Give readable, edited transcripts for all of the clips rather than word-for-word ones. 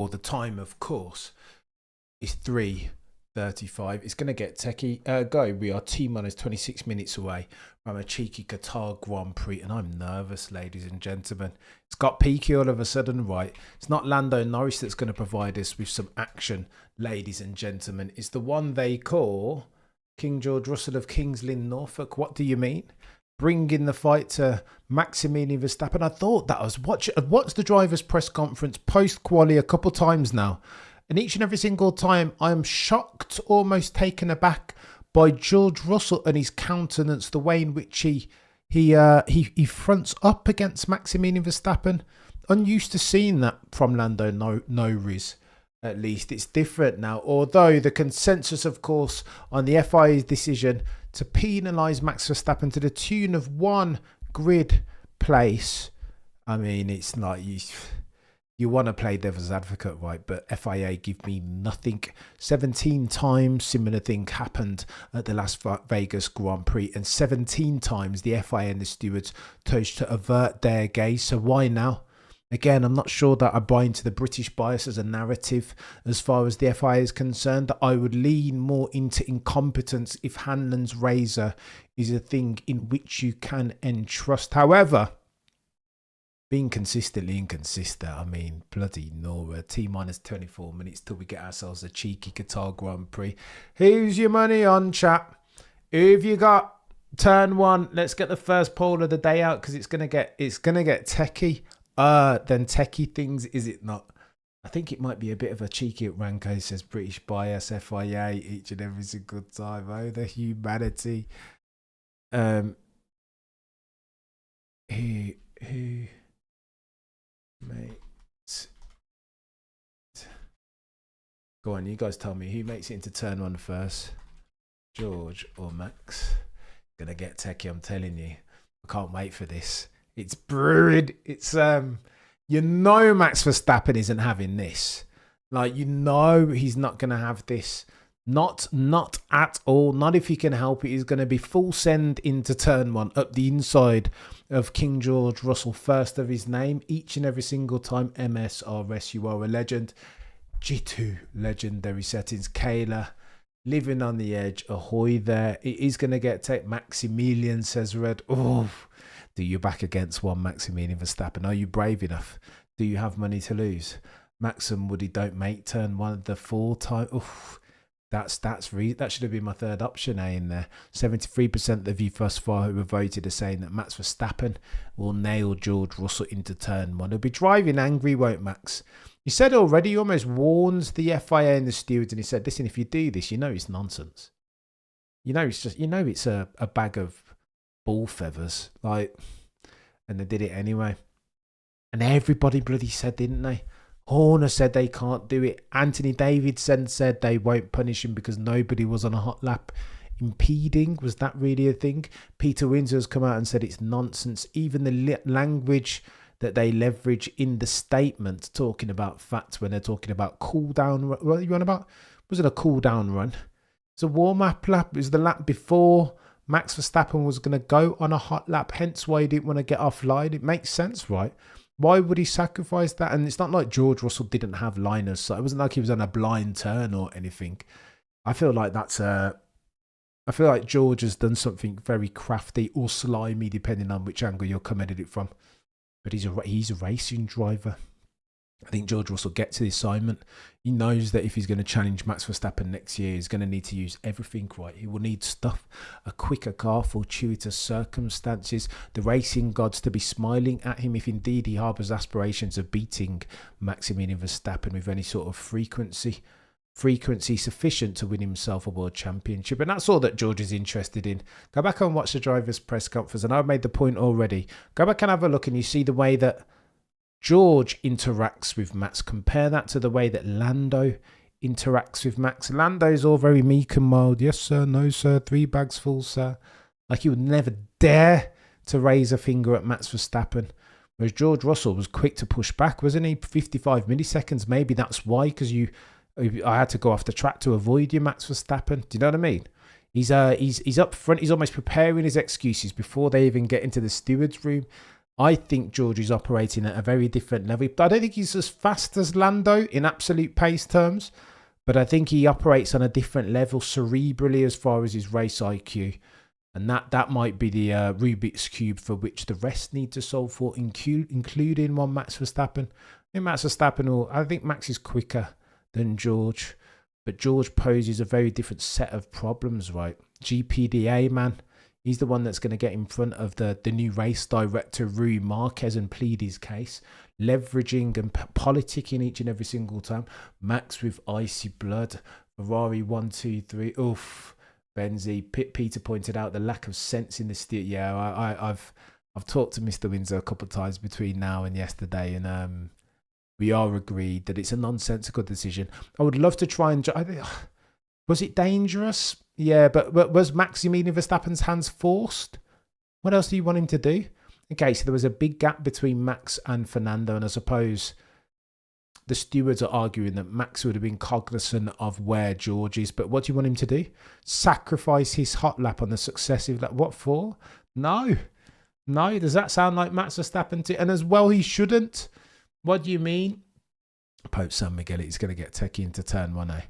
or the time, of course, is 3:35. It's going to get techie. Go. We are T-minus 26 minutes away from a cheeky Qatar Grand Prix, and I'm nervous, ladies and gentlemen. It's got peaky all of a sudden, right? It's not Lando Norris that's going to provide us with some action, ladies and gentlemen. It's the one they call King George Russell of Kings Lynn, Norfolk. What do you mean? Bringing the fight to Maximilian Verstappen. I thought that I've watched the driver's press conference post-quali a couple times now. And each and every single time, I am shocked, almost taken aback by George Russell and his countenance, the way in which he fronts up against Maximilian Verstappen. Unused to seeing that from Lando Norris, at least. It's different now. Although the consensus, of course, on the FIA's decision to penalise Max Verstappen to the tune of 1 grid place. I mean, it's like you want to play devil's advocate, right? But FIA give me nothing. 17 times similar thing happened at the last Vegas Grand Prix, and 17 times the FIA and the stewards chose to avert their gaze. So why now? Again, I'm not sure that I buy into the British bias as a narrative as far as the FIA is concerned. I would lean more into incompetence if Hanlon's razor is a thing in which you can entrust. However, being consistently inconsistent, I mean, bloody Nora, T-minus 24 minutes till we get ourselves a cheeky Qatar Grand Prix. Who's your money on, chap? Who have you got? Turn 1. Let's get the first poll of the day out because it's gonna get techie. Then techie things, is it not? I think it might be a bit of a cheeky at Ranko, says British bias, FIA, each and every single time. Oh, the humanity. Who makes... Go on, you guys tell me. Who makes it into turn 1 first? George or Max? Gonna get techie, I'm telling you. I can't wait for this. It's brewing. It's you know Max Verstappen isn't having this. Like, you know he's not gonna have this. Not at all. Not if he can help it. He's gonna be full send into turn 1 up the inside of King George Russell, first of his name, each and every single time. MSRS, you are a legend. G2 legendary settings. Kayla living on the edge. Ahoy there. It is gonna get take. Maximilian, says Red. Oh. Do you back against one Maximilian Verstappen? Are you brave enough? Do you have money to lose? Max and Woody don't make turn 1 the 4 time. Oof, that should have been my third option in there. 73% of you thus far who have voted are saying that Max Verstappen will nail George Russell into turn 1. He'll be driving angry, won't Max? He said already, he almost warns the FIA and the stewards, and he said, listen, if you do this, you know it's nonsense. You know it's a bag of ball feathers, like, and they did it anyway. And everybody bloody said, didn't they? Horner said they can't do it. Anthony Davidson said they won't punish him because nobody was on a hot lap impeding. Was that really a thing? Peter Windsor has come out and said it's nonsense. Even the language that they leverage in the statement talking about facts when they're talking about cool down. What are you on about? Was it a cool down run? It's a warm up lap. It was the lap before Max Verstappen was going to go on a hot lap, hence why he didn't want to get offline. It makes sense, right? Why would he sacrifice that? And it's not like George Russell didn't have liners, so it wasn't like he was on a blind turn or anything. I feel like I feel like George has done something very crafty or slimy, depending on which angle you're coming at it from. But he's a racing driver. I think George Russell gets to the assignment. He knows that if he's going to challenge Max Verstappen next year, he's going to need to use everything right. He will need stuff, a quicker car, fortuitous circumstances, the racing gods to be smiling at him if indeed he harbours aspirations of beating Maximilian Verstappen with any sort of frequency sufficient to win himself a world championship. And that's all that George is interested in. Go back and watch the driver's press conference, and I've made the point already. Go back and have a look, and you see the way that George interacts with Max. Compare that to the way that Lando interacts with Max. Lando's all very meek and mild. Yes, sir. No, sir. 3 bags full, sir. Like he would never dare to raise a finger at Max Verstappen. Whereas George Russell was quick to push back, wasn't he? 55 milliseconds. Maybe that's why, because I had to go off the track to avoid you, Max Verstappen. Do you know what I mean? He's up front. He's almost preparing his excuses before they even get into the steward's room. I think George is operating at a very different level. I don't think he's as fast as Lando in absolute pace terms, but I think he operates on a different level cerebrally as far as his race IQ. And that might be the Rubik's Cube for which the rest need to solve for, including one Max Verstappen. I think Max is quicker than George, but George poses a very different set of problems, right? GPDA, man. He's the one that's going to get in front of the new race director, Rui Marquez, and plead his case, leveraging and politicking each and every single time. Max with icy blood. Ferrari 1, 2, 3. Oof. Benzi. Peter pointed out the lack of sense in the steer. Yeah, I've talked to Mr. Windsor a couple of times between now and yesterday, and we are agreed that it's a nonsensical decision. I would love to try and... Was it dangerous? Yeah, but was Maximilian Verstappen's hands forced? What else do you want him to do? Okay, so there was a big gap between Max and Fernando, and I suppose the stewards are arguing that Max would have been cognizant of where George is, but what do you want him to do? Sacrifice his hot lap on the successive lap? What for? No. Does that sound like Max Verstappen to? And as well, he shouldn't. What do you mean? Pope San Miguel is going to get techie into turn 1A.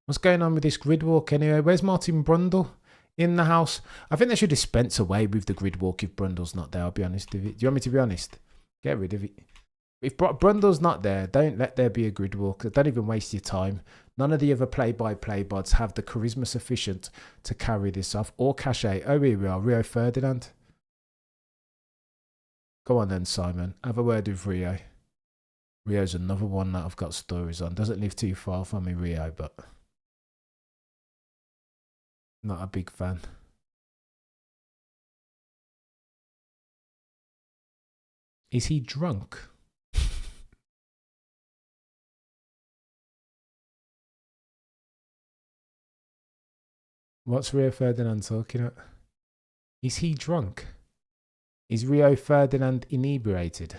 What's going on with this grid walk anyway? Where's Martin Brundle? In the house? I think they should dispense away with the grid walk if Brundle's not there, I'll be honest with you. Do you want me to be honest? Get rid of it. If Brundle's not there, don't let there be a grid walk. Don't even waste your time. None of the other play-by-play bods have the charisma sufficient to carry this off. Or cachet. Oh, here we are. Rio Ferdinand. Go on then, Simon. Have a word with Rio. Rio's another one that I've got stories on. Doesn't live too far from me, Rio, but... not a big fan. Is he drunk? What's Rio Ferdinand talking about? Is he drunk? Is Rio Ferdinand inebriated?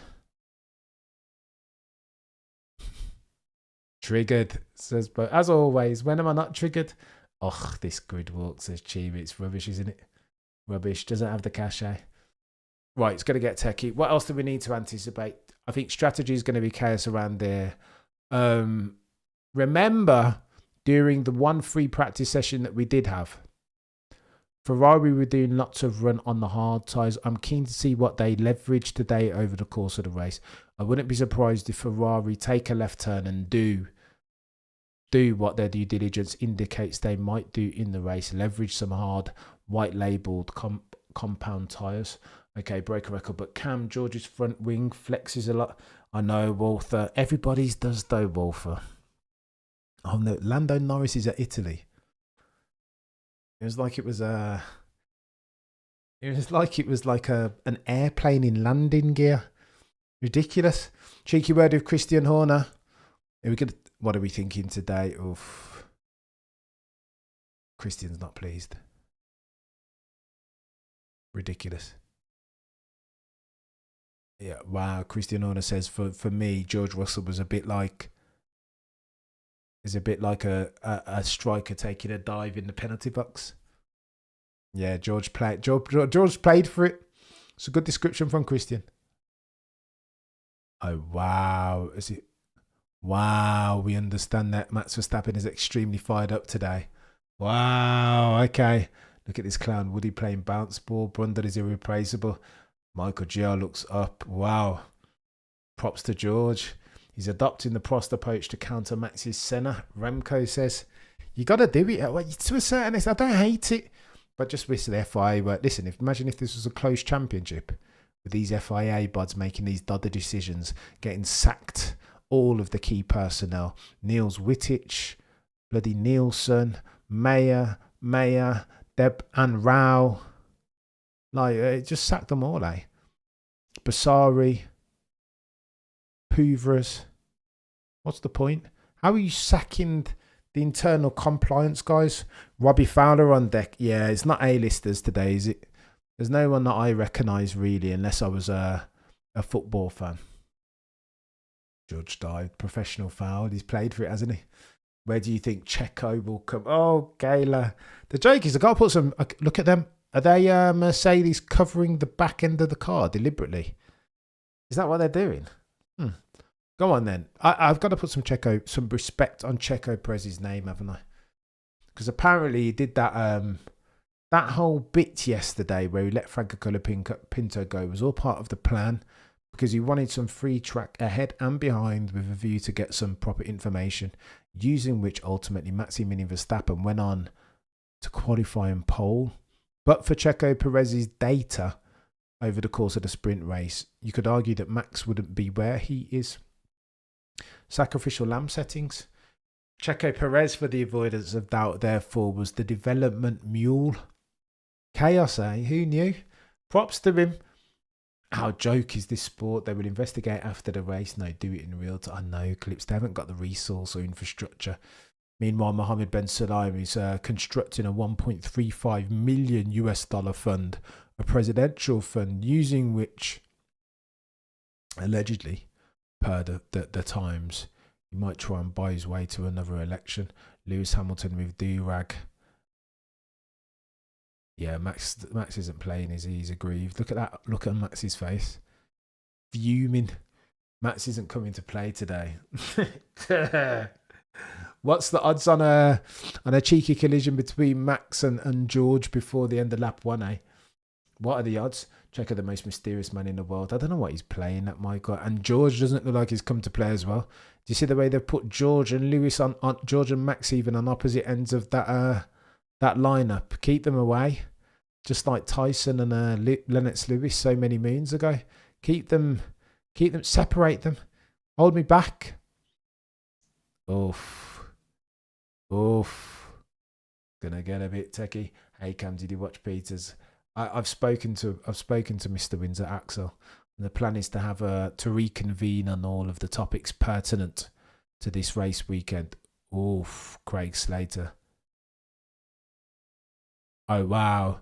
Triggered, says, but as always, when am I not triggered? Oh, this grid walk, says Chibi. It's rubbish, isn't it? Rubbish. Doesn't have the cachet. Right, it's going to get techie. What else do we need to anticipate? I think strategy is going to be chaos around there. Remember, during the one free practice session that we did have, Ferrari were doing lots of run on the hard tyres. I'm keen to see what they leverage today over the course of the race. I wouldn't be surprised if Ferrari take a left turn and do what their due diligence indicates they might do in the race. Leverage some hard, white labelled compound tyres. Okay, break a record. But Cam, George's front wing flexes a lot. I know, Walther. Everybody's does though, Walther. Oh no, Lando Norris is at Italy. It was like an airplane in landing gear. Ridiculous. Cheeky word with Christian Horner. What are we thinking today? Oof. Christian's not pleased. Ridiculous. Yeah, wow. Christian Horner says for me, George Russell was a bit like a striker taking a dive in the penalty box. Yeah, George played for it. It's a good description from Christian. Oh wow. Is it? Wow, we understand that Max Verstappen is extremely fired up today. Wow, okay. Look at this clown. Woody playing bounce ball. Brundle is irreplaceable. Michael Gio looks up. Wow. Props to George. He's adopting the Prost approach to counter Max's Senna. Remco says, you got to do it. To a certain extent, I don't hate it. But just wish the FIA were... Listen, imagine if this was a close championship with these FIA buds making these dodder decisions, getting sacked... all of the key personnel. Niels Wittich, bloody Nielsen, Mayer, Deb and Rao. Like, just sacked them all, eh? Basari, Hoovers. What's the point? How are you sacking the internal compliance guys? Robbie Fowler on deck. Yeah, it's not A-listers today, is it? There's no one that I recognise really, unless I was a football fan. George died. Professional foul. He's played for it, hasn't he? Where do you think Checo will come? Oh, Gala. The joke is, I've got to put some... Look at them. Are they Mercedes covering the back end of the car deliberately? Is that what they're doing? Go on then. I've got to put some respect on Checo Perez's name, haven't I? Because apparently he did that that whole bit yesterday where he let Franco Colapinto go was all part of the plan, because he wanted some free track ahead and behind with a view to get some proper information, using which ultimately Maximilian Verstappen went on to qualify and pole. But for Checo Perez's data over the course of the sprint race, you could argue that Max wouldn't be where he is. Sacrificial lamb settings. Checo Perez, for the avoidance of doubt, therefore, was the development mule. Chaos, eh? Who knew? Props to him. How joke is this sport? They will investigate after the race. No, do it in real time. I know, Clips. They haven't got the resource or infrastructure. Meanwhile, Mohammed Ben Sulayem is constructing a $1.35 million fund, a presidential fund, using which, allegedly, per the Times, he might try and buy his way to another election. Lewis Hamilton with do-rag. Yeah, Max isn't playing, is he? He's aggrieved. Look at that. Look at Max's face. Fuming. Max isn't coming to play today. What's the odds on a cheeky collision between Max and George before the end of lap 1, eh? What are the odds? Checo, the most mysterious man in the world. I don't know what he's playing at, Michael. And George doesn't look like he's come to play as well. Do you see the way they've put George and Lewis on George and Max even on opposite ends of that lineup? Keep them away. Just like Tyson and Lennox Lewis so many moons ago. Keep them, separate them. Hold me back. Oof. Gonna get a bit techie. Hey Cam, did you watch Peters? I've spoken to Mr. Windsor Axel, and the plan is to have to reconvene on all of the topics pertinent to this race weekend. Oof, Craig Slater. Oh wow.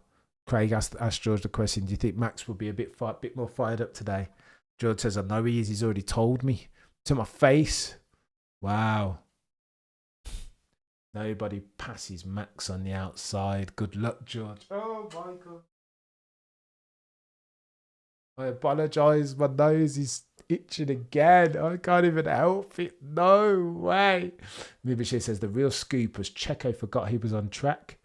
Craig asked George the question, do you think Max will be a bit more fired up today? George says, I know he is, he's already told me. To my face. Wow. Nobody passes Max on the outside. Good luck, George. Oh my God. I apologise, my nose is itching again. I can't even help it. No way. Mubashir says the real scoop was Checo forgot he was on track.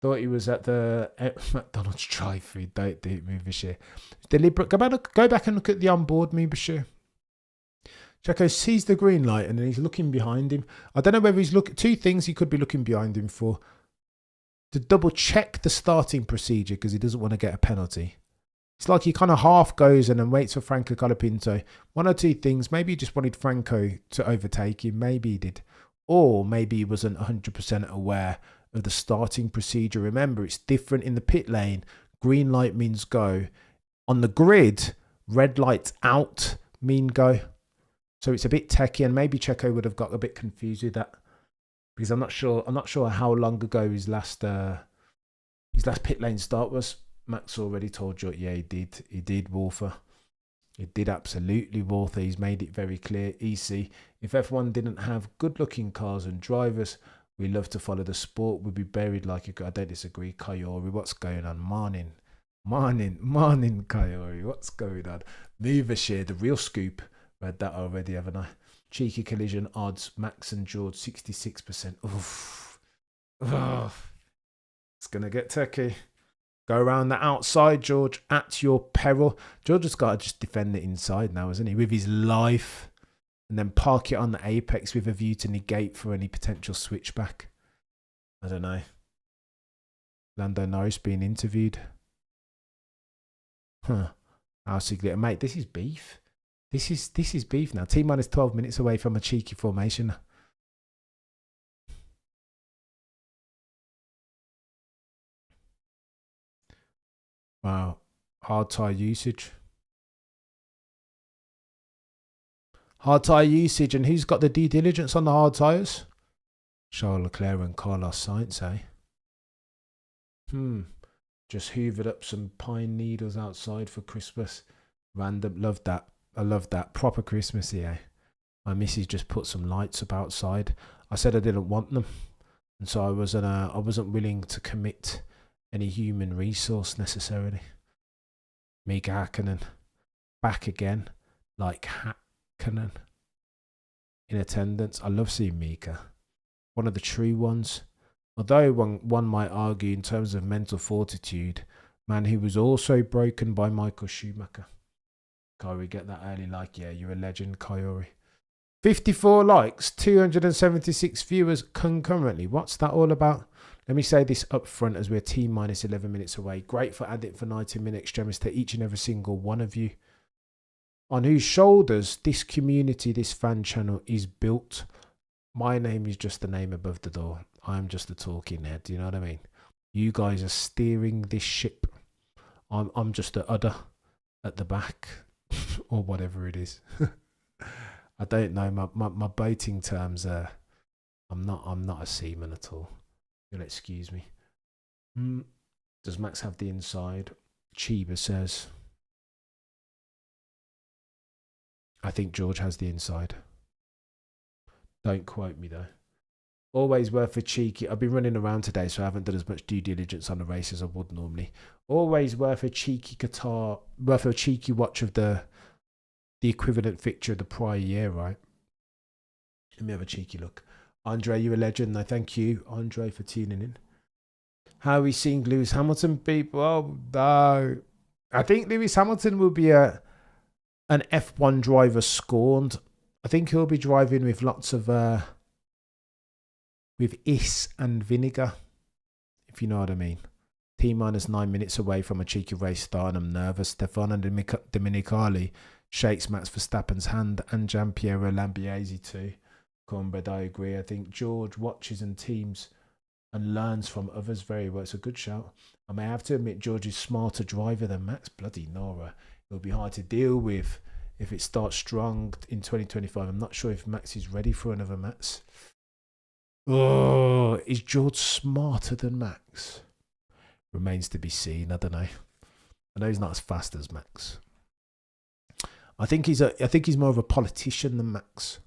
Thought he was at the McDonald's drive-thru. Don't do it, Mubashir. Deliberate. Go back and look at the onboard, Mubashir. Checo sees the green light and then he's looking behind him. I don't know whether he's looking. Two things he could be looking behind him for: to double check the starting procedure because he doesn't want to get a penalty. It's like he kind of half goes and then waits for Franco Colapinto. One or two things. Maybe he just wanted Franco to overtake him. Maybe he did. Or maybe he wasn't 100% aware of the starting procedure. Remember, it's different in the pit lane. Green light means go. On the grid, red lights out mean go. So it's a bit techie, and maybe Checo would have got a bit confused with that. Because I'm not sure how long ago his last pit lane start was. Max already told you, yeah, he did, Wolfer. He did absolutely, Walther. He's made it very clear. EC, if F1 didn't have good-looking cars and drivers, we love to follow the sport. We'd be buried like a... I don't disagree. Kayori, what's going on? Morning, Kayori. What's going on? Movashare, the real scoop. Read that already, haven't I? Cheeky collision odds. Max and George, 66%. Oof. It's going to get techie. Go around the outside, George, at your peril. George has got to just defend it inside now, hasn't he? With his life. And then park it on the apex with a view to negate for any potential switchback. I don't know. Lando Norris being interviewed. How significant. Mate, this is beef. This is beef now. T-minus 12 minutes away from a cheeky formation. Wow. Hard tyre usage. Hard tyre usage. And who's got the due diligence on the hard tyres? Charles Leclerc and Carlos Sainz, eh? Just hoovered up some pine needles outside for Christmas. Random. Love that. I love that. Proper Christmassy, eh? My missus just put some lights up outside. I said I didn't want them. And so I wasn't willing to commit any human resource necessarily. Mika Hakkinen back again. like Hakkinen in attendance. I love seeing Mika. One of the true ones. Although one might argue in terms of mental fortitude, man, he was also broken by Michael Schumacher. Kyrie, get that early like, yeah, you're a legend, Kyrie. 54 likes, 276 viewers concurrently. What's that all about? Let me say this up front as we're T minus 11 minutes away. Grateful for adding for 90-minute extremis to each and every single one of you, on whose shoulders this community, this fan channel is built. My name is just the name above the door. I'm just a talking head. Do you know what I mean? You guys are steering this ship. I'm just a udder at the back or whatever it is. I don't know my boating terms. I'm not a seaman at all. You'll excuse me. Does Max have the inside? Chiba says. I think George has the inside. Don't quote me though. Always worth a cheeky. I've been running around today, so I haven't done as much due diligence on the race as I would normally. Always worth a cheeky Qatar, worth a cheeky watch of the equivalent fixture of the prior year, right? Let me have a cheeky look. Andre, you're a legend. No, thank you, Andre, for tuning in. How are we seeing Lewis Hamilton, people? Oh, no. I think Lewis Hamilton will be an F1 driver scorned. I think he'll be driving with lots of with ice and vinegar, if you know what I mean. T minus 9 minutes away from a cheeky race start, and I'm nervous. Stefano Domenicali shakes Max Verstappen's hand, and Gianpiero Lambiase too. Cornbread, I agree. I think George watches and teams and learns from others very well. It's a good shout. I may have to admit George is smarter driver than Max. Bloody Nora. It'll be hard to deal with if it starts strong in 2025. I'm not sure if Max is ready for another Max. Oh, is George smarter than Max? Remains to be seen. I don't know. I know he's not as fast as Max. I think he's more of a politician than Max.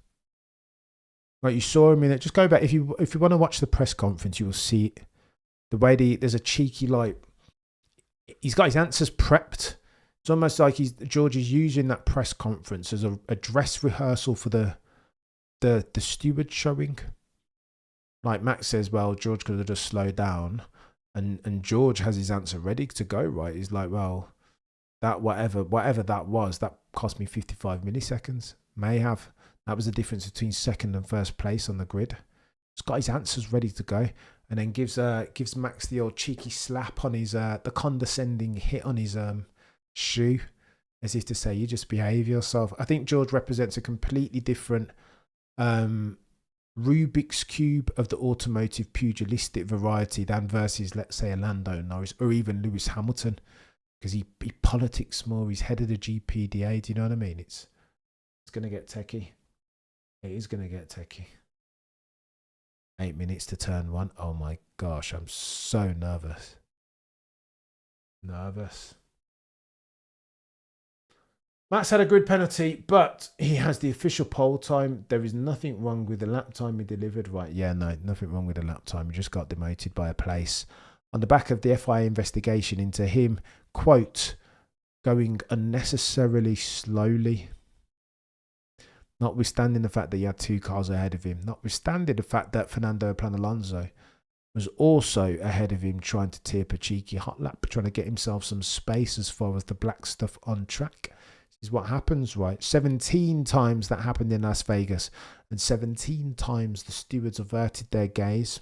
Like you saw him in it. Just go back if you want to watch the press conference, you will see it. The way there's a cheeky he's got his answers prepped. It's almost like George is using that press conference as a dress rehearsal for the steward showing. Like Max says, well, George could have just slowed down, and George has his answer ready to go. Right? He's like, well, that whatever that was, that cost me 55 milliseconds. May have. That was the difference between second and first place on the grid. He's got his answers ready to go, and then gives Max the old cheeky slap on his the condescending hit on his shoe, as if to say, you just behave yourself. I think George represents a completely different Rubik's Cube of the automotive pugilistic variety than versus, let's say, a Lando Norris or even Lewis Hamilton, because he politics more. He's head of the GPDA. Do you know what I mean? It's going to get techie. It is going to get techie. 8 minutes to turn one. Oh my gosh, I'm so nervous. Max had a good penalty, but he has the official pole time. There is nothing wrong with the lap time he delivered. Right, yeah, no, nothing wrong with the lap time. He just got demoted by a place on the back of the FIA investigation into him, quote, going unnecessarily slowly. Notwithstanding the fact that he had two cars ahead of him. Notwithstanding the fact that Fernando Alonso was also ahead of him, trying to tip a cheeky hot lap, trying to get himself some space as far as the black stuff on track. This is what happens, right? 17 times that happened in Las Vegas, and 17 times the stewards averted their gaze.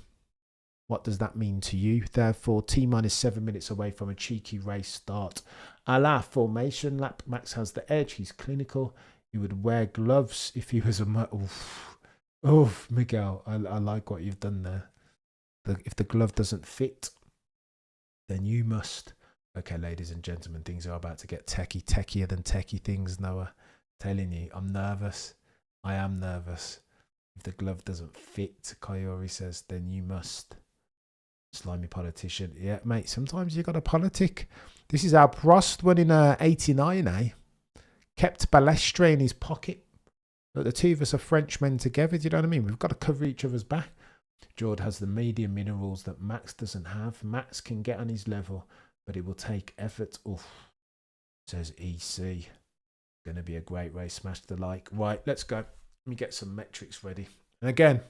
What does that mean to you? Therefore, T minus 7 minutes away from a cheeky race start. A la formation lap. Max has the edge. He's clinical. He would wear gloves if he was a... Oof, Miguel, I like what you've done there. If the glove doesn't fit, then you must. Okay, ladies and gentlemen, things are about to get techier than techie things, Noah. Telling you, I'm nervous. I am nervous. If the glove doesn't fit, Coyote says, then you must. Slimy politician. Yeah, mate, sometimes you got to politic. This is our Prost one in 89, eh? Kept Balestre in his pocket. But the two of us are Frenchmen together, do you know what I mean? We've got to cover each other's back. George has the media minerals that Max doesn't have. Max can get on his level, but it will take effort. Oof, says EC. Going to be a great race. Smash the like. Right, let's go. Let me get some metrics ready. And again,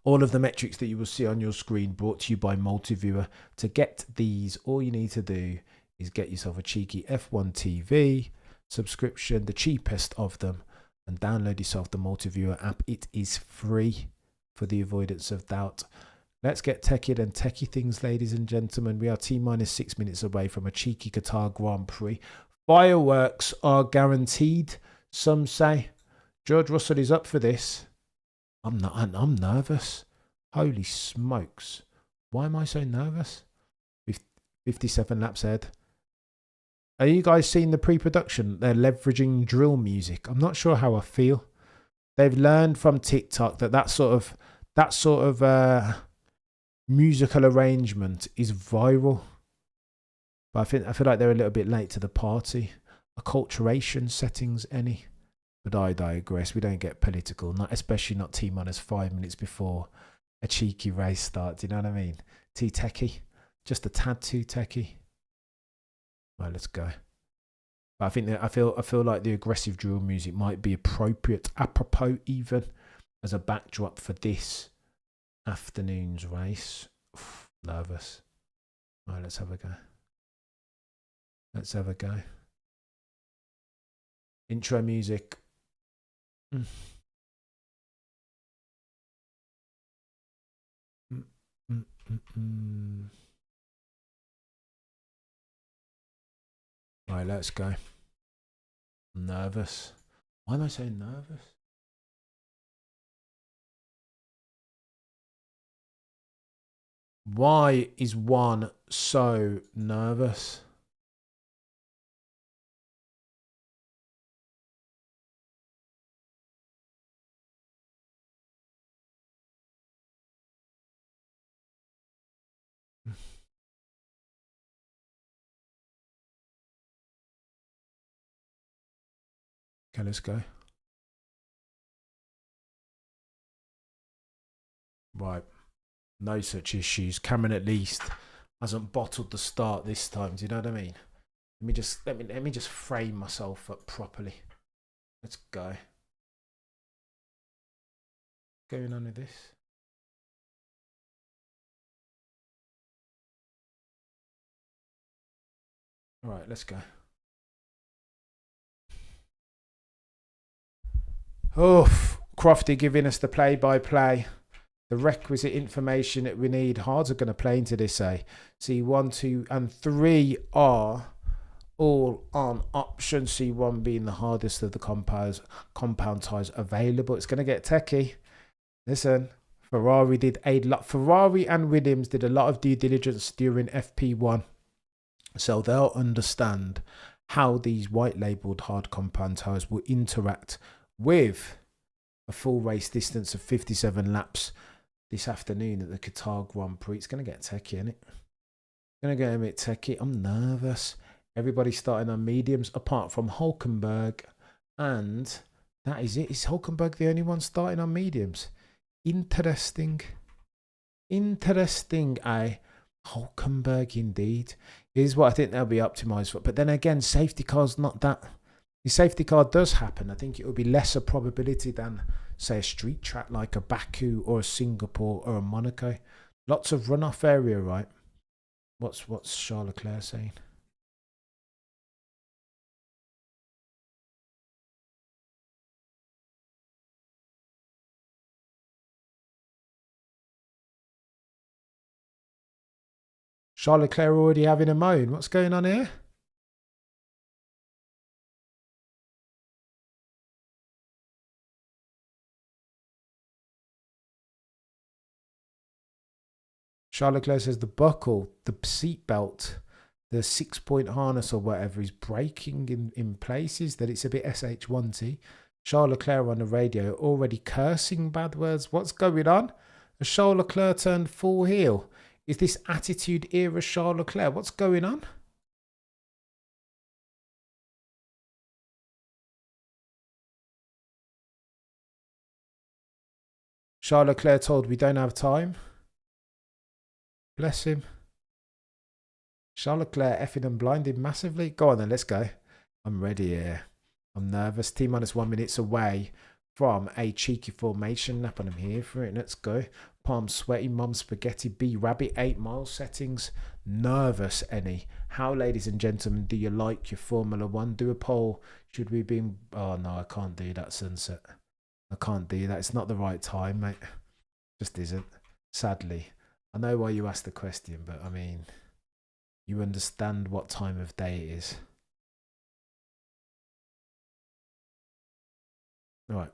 all of the metrics that you will see on your screen brought to you by Multiviewer. To get these, all you need to do is get yourself a cheeky F1 TV subscription, the cheapest of them, and download yourself the Multiviewer app. It is free for the avoidance of doubt. Let's get techie and techie things, ladies and gentlemen. We are T-minus 6 minutes away from a cheeky Qatar Grand Prix. Fireworks are guaranteed, some say. George Russell is up for this. I'm not. I'm nervous. Holy smokes. Why am I so nervous? 57 laps ahead. Are you guys seeing the pre-production? They're leveraging drill music. I'm not sure how I feel. They've learned from TikTok that sort of musical arrangement is viral. But I feel like they're a little bit late to the party. Acculturation settings, any? But I digress. We don't get political, not especially not T-minus 5 minutes before a cheeky race starts. You know what I mean? Too techie, just a tad too techie. Right, let's go. But I think that I feel like the aggressive drill music might be appropriate, apropos even, as a backdrop for this afternoon's race. Oof, nervous. Right, let's have a go. Let's have a go. Intro music. Right, let's go. I'm nervous. Why am I so nervous? Why is one so nervous? Okay, let's go. Right. No such issues. Cameron at least hasn't bottled the start this time. Do you know what I mean? Let me just frame myself up properly. Let's go. What's going on with this? All right, let's go. Oof, Crofty giving us the play-by-play. The requisite information that we need. Hards are going to play into this, eh? See, 1, 2, and 3 are all on option. C1 being the hardest of the compound tyres available. It's going to get techie. Listen, Ferrari and Williams did a lot of due diligence during FP1. So they'll understand how these white labelled hard compound tyres will interact with a full race distance of 57 laps this afternoon at the Qatar Grand Prix. It's going to get techie, isn't it? It's going to get a bit techie. I'm nervous. Everybody's starting on mediums apart from Hulkenberg. And that is it. Is Hulkenberg the only one starting on mediums? Interesting. Interesting, eh? Hulkenberg indeed. Here's what I think they'll be optimised for. But then again, safety car's not that. The safety car does happen. I think it will be lesser probability than, say, a street track like a Baku or a Singapore or a Monaco. Lots of runoff area, right? What's Charles Leclerc saying? Charles Leclerc already having a moan. What's going on here? Charles Leclerc says the buckle, the seatbelt, the 6-point harness or whatever is breaking in places, that it's a bit SH1T. Charles Leclerc on the radio already cursing bad words. What's going on? Has Charles Leclerc turned full heel? Is this attitude era Charles Leclerc? What's going on? Charles Leclerc told we don't have time. Bless him. Charles Leclerc effing and blinded massively. Go on then, let's go. I'm ready here. I'm nervous. T-minus 1 minutes away from a cheeky formation lap, and I'm here for it. Let's go. Palm sweaty, mom spaghetti, B rabbit, 8 mile settings. Nervous, any? How, ladies and gentlemen, do you like your Formula One? Do a poll. Should we be? Oh no, I can't do that, sunset. I can't do that. It's not the right time, mate. Just isn't. Sadly, I know why you asked the question, but I mean, you understand what time of day it is. All right.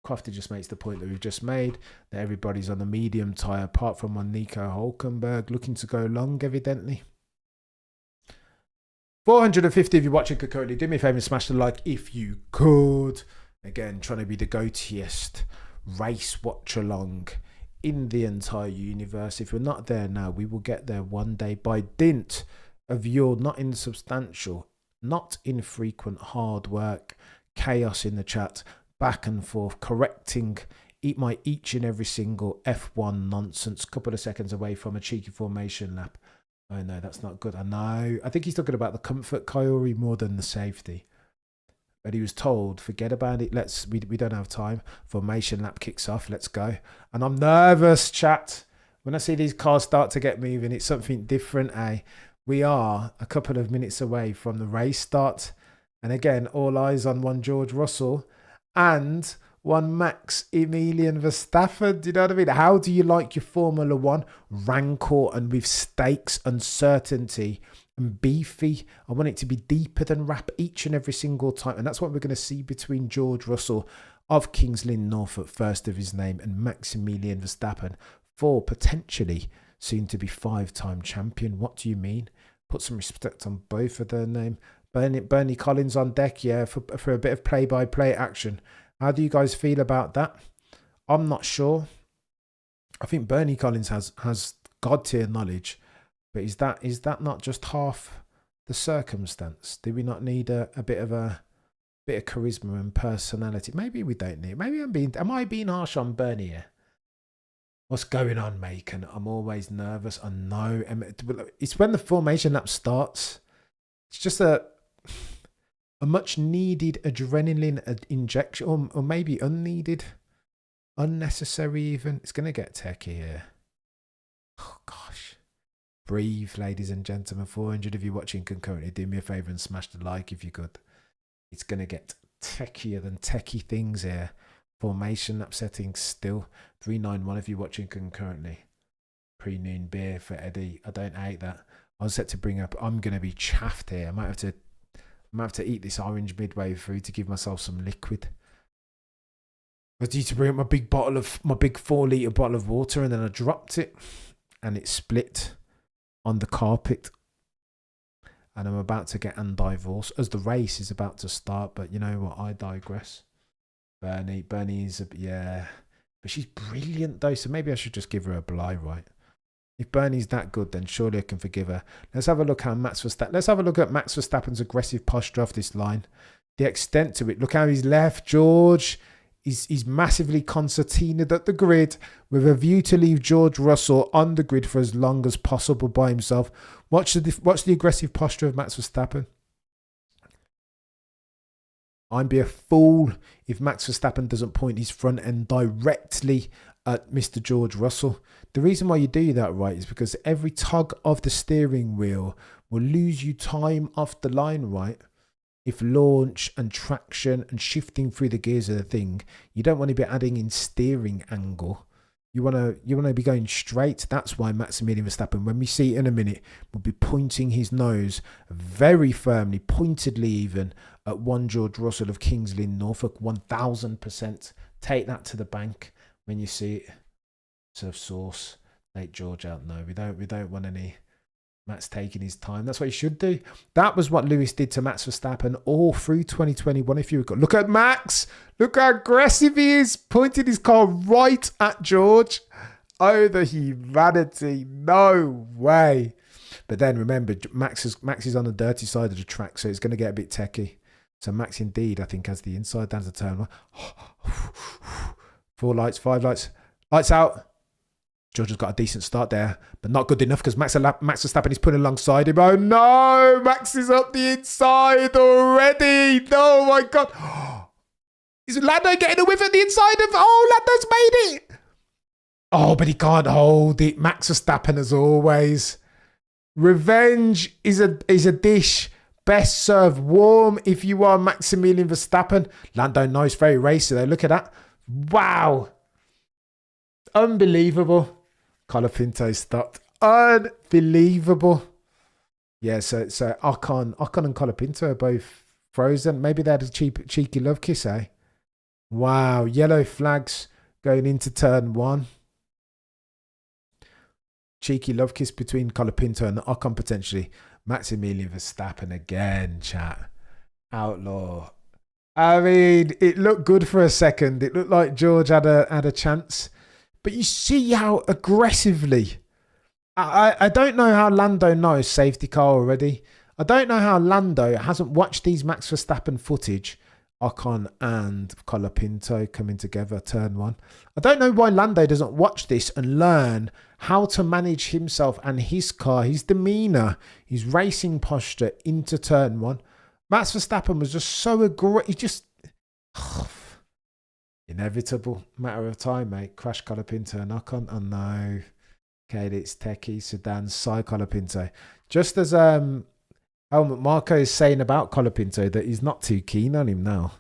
Crofty just makes the point that we've just made, that everybody's on the medium tyre apart from one Nico Hulkenberg, looking to go long, evidently. 450 if you're watching concurrently. Do me a favour and smash the like if you could. Again, trying to be the goatiest race watch along in the entire universe. If you're not there now, we will get there one day by dint of your not insubstantial, not infrequent hard work, chaos in the chat, back and forth, correcting each and every single F1 nonsense. Couple of seconds away from a cheeky formation lap. Oh no, that's not good. I know. I think he's talking about the comfort, Kyori, more than the safety. But he was told, forget about it. We don't have time. Formation lap kicks off. Let's go. And I'm nervous, chat. When I see these cars start to get moving, it's something different, eh? We are a couple of minutes away from the race start. And again, all eyes on one George Russell and one Max Emilian Verstappen. Do you know what I mean? How do you like your Formula One? Rancor and with stakes, uncertainty and beefy. I want it to be deeper than rap each and every single time. And that's what we're going to see between George Russell of Kings Lynn, Norfolk, first of his name, and Maximilian Verstappen, for potentially soon to be 5-time champion. What do you mean? Put some respect on both of their name. Bernie Collins on deck, yeah, for a bit of play-by-play action. How do you guys feel about that? I'm not sure. I think Bernie Collins has God-tier knowledge, but is that not just half the circumstance? Do we not need a bit of charisma and personality? Maybe we don't need. Maybe am I being harsh on Bernie here? What's going on, Macon? I'm always nervous. I know. It's when the formation lap starts. It's just a much needed adrenaline injection, or maybe unneeded, unnecessary even. It's going to get techie here. Oh, gosh. Breathe, ladies and gentlemen. 400 of you watching concurrently. Do me a favour and smash the like if you could. It's going to get techier than techie things here. Formation upsetting still. 391 if you're watching concurrently. Pre-noon beer for Eddie. I don't hate that. I was set to bring up. I'm going to be chaffed here. I might have to eat this orange midway through to give myself some liquid. I need to bring up my big 4-litre bottle of water, and then I dropped it and it split on the carpet. And I'm about to get undivorced as the race is about to start. But you know what? I digress. Bernie is yeah, but she's brilliant though. So maybe I should just give her a bly, right? If Bernie's that good, then surely I can forgive her. Let's have a look at Max Verstappen's aggressive posture off this line. The extent to it. Look how he's left, George. He's massively concertinaed at the grid with a view to leave George Russell on the grid for as long as possible by himself. Watch the aggressive posture of Max Verstappen. I'd be a fool if Max Verstappen doesn't point his front end directly at Mr. George Russell. The reason why you do that, right, is because every tug of the steering wheel will lose you time off the line, right? If launch and traction and shifting through the gears are the thing, you don't want to be adding in steering angle. You want to be going straight. That's why Maximilian Verstappen, when we see it in a minute, will be pointing his nose very firmly, pointedly even, at one George Russell of Kings Lynn, Norfolk. 1000%. Take that to the bank when you see it. Serve sauce. Take George out. No, we don't want any Max taking his time. That's what he should do. That was what Lewis did to Max Verstappen all through 2021. If you recall, look at Max. Look how aggressive he is. Pointed his car right at George. Oh, the humanity. No way. But then remember, Max is on the dirty side of the track, so it's going to get a bit techie. So Max indeed, I think, has the inside down to turn one. 4 lights, 5 lights. Lights out. George has got a decent start there, but not good enough because Max Verstappen is putting alongside him. Oh no, Max is up the inside already. Oh my God. Is Lando getting a whiff at the inside of... Oh, Lando's made it. Oh, but he can't hold it. Max Verstappen as always. Revenge is a dish best served warm if you are Maximilian Verstappen. Lando Norris, very racy though. Look at that. Wow. Unbelievable. Colapinto stopped. Unbelievable. Yeah, so Ocon and Colapinto are both frozen. Maybe they had a cheeky love kiss, eh? Wow. Yellow flags going into turn 1. Cheeky love kiss between Colapinto and Ocon potentially. Maximilian Verstappen again, chat. Outlaw. I mean, it looked good for a second. It looked like George had a chance. But you see how aggressively... I don't know how Lando knows safety car already. I don't know how Lando hasn't watched these Max Verstappen footage. Ocon and Colapinto coming together, turn 1. I don't know why Lando doesn't watch this and learn how to manage himself and his car, his demeanour, his racing posture into turn 1. Max Verstappen was just so aggressive. He just... inevitable. Matter of time, mate. Crash Colapinto and Ocon. Oh no. Okay, it's Techie, Sedan, side Colapinto. Just as Helmut Marko is saying about Colapinto that he's not too keen on him now.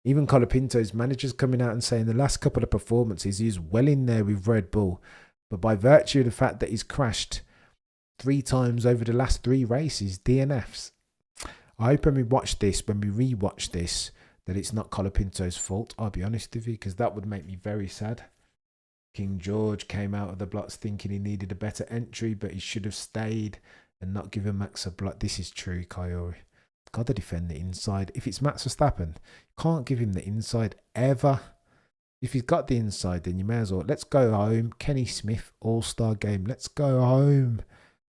Even Colapinto's manager's coming out and saying the last couple of performances he's well in there with Red Bull. But by virtue of the fact that he's crashed 3 times over the last 3 races, DNFs. I hope when we rewatch this, that it's not Colapinto's fault, I'll be honest with you, because that would make me very sad. King George came out of the blocks thinking he needed a better entry, but he should have stayed and not given Max a block. This is true, Kaiori. Got to defend the inside. If it's Max Verstappen, can't give him the inside ever. If he's got the inside, then you may as well. Let's go home. Kenny Smith, all-star game. Let's go home,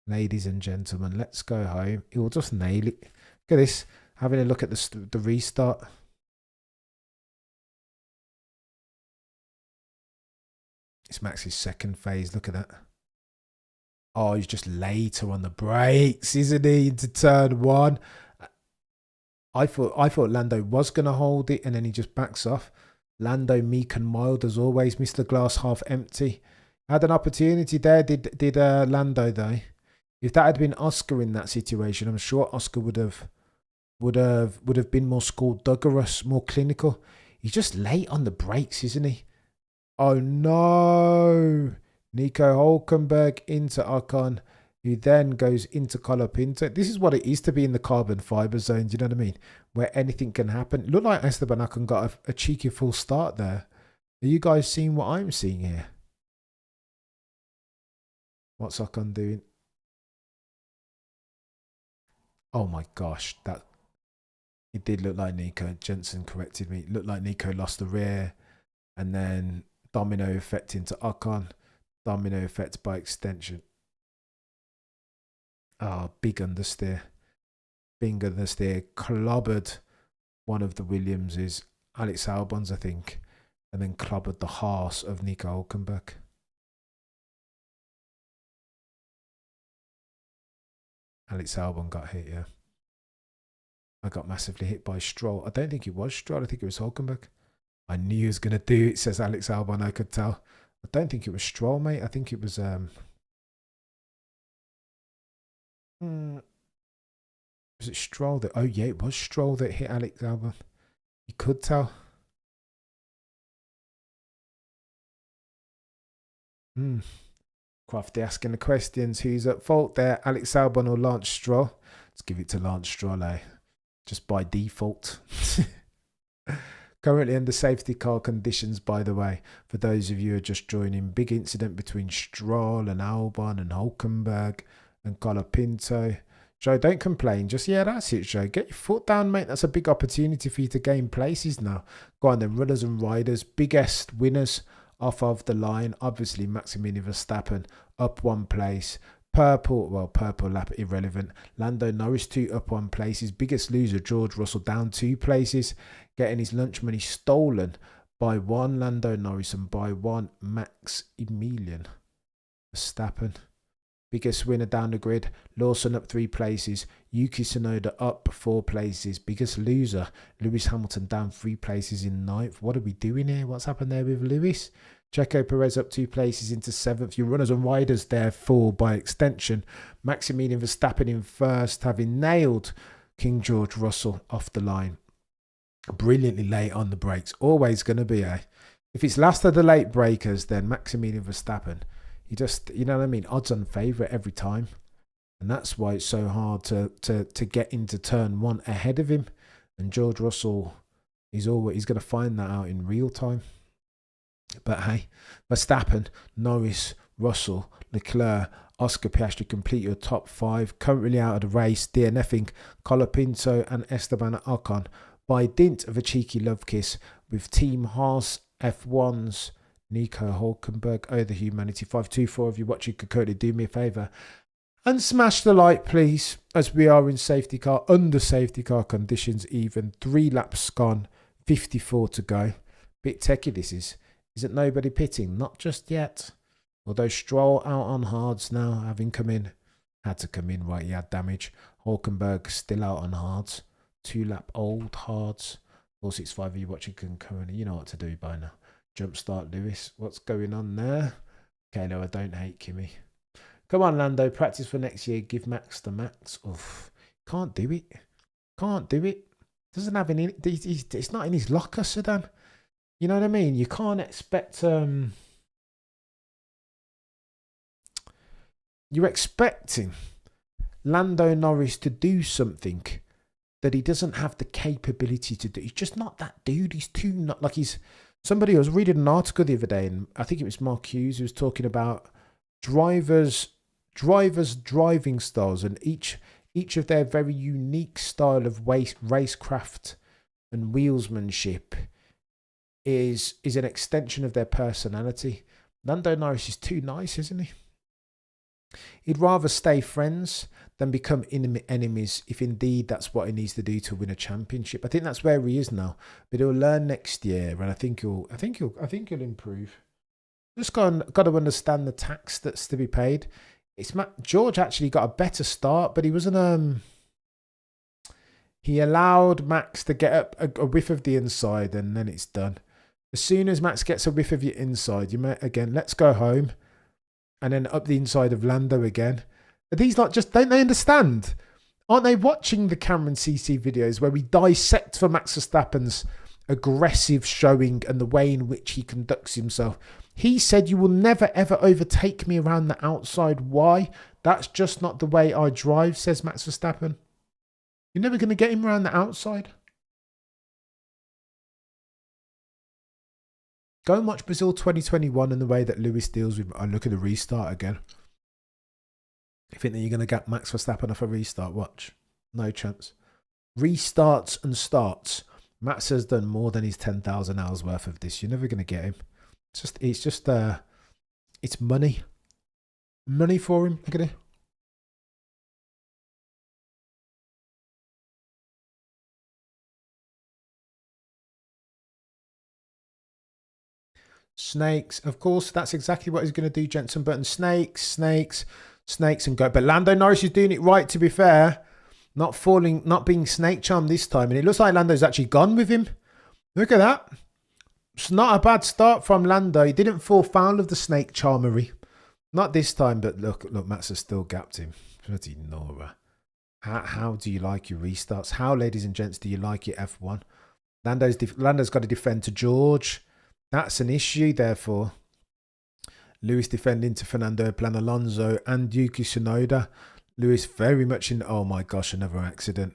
ladies and gentlemen. Let's go home. He will just nail it. Look at this. Having a look at the restart. It's Max's second phase. Look at that. Oh, he's just later on the brakes, isn't he? Into turn 1. I thought Lando was going to hold it and then he just backs off. Lando meek and mild as always. Mr. Glass half empty. Had an opportunity there, did Lando though. If that had been Oscar in that situation, I'm sure Oscar would have been more skullduggerous, more clinical. He's just late on the brakes, isn't he? Oh no. Nico Hulkenberg into Ocon, who then goes into Colapinto. This is what it is to be in the carbon fibre zone, do you know what I mean? Where anything can happen. It looked like Esteban Ocon got a cheeky full start there. Are you guys seeing what I'm seeing here? What's Ocon doing? Oh my gosh, it did look like Nico. Jensen corrected me. It looked like Nico lost the rear and then domino effect into Ocon. Domino effect by extension. Oh, big understeer. Big understeer. Clobbered one of the Williamses. Alex Albon's, I think. And then clobbered the horse of Nico Hulkenberg. Alex Albon got hit, yeah. I got massively hit by Stroll. I don't think it was Stroll. I think it was Hulkenberg. I knew he was going to do it, says Alex Albon. I could tell. I don't think it was Stroll, mate. I think it was... was it Stroll that... Oh, yeah, it was Stroll that hit Alex Albon. You could tell. Crafty asking the questions. Who's at fault there? Alex Albon or Lance Stroll? Let's give it to Lance Stroll, eh? Just by default. Currently under safety car conditions, by the way, for those of you who are just joining. Big incident between Stroll and Albon and Hulkenberg and Colapinto. Joe, don't complain. Just, yeah, that's it, Joe. Get your foot down, mate. That's a big opportunity for you to gain places now. Go on then, runners and riders. Biggest winners off of the line. Obviously, Maximilian Verstappen up 1 place. Purple lap irrelevant. Lando Norris 2 up 1 place. His biggest loser, George Russell, down 2 places. Getting his lunch money stolen by 1 Lando Norris and by 1 Maximilian Verstappen. Biggest winner down the grid. Lawson up 3 places. Yuki Tsunoda up 4 places. Biggest loser. Lewis Hamilton down 3 places in 9th. What are we doing here? What's happened there with Lewis? Checo Perez up 2 places into 7th. Your runners and riders there fall by extension. Maximilian Verstappen in 1st, having nailed King George Russell off the line. Brilliantly late on the brakes. Always going to be a... If it's last of the late breakers, then Maximilian Verstappen... You just, you know what I mean? Odds on favourite every time. And that's why it's so hard to get into turn 1 ahead of him. And George Russell, he's going to find that out in real time. But hey, Verstappen, Norris, Russell, Leclerc, Oscar Piastri complete your top 5. Currently out of the race, DNFing Colapinto and Esteban Ocon by dint of a cheeky love kiss with Team Haas F1's Nico Hulkenberg. Oh, the humanity. 524 of you watching could currently do me a favour and smash the like, please, as we are in safety car, under safety car conditions even. 3 laps gone, 54 to go. Bit techie this is. Isn't nobody pitting? Not just yet. Although Stroll out on hards now, having come in. Had to come in, right, he had damage. Hulkenberg still out on hards. 2 lap old hards. 465 of you watching concurrently. You know what to do by now. Jumpstart Lewis. What's going on there? Okay, no, I don't hate Kimmy. Come on, Lando. Practice for next year. Give Max the max. Oof. Can't do it. Can't do it. Doesn't have any... It's not in his locker, Sedan. You know what I mean? You can't expect... You're expecting Lando Norris to do something that he doesn't have the capability to do. He's just not that dude. He's too... not like he's... Somebody, I was reading an article the other day, and I think it was Mark Hughes, who was talking about drivers' driving styles, and each of their very unique style of racecraft and wheelsmanship is an extension of their personality. Lando Norris is too nice, isn't he? He'd rather stay friends than become enemies, if indeed that's what he needs to do to win a championship. I think that's where he is now, but he'll learn next year, and I think he'll improve. Just got to understand the tax that's to be paid. George actually got a better start, but he wasn't. He allowed Max to get up a whiff of the inside, and then it's done. As soon as Max gets a whiff of your inside, you might again. Let's go home. And then up the inside of Lando again. Are these like just, don't they understand? Aren't they watching the Cameron CC videos where we dissect for Max Verstappen's aggressive showing and the way in which he conducts himself? He said, you will never ever overtake me around the outside. Why? That's just not the way I drive, says Max Verstappen. You're never going to get him around the outside. Go and watch Brazil 2021 and the way that Lewis deals with... Oh, look at the restart again. You think that you're going to get Max Verstappen off a restart? Watch. No chance. Restarts and starts. Max has done more than his 10,000 hours worth of this. You're never going to get him. It's money. Money for him. Look at it. Snakes, of course, that's exactly what he's going to do, Jensen Button. Snakes, and go. But Lando Norris is doing it right, to be fair. Not being snake charmed this time. And it looks like Lando's actually gone with him. Look at that. It's not a bad start from Lando. He didn't fall foul of the snake charmery. Not this time, but look, Max has still gapped him. Bloody Nora. How do you like your restarts? How, ladies and gents, do you like your F1? Lando's got to defend to George. That's an issue, therefore. Lewis defending to Fernando Plan Alonso and Yuki Tsunoda. Lewis very much in... Oh my gosh, another accident.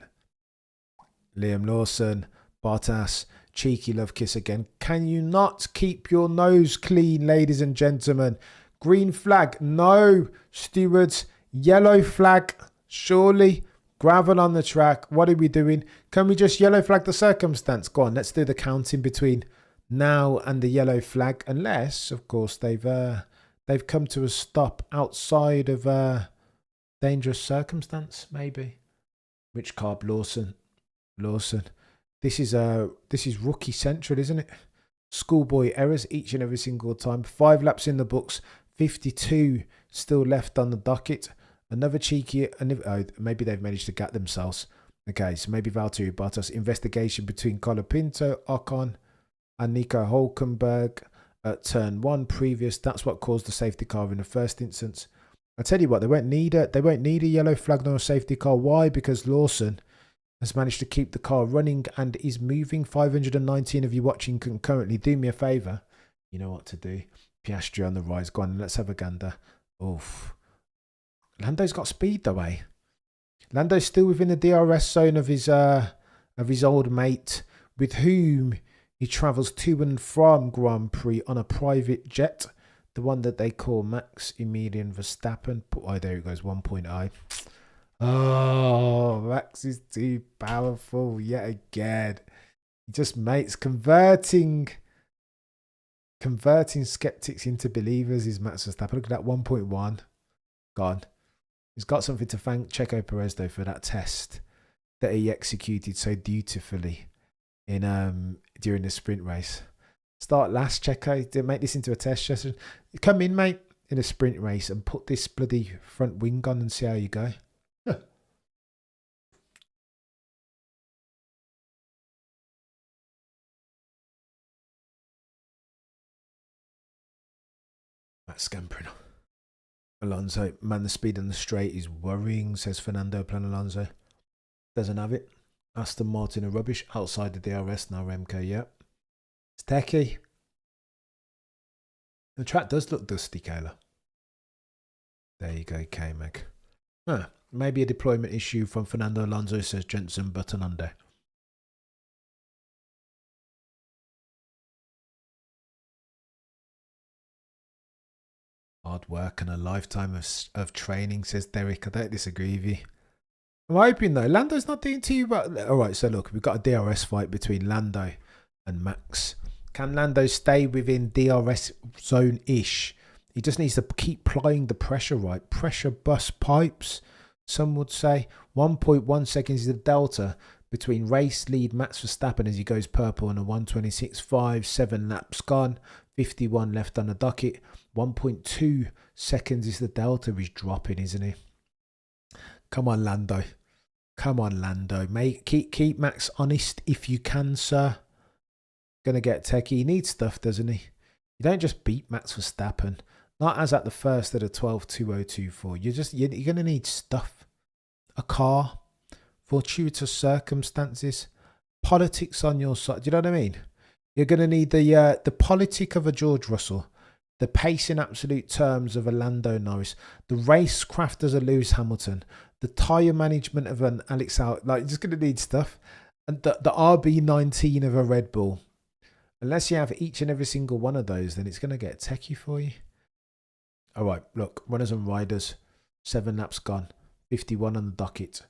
Liam Lawson, Bottas, cheeky love kiss again. Can you not keep your nose clean, ladies and gentlemen? Green flag, no. Stewards, yellow flag, surely. Gravel on the track. What are we doing? Can we just yellow flag the circumstance? Go on, let's do the counting between now and the yellow flag, unless, of course, they've come to a stop outside of dangerous circumstance, maybe. Which carb? Lawson. This is rookie central, isn't it? Schoolboy errors each and every single time. 5 laps in the books. 52 still left on the docket. Another cheeky, oh, maybe they've managed to get themselves. Okay, so maybe Valtteri Bottas. Investigation between Colapinto, Ocon, and Nico Hulkenberg at turn 1 previous. That's what caused the safety car in the first instance. I tell you what, they won't need a yellow flag nor a safety car. Why? Because Lawson has managed to keep the car running and is moving. 519 of you watching concurrently. Do me a favour. You know what to do. Piastri on the rise. Go on, let's have a gander. Oof. Lando's got speed though, eh? Lando's still within the DRS zone of his old mate, with whom he travels to and from Grand Prix on a private jet. The one that they call Max Emilian Verstappen. Oh, there it goes, 1.0. Oh, Max is too powerful yet again. He just makes converting skeptics into believers is Max Verstappen. Look at that, 1.1. Gone. He's got something to thank Checo Perez though for that test that he executed so dutifully in during the sprint race. Start last, Checo. Didn't make this into a test session. Come in, mate, in a sprint race and put this bloody front wing on and see how you go. That's scampering. Alonso, man, the speed on the straight is worrying, says Fernando Plan Alonso. Doesn't have it. Aston Martin are rubbish. Outside the DRS now, Remco, yep. It's techie. The track does look dusty, Kayla. There you go, K-Mag. Maybe a deployment issue from Fernando Alonso, says Jensen Button under. Hard work and a lifetime of training, says Derek. I don't disagree with you. I'm hoping though, Lando's not doing too bad. Alright, so look, we've got a DRS fight between Lando and Max. Can Lando stay within DRS zone-ish? He just needs to keep applying the pressure right. Pressure bust pipes, some would say. 1.1 seconds is the delta between race lead Max Verstappen as he goes purple on a 126.5, 7 laps gone, 51 left on the docket. 1.2 seconds is the delta he's dropping, isn't he? Come on, Lando. Come on, Lando. Mate, keep Max honest if you can, sir. Gonna get techie. He needs stuff, doesn't he? You don't just beat Max Verstappen. Not as at the first at a 12.2024. You're gonna need stuff. A car. Fortuitous circumstances. Politics on your side. Do you know what I mean? You're gonna need the politic of a George Russell. The pace in absolute terms of a Lando Norris. The racecraft as a Lewis Hamilton. The tyre management of an Alex Albon. Like, you're just going to need stuff. And the RB19 of a Red Bull. Unless you have each and every single one of those, then it's going to get techie for you. All right, look. Runners and riders. 7 laps gone. 51 on the docket.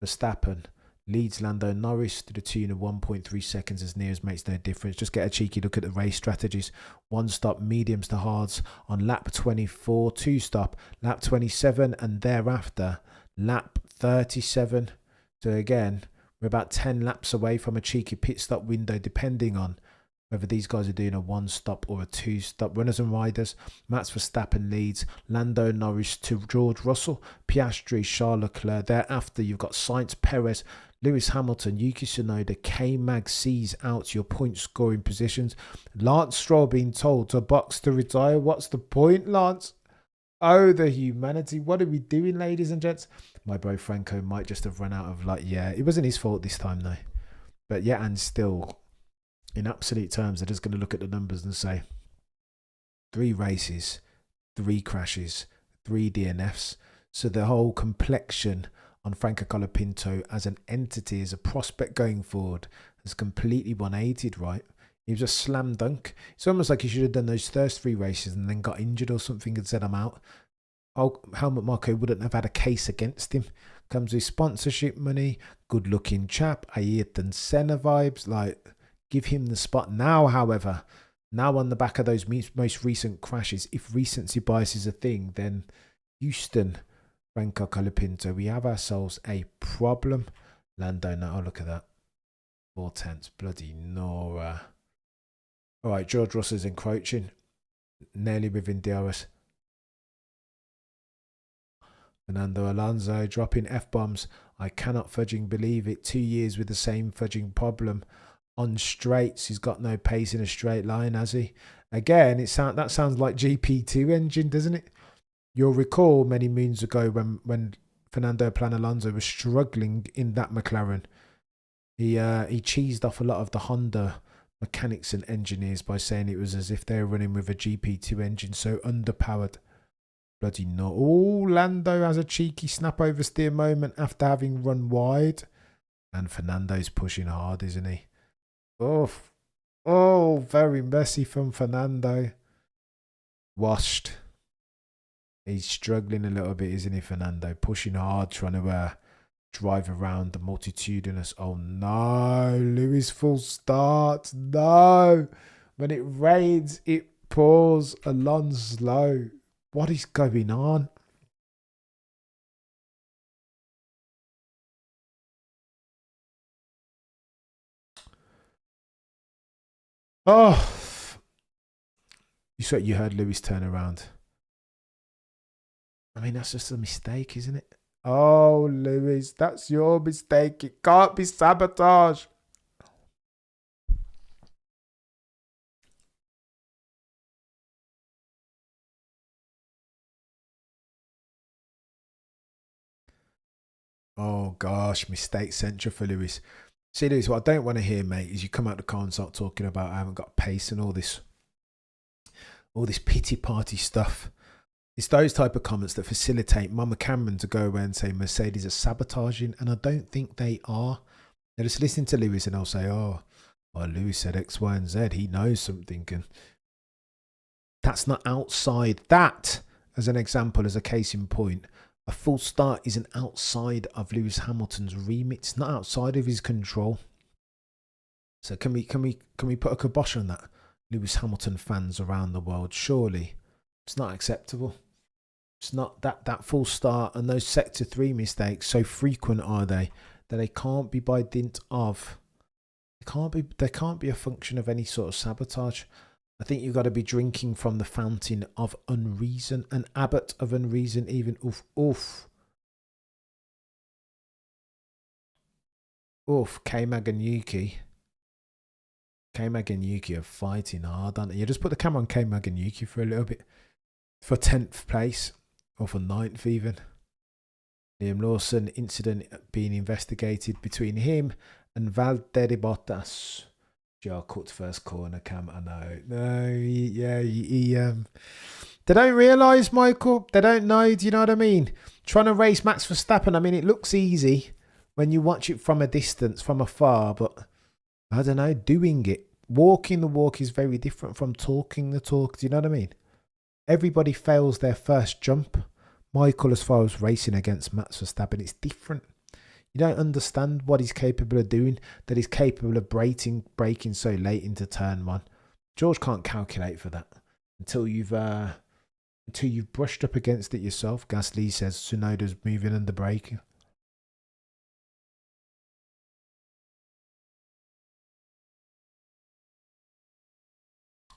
Verstappen leads Lando Norris to the tune of 1.3 seconds as near as makes no difference. Just get a cheeky look at the race strategies. 1 stop mediums to hards on lap 24. 2 stop lap 27 and thereafter lap 37. So again, we're about 10 laps away from a cheeky pit stop window depending on whether these guys are doing a 1 stop or a 2 stop. Runners and riders. Max Verstappen leads. Lando Norris to George Russell. Piastri, Charles Leclerc. Thereafter, you've got Sainz, Perez, Lewis Hamilton, Yuki Tsunoda. K-Mag sees out your point scoring positions. Lance Stroll being told to box to retire. What's the point, Lance? Oh, the humanity. What are we doing, ladies and gents? My bro Franco might just have run out of luck. Yeah, it wasn't his fault this time, though. But yeah, and still, in absolute terms, they're just going to look at the numbers and say 3 races, 3 crashes, 3 DNFs. So the whole complexion on Franco Colapinto as an entity, as a prospect going forward, has completely 180'd, right? He was a slam dunk. It's almost like he should have done those first 3 races and then got injured or something and said, I'm out. Oh, Helmut Marko wouldn't have had a case against him. Comes with sponsorship money, good looking chap, Ayrton Senna vibes, like, give him the spot. Now, however, now on the back of those most recent crashes, if recency bias is a thing, then Houston, Franco Colapinto, we have ourselves a problem. Lando, now, oh, look at that. 4/10, bloody Nora. All right, George Russell's encroaching. Nearly within DRS. Fernando Alonso dropping F-bombs. I cannot fudging believe it. 2 years with the same fudging problem. On straights, he's got no pace in a straight line, has he? Again, that sounds like GP2 engine, doesn't it? You'll recall many moons ago when Fernando Plan Alonso was struggling in that McLaren. He cheesed off a lot of the Honda mechanics and engineers by saying it was as if they were running with a GP2 engine, so underpowered. Bloody no. Oh, Lando has a cheeky snap oversteer moment after having run wide. And Fernando's pushing hard, isn't he? Oh, very messy from Fernando. Washed. He's struggling a little bit, isn't he, Fernando? Pushing hard, trying to drive around the multitudinous. Oh, no. Lewis full start. No. When it rains, it pours. Alonso. What is going on? Oh. You heard Lewis turn around. I mean, that's just a mistake, isn't it? Oh, Lewis, that's your mistake. It can't be sabotage. Oh, gosh, mistake central for Lewis. See, Lewis, what I don't want to hear, mate, is you come out the car and start talking about I haven't got pace and all this pity party stuff. It's those type of comments that facilitate Mama Cameron to go away and say Mercedes are sabotaging, and I don't think they are. They're just listening to Lewis and they'll say, oh, well, Lewis said X, Y, and Z. He knows something. And that's not outside. That, as an example, as a case in point, a full start isn't outside of Lewis Hamilton's remit. It's not outside of his control. So can we put a kibosh on that? Lewis Hamilton fans around the world, surely it's not acceptable. It's not that full start and those sector 3 mistakes, so frequent are they that they can't be by dint of. They can't be a function of any sort of sabotage. I think you've got to be drinking from the fountain of unreason, an abbot of unreason, even. K-Mag and Yuki. K-Mag and Yuki are fighting hard, aren't they? You just put the camera on K-Mag and Yuki for a little bit. For 10th place, or for 9th even. Liam Lawson incident being investigated between him and Valtteri Bottas. Jar cut first corner, Cam. I know. No, they don't realise, Michael. They don't know. Do you know what I mean? Trying to race Max Verstappen. I mean, it looks easy when you watch it from a distance, from afar, but I don't know, doing it. Walking the walk is very different from talking the talk. Do you know what I mean? Everybody fails their first jump. Michael, as far as racing against Max Verstappen, it's different. You don't understand what he's capable of doing, that he's capable of braking so late into turn 1. George can't calculate for that until you've brushed up against it yourself. Gasly says Tsunoda's moving under braking.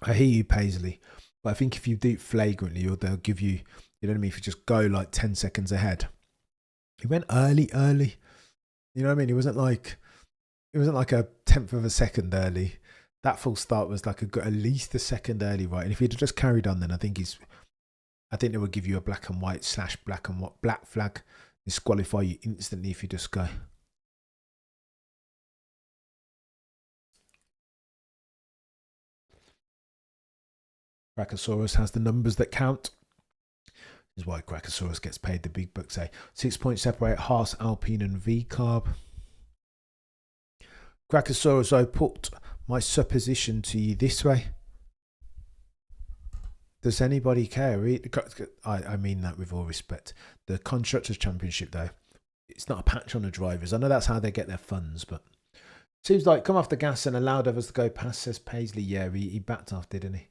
I hear you, Paisley, but I think if you do it flagrantly, or they'll give you, you know what I mean, if you just go like 10 seconds ahead. He went early. You know what I mean? It wasn't like a 10th of a second early. That full start was like at least a second early, right? And if he'd have just carried on, then I think they would give you a black and white / black and white black flag, disqualify you instantly if you just go. Crackosaurus has the numbers that count. This is why Crackosaurus gets paid the big bucks. 6 points separate Haas, Alpine and V-Carb. Crackosaurus, I put my supposition to you this way. Does anybody care? I mean that with all respect. The Constructors' Championship, though, it's not a patch on the drivers. I know that's how they get their funds, but seems like come off the gas and allowed others to go past, says Paisley. Yeah, he backed off, didn't he?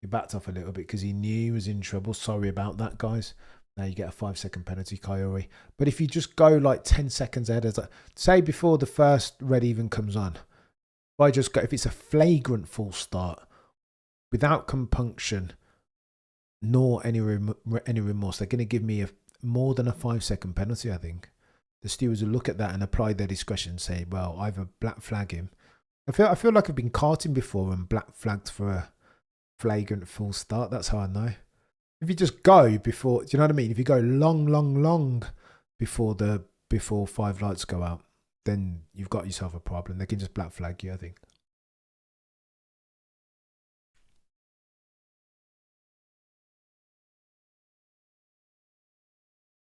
He backed off a little bit because he knew he was in trouble. Sorry about that, guys. Now you get a 5-second penalty, Coyote. But if you just go like 10 seconds ahead, say before the first red even comes on, if it's a flagrant full start, without compunction, nor any remorse, they're going to give me more than a 5-second penalty, I think. The stewards will look at that and apply their discretion and say, well, either black flag him. I feel like I've been karting before and black flagged for a flagrant false start. That's how I know. If you just go before, do you know what I mean? If you go long before 5 lights go out, then you've got yourself a problem. They can just black flag you, I think.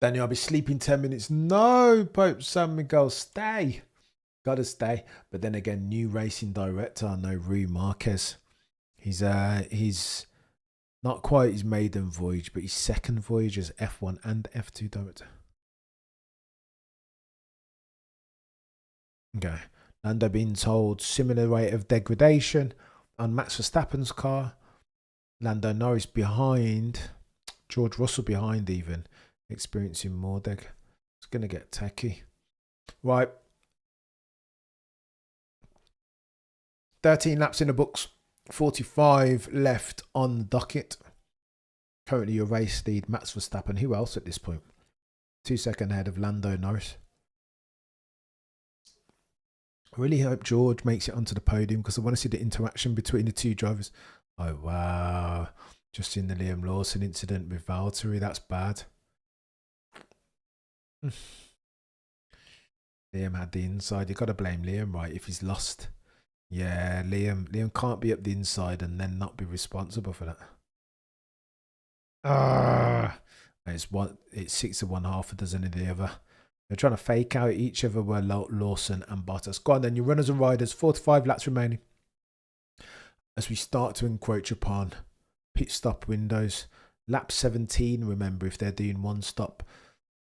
Daniel, I'll be sleeping 10 minutes. No, Pope San Miguel, stay. Gotta stay. But then again, new racing director, no Rui Marquez. He's not quite his maiden voyage, but his second voyage as F1 and F2 director. Okay. Lando being told similar rate of degradation on Max Verstappen's car. Lando Norris behind. George Russell behind even. Experiencing more deg. It's going to get techie. Right. 13 laps in the books. 45 left on the docket. Currently your race lead, Max Verstappen. Who else at this point? 2 seconds ahead of Lando Norris. I really hope George makes it onto the podium because I want to see the interaction between the two drivers. Oh, wow. Just in the Liam Lawson incident with Valtteri. That's bad. Liam had the inside. You've got to blame Liam, right, if he's lost. Yeah, Liam can't be up the inside and then not be responsible for that. It's 6 of one, half a dozen of the other. They're trying to fake out each other were Lawson and Bottas. Go on then, your runners and riders, 45 laps remaining. As we start to encroach upon pit stop windows. Lap 17, remember, if they're doing one stop.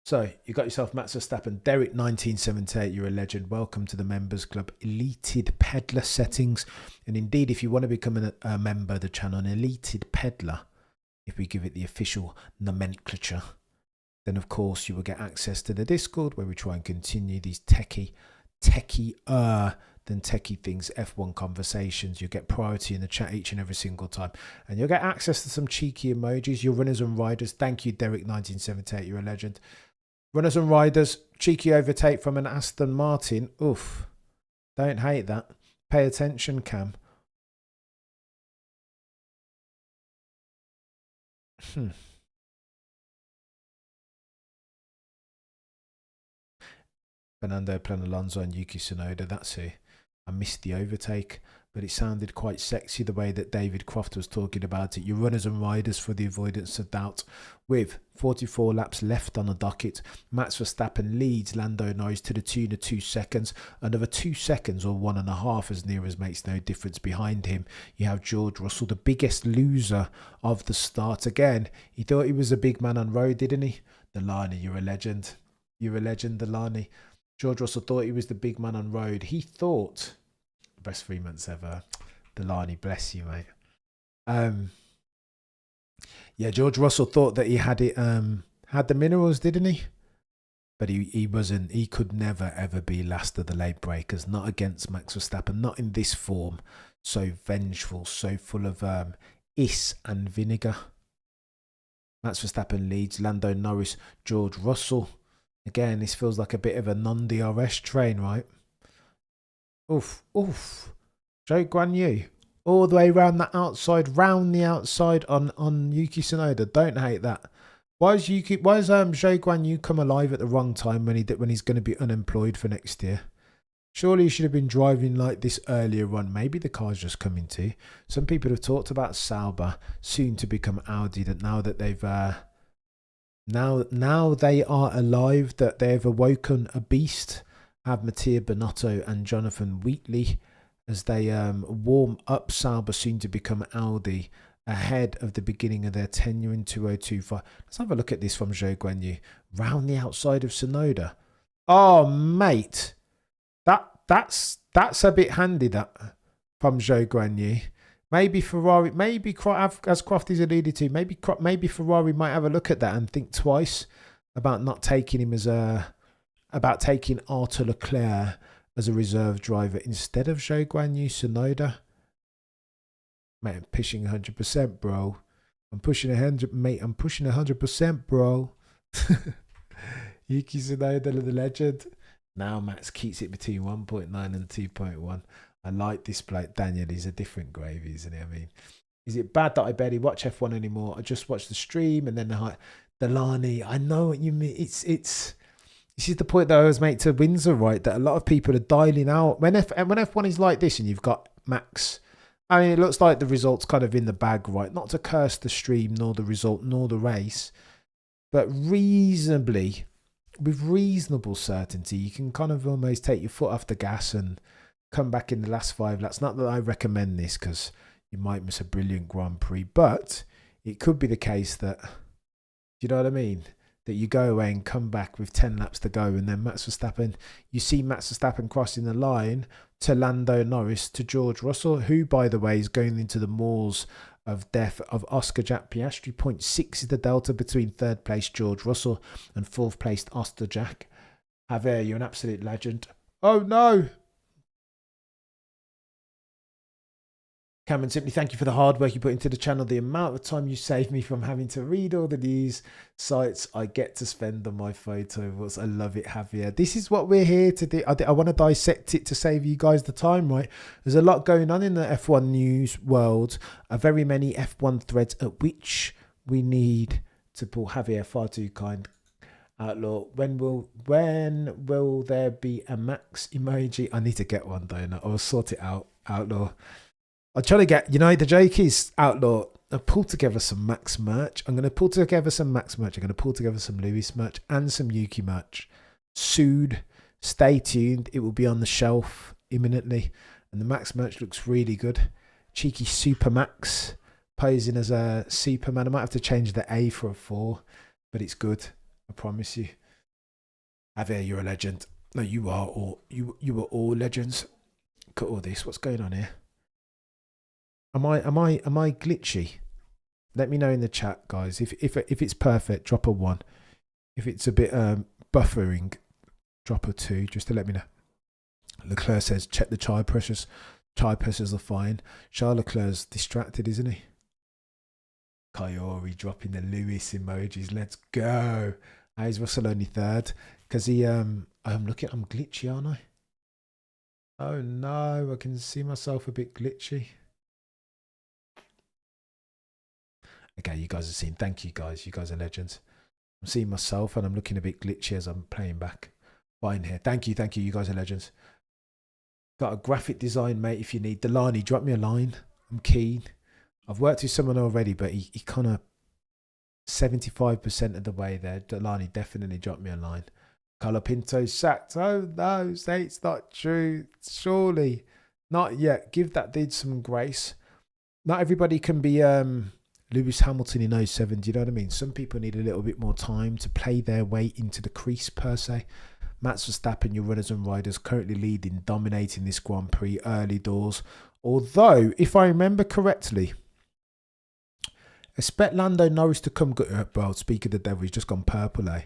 So, you got yourself Max Verstappen. Derek, 1978, you're a legend. Welcome to the Members Club. Elated Peddler settings. And indeed, if you want to become a member of the channel, an Elated Peddler, if we give it the official nomenclature, then of course you will get access to the Discord where we try and continue these techie than techie things, F1 conversations. You'll get priority in the chat each and every single time. And you'll get access to some cheeky emojis, your runners and riders. Thank you, Derek, 1978, you're a legend. Runners and riders, cheeky overtake from an Aston Martin. Oof. Don't hate that. Pay attention, Cam. Fernando Plan Alonso and Yuki Tsunoda, that's who. I missed the overtake, but it sounded quite sexy the way that David Croft was talking about it. Your runners and riders for the avoidance of doubt. With 44 laps left on the docket, Max Verstappen leads Lando Norris to the tune of 2 seconds. Another 2 seconds or 1.5 as near as makes no difference behind him. You have George Russell, the biggest loser of the start. Again, he thought he was a big man on road, didn't he? Delaney, you're a legend. You're a legend, Delaney. George Russell thought he was the big man on road. He thought, best 3 months ever. Delaney, bless you, mate. Yeah, George Russell thought that he had it, had the minerals, didn't he? But he wasn't. He could never ever be last of the late breakers. Not against Max Verstappen. Not in this form. So vengeful. So full of ice and vinegar. Max Verstappen leads. Lando Norris, George Russell. Again, this feels like a bit of a non-DRS train, right? Oof, oof. Zhou Guanyu. All the way around the outside, round the outside on Yuki Tsunoda. Don't hate that. Why is Zhou Guanyu come alive at the wrong time when he's going to be unemployed for next year? Surely he should have been driving like this earlier on. Maybe the car's just coming to. Some people have talked about Sauber soon to become Audi. That now that they've now they are alive, that they've awoken a beast. Have Mattia Binotto and Jonathan Wheatley as they warm up Sauber soon to become Audi ahead of the beginning of their tenure in 2025. Let's have a look at this from Zhou Guanyu. Round the outside of Tsunoda. Oh, mate. That's a bit handy, that, from Zhou Guanyu. Maybe Ferrari, as Crofty's alluded to, maybe Ferrari might have a look at that and think twice about not taking him about taking Arthur Leclerc as a reserve driver instead of Zhou Guanyu Tsunoda. Mate, I'm pushing 100%, bro. I'm pushing 100%, bro. Yuki Tsunoda, the legend. Now Max keeps it between 1.9 and 2.1. I like this bloke. Daniel, he's a different gravy, isn't he? I mean, is it bad that I barely watch F1 anymore? I just watch the stream and then the Lani. I know what you mean. It's this is the point that I always make to Windsor, right? That a lot of people are dialing out when F1 is like this, and you've got Max. I mean, it looks like the result's kind of in the bag, right? Not to curse the stream, nor the result, nor the race, but reasonably, with reasonable certainty, you can kind of almost take your foot off the gas and come back in the last 5 laps. Not that I recommend this because you might miss a brilliant Grand Prix, but it could be the case that, you know what I mean? That you go away and come back with 10 laps to go, and then Max Verstappen, you see Max Verstappen crossing the line to Lando Norris, to George Russell, who, by the way, is going into the maws of death of Oscar Jack Piastri. 0.6 is the delta between third place George Russell and fourth placed Oscar Jack. Javier, you're an absolute legend. Oh no! Cameron, simply thank you for the hard work you put into the channel, the amount of time you saved me from having to read all the news sites I get to spend on my photo. I love it, Javier. This is what we're here to do. I want to dissect it to save you guys the time, right? There's a lot going on in the F1 news world. Very many F1 threads at which we need to pull. Javier, far too kind. Outlaw, when will there be a Max emoji? I need to get one, don't I? I'll sort it out, Outlaw. I'm trying to get, the joke is, Outlaw, I'll pull together some Max merch. I'm going to pull together some Max merch. I'm going to pull together some Lewis merch and some Yuki merch. Soon. Stay tuned. It will be on the shelf imminently. And the Max merch looks really good. Cheeky Super Max posing as a Superman. I might have to change the A for a 4, but it's good. I promise you. Javier, you're a legend. No, you are all, you are all legends. Look at all this. What's going on here? Am I glitchy? Let me know in the chat, guys. If it's perfect, drop a 1. If it's a bit buffering, drop a 2, just to let me know. Leclerc says, check the tire pressures. Tire pressures are fine. Charles Leclerc's distracted, isn't he? Coyote dropping the Lewis emojis. Let's go. Is Russell only 3rd? Because I'm glitchy, aren't I? Oh no, I can see myself a bit glitchy. Okay, you guys are seeing. Thank you guys. You guys are legends. I'm seeing myself and I'm looking a bit glitchy as I'm playing back. Fine here. Thank you. Thank you. You guys are legends. Got a graphic design, mate, if you need. Delani, drop me a line. I'm keen. I've worked with someone already, but he kind of 75% of the way there. Delani, definitely drop me a line. Colapinto sacked. Oh no, say it's not true. Surely. Not yet. Give that dude some grace. Not everybody can be Lewis Hamilton in 07, do you know what I mean? Some people need a little bit more time to play their way into the crease, per se. Max Verstappen, your runners and riders, currently leading, dominating this Grand Prix early doors. Although, if I remember correctly, expect Lando Norris to come good. Well, speak of the devil, he's just gone purple, eh?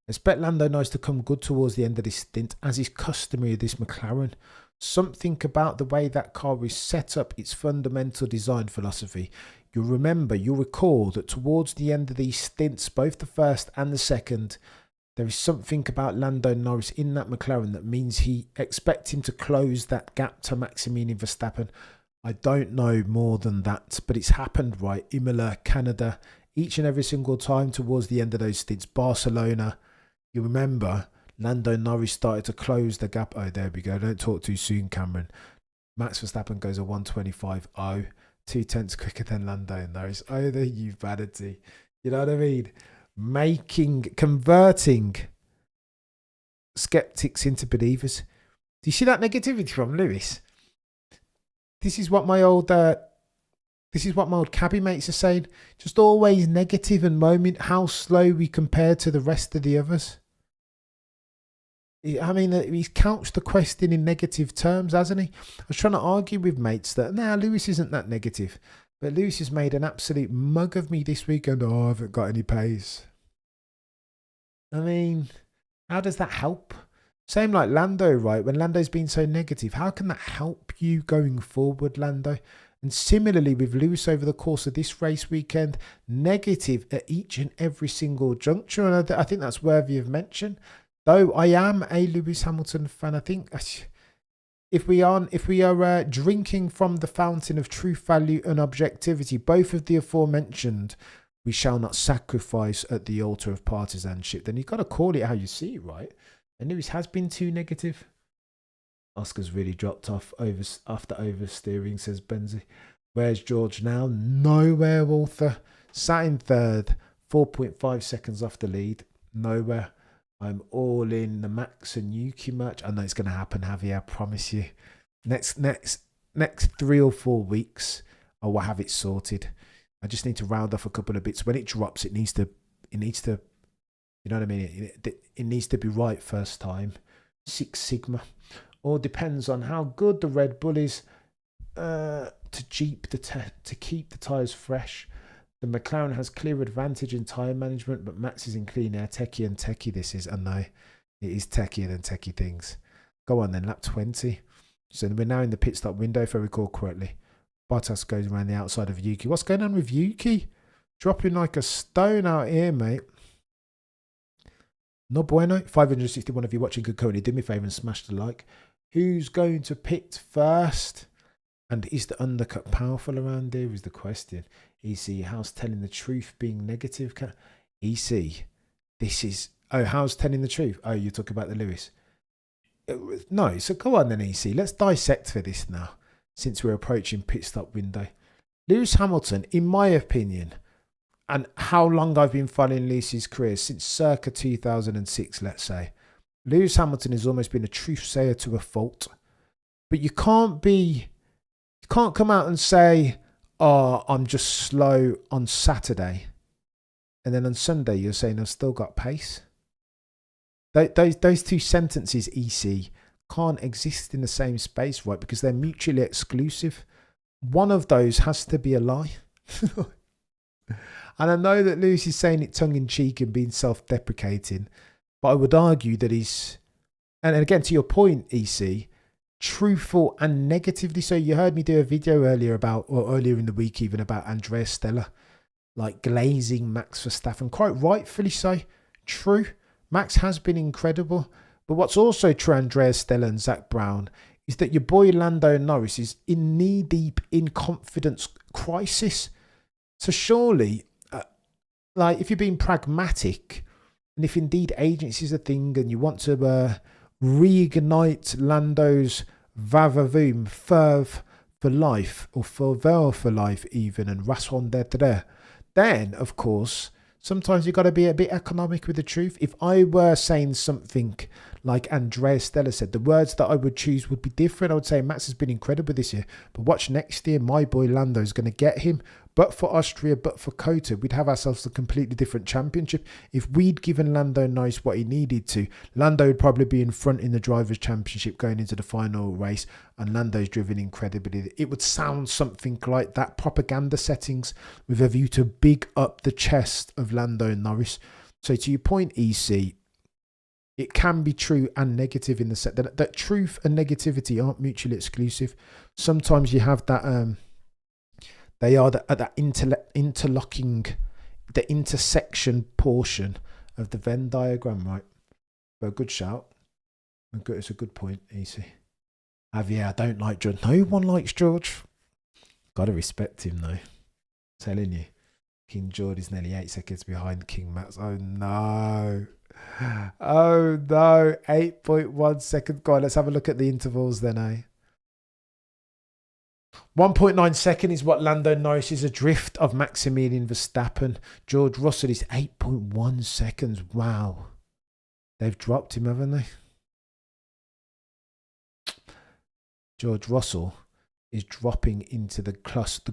Expect Lando Norris to come good towards the end of this stint, as is customary of this McLaren. Something about the way that car is set up, its fundamental design philosophy. You'll recall that towards the end of these stints, both the first and the second, there is something about Lando Norris in that McLaren that means he expect him to close that gap to Maximilian Verstappen. I don't know more than that, but it's happened, right? Imola, Canada, each and every single time towards the end of those stints. Barcelona, you remember, Lando Norris started to close the gap. Oh, there we go. Don't talk too soon, Cameron. Max Verstappen goes a 125.0. 2/10 quicker than Lando Norris. Oh, the humanity. You know what I mean? Converting skeptics into believers. Do you see that negativity from Lewis? This is what my old cabbie mates are saying. Just always negative and moaning how slow we compare to the rest of the others. I mean, he's couched the question in negative terms, hasn't he? I was trying to argue with mates that, Lewis isn't that negative. But Lewis has made an absolute mug of me this weekend. Oh, I haven't got any pace. I mean, how does that help? Same like Lando, right? When Lando's been so negative, how can that help you going forward, Lando? And similarly with Lewis over the course of this race weekend, negative at each and every single juncture. And I think that's worthy of mention. Though I am a Lewis Hamilton fan, I think if we are drinking from the fountain of truth, value and objectivity, both of the aforementioned, we shall not sacrifice at the altar of partisanship, then you've got to call it how you see it, right? And Lewis has been too negative. Oscar's really dropped off after oversteering, says Benzie. Where's George now? Nowhere, Walther. Sat in third, 4.5 seconds off the lead. Nowhere. I'm all in the Max and Yuki match. I know it's going to happen, Javier, I promise you. Next 3 or 4 weeks, I will have it sorted. I just need to round off a couple of bits. When it drops, it needs to, you know what I mean? It needs to be right first time. 6 Sigma. All depends on how good the Red Bull is to keep the tyres fresh. The McLaren has clear advantage in tyre management, but Max is in clean air. Techie and techie this is. I know it is techier than techie things. Go on then, lap 20. So we're now in the pit stop window, if I recall correctly. Bottas goes around the outside of Yuki. What's going on with Yuki? Dropping like a stone out here, mate. No bueno. 561 of you watching could currently do me a favour and smash the like. Who's going to pit first? And is the undercut powerful around here is the question. EC, how's telling the truth being negative? EC, this is... Oh, how's telling the truth? Oh, you're talking about the Lewis. No, so go on then, EC. Let's dissect for this now, since we're approaching pit stop window. Lewis Hamilton, in my opinion, and how long I've been following Lewis's career, since circa 2006, let's say, Lewis Hamilton has almost been a truth sayer to a fault. But you can't come out and say, oh, I'm just slow on Saturday. And then on Sunday, you're saying I've still got pace. Those two sentences, EC, can't exist in the same space, right? Because they're mutually exclusive. One of those has to be a lie. And I know that Lewis is saying it tongue-in-cheek and being self-deprecating, but I would argue that he's, and again, to your point, EC, truthful and negatively so. You heard me do a video earlier in the week even about Andrea Stella, like glazing Max Verstappen, quite rightfully so. True, Max has been incredible, but what's also true, Andrea Stella and Zach Brown, is that your boy Lando Norris is in knee-deep in confidence crisis. So surely, like if you're being pragmatic, and if indeed agency is a thing and you want to reignite Lando's vavavoom, ferv for life, or fervor for life even, and raison d'etre, then, of course, sometimes you've got to be a bit economic with the truth. If I were saying something like Andrea Stella said, the words that I would choose would be different. I would say Max has been incredible this year, but watch next year, my boy Lando is going to get him. But for Austria, but for Qatar, we'd have ourselves a completely different championship. If we'd given Lando Norris what he needed to, Lando would probably be in front in the Drivers' Championship going into the final race, and Lando's driven incredibly. It would sound something like that, propaganda settings with a view to big up the chest of Lando Norris. So to your point, EC, it can be true and negative in the set that truth and negativity aren't mutually exclusive. Sometimes you have that... They are at that interlocking, the intersection portion of the Venn diagram, right? But a good shout. It's a good point, EC. Javier, I don't like George. No one likes George. Gotta respect him, though. Telling you. King George is nearly 8 seconds behind King Max. Oh, no. Oh, no. 8.1 seconds. Go on, let's have a look at the intervals then, eh? 1.9 second is what Lando Norris is adrift of Maximilian Verstappen. George Russell is 8.1 seconds. Wow. They've dropped him, haven't they? George Russell is dropping into the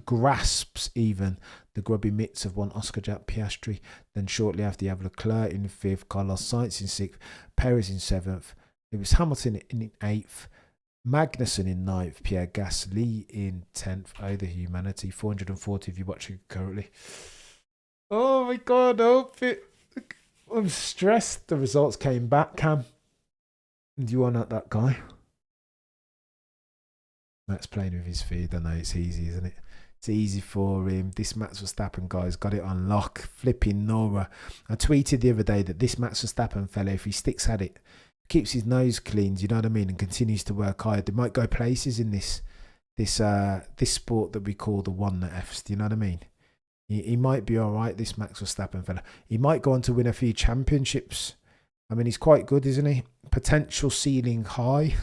grasps even, the grubby mitts of one Oscar Jack Piastri. Then shortly after you have Leclerc in 5th, Carlos Sainz in 6th, Perez in 7th. It was Hamilton in 8th. Magnussen in 9th, Pierre Gasly in 10th. Oh, the humanity. 440 if you're watching currently. Oh my God, I'm stressed. The results came back, Cam. Do you want that guy? Max playing with his feet. I know it's easy, isn't it? It's easy for him. This Max Verstappen guy's got it on lock. Flipping Nora. I tweeted the other day that this Max Verstappen fella, if he sticks at it, keeps his nose clean, you know what I mean, and continues to work hard, they might go places in this sport that we call the one that F's. Do you know what I mean? He might be all right, this Max Verstappen fella. He might go on to win a few championships. I mean, he's quite good, isn't he? Potential ceiling high.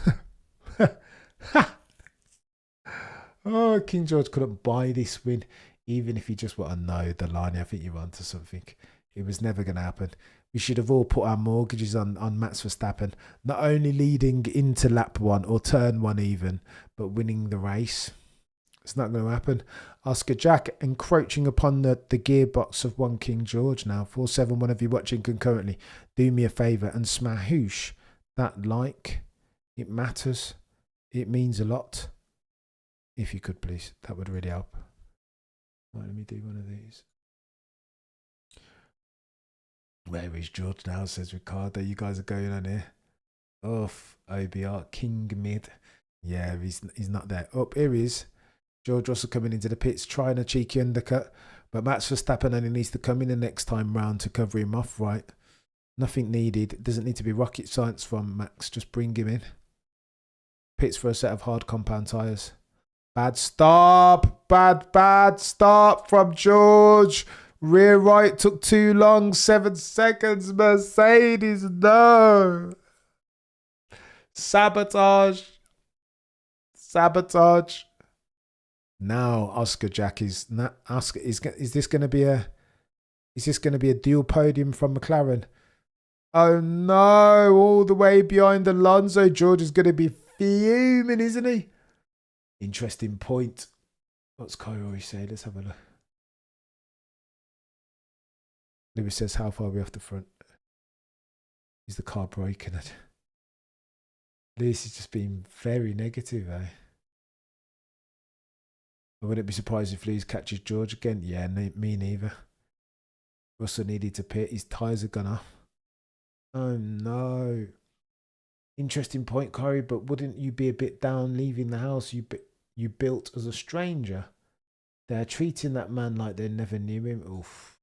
Oh, King George couldn't buy this win, even if he just want to know the line. I think you're onto something. It was never going to happen. We should have all put our mortgages on Max Verstappen, not only leading into lap 1 or turn 1 even, but winning the race. It's not going to happen. Oscar Jack encroaching upon the gearbox of one King George now. 471 of you watching concurrently. Do me a favour and smahoosh that like. It matters. It means a lot. If you could, please. That would really help. Right, let me do one of these. Where is George now, says Ricardo. You guys are going on here. Off, OBR, King Mid. Yeah, he's not there. Up, here he is. George Russell coming into the pits, trying a cheeky undercut. But Max Verstappen only needs to come in the next time round to cover him off, right? Nothing needed. It doesn't need to be rocket science from Max. Just bring him in. Pits for a set of hard compound tyres. Bad stop. Bad stop from George. Rear right took too long. 7 seconds. Mercedes, no. Sabotage. Now Oscar Jack is not Oscar. Is this going to be a dual podium from McLaren? Oh no! All the way behind Alonso. George is going to be fuming, isn't he? Interesting point. What's Kyrie say? Let's have a look. Lewis says, how far are we off the front? Is the car breaking it? Lewis is just being very negative, eh? I wouldn't be surprised if Lewis catches George again. Yeah, me neither. Russell needed to pit. His tyres have gone off. Oh no. Interesting point, Kyrie, but wouldn't you be a bit down leaving the house you built as a stranger? They're treating that man like they never knew him. Oof.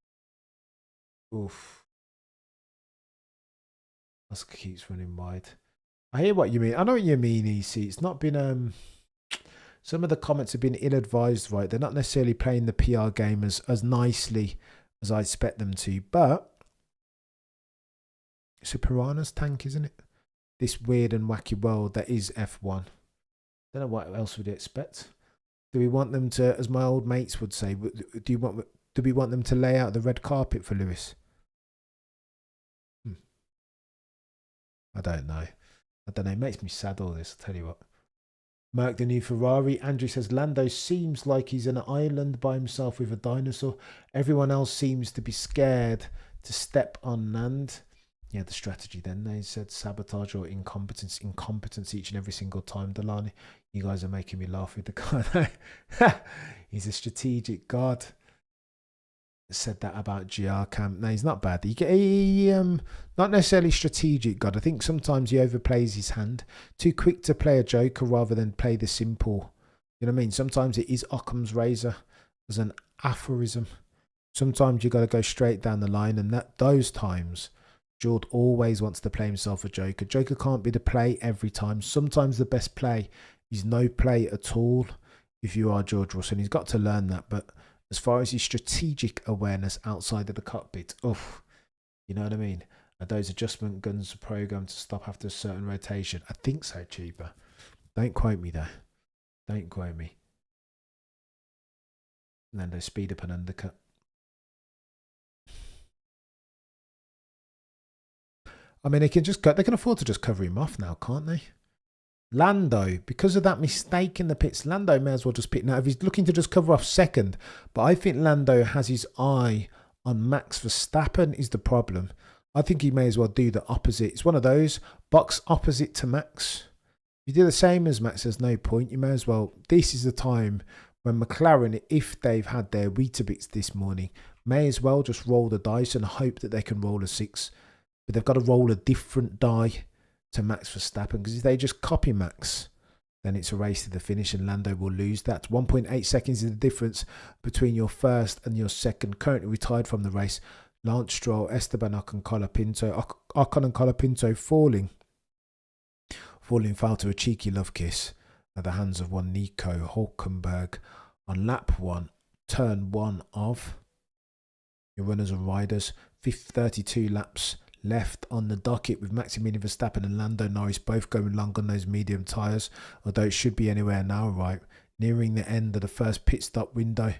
Oscar keeps running wide. I hear what you mean. I know what you mean, EC. It's not been... Some of the comments have been ill-advised, right? They're not necessarily playing the PR game as nicely as I expect them to, but it's a piranha's tank, isn't it? This weird and wacky world that is F1. Don't know what else would you expect. Do we want them to, as my old mates would say, do we want them to lay out the red carpet for Lewis? I don't know. It makes me sad, all this, I'll tell you what. Merc, the new Ferrari. Andrew says, Lando seems like he's on an island by himself with a dinosaur. Everyone else seems to be scared to step on land. Yeah, the strategy then. They said sabotage or incompetence each and every single time. Delaney, you guys are making me laugh with the guy. He's a strategic god. Said that about GR Camp. No, he's not bad. He not necessarily strategic god. I think sometimes he overplays his hand. Too quick to play a joker rather than play the simple. You know what I mean? Sometimes it is Occam's razor as an aphorism. Sometimes you got to go straight down the line, and those times, George always wants to play himself a joker. Joker can't be the play every time. Sometimes the best play is no play at all. If you are George Russell, and he's got to learn that, but. As far as his strategic awareness outside of the cockpit, you know what I mean? Are those adjustment guns programmed to stop after a certain rotation? I think so, Cheaper. Don't quote me though. Don't quote me. And then they speed up an undercut. I mean, they can afford to just cover him off now, can't they? Lando, because of that mistake in the pits, Lando may as well just pit now if he's looking to just cover off second. But I think Lando has his eye on Max Verstappen is the problem. I think he may as well do the opposite. It's one of those box opposite to Max. If you do the same as Max, there's no point. You may as well. This is the time when McLaren, if they've had their Weetabix this morning, may as well just roll the dice and hope that they can roll a 6. But they've got to roll a different die to Max Verstappen, because if they just copy Max, then it's a race to the finish and Lando will lose that. 1.8 seconds is the difference between your first and your second. Currently retired from the race, Lance Stroll, Esteban Ocon, Ocon and Colapinto falling foul to a cheeky love kiss at the hands of one Nico Hulkenberg on lap 1, turn 1 of your runners and riders. 32 laps left on the docket with Maximilian Verstappen and Lando Norris both going long on those medium tyres, although it should be anywhere now, right? Nearing the end of the first pit stop window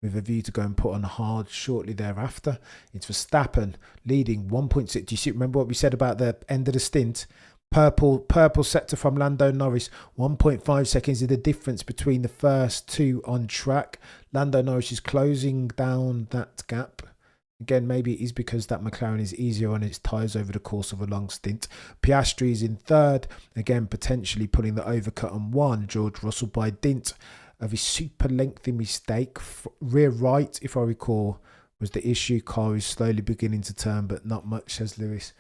with a view to go and put on hard shortly thereafter. It's Verstappen leading 1.6. Do you see, remember what we said about the end of the stint? Purple sector from Lando Norris. 1.5 seconds is the difference between the first two on track. Lando Norris is closing down that gap. Again, maybe it is because that McLaren is easier on its tyres over the course of a long stint. Piastri is in third. Again, potentially pulling the overcut on one. George Russell by dint of his super lengthy mistake. Rear right, if I recall, was the issue. Car is slowly beginning to turn, but not much, says Lewis.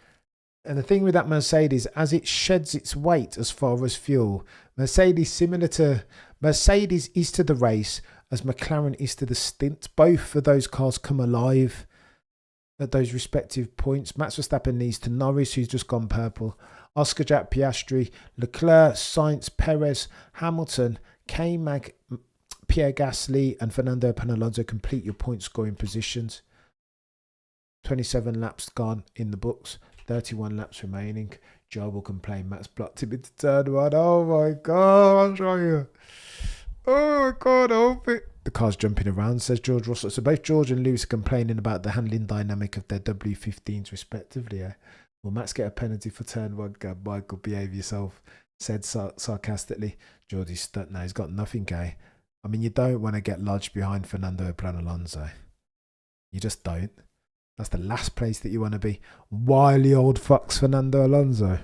And the thing with that Mercedes, as it sheds its weight as far as fuel, Mercedes is to the race as McLaren is to the stint. Both of those cars come alive at those respective points. Max Verstappen needs to Norris, who's just gone purple. Oscar Jack Piastri, Leclerc, Sainz, Perez, Hamilton, K-Mag, Pierre Gasly and Fernando Alonso complete your point scoring positions. 27 laps gone in the books. 31 laps remaining. Joe will complain Max blocked him into turn 1. Oh my God, I'll show you. Oh my God, I hope it. The car's jumping around, says George Russell. So both George and Lewis are complaining about the handling dynamic of their W15s respectively. Will Max get a penalty for turn 1? God, Michael, behave yourself, said sarcastically. George's stuck now. He's got nothing, I mean, you don't want to get lodged behind Fernando Alonso. You just don't. That's the last place that you want to be. Wily old fox Fernando Alonso.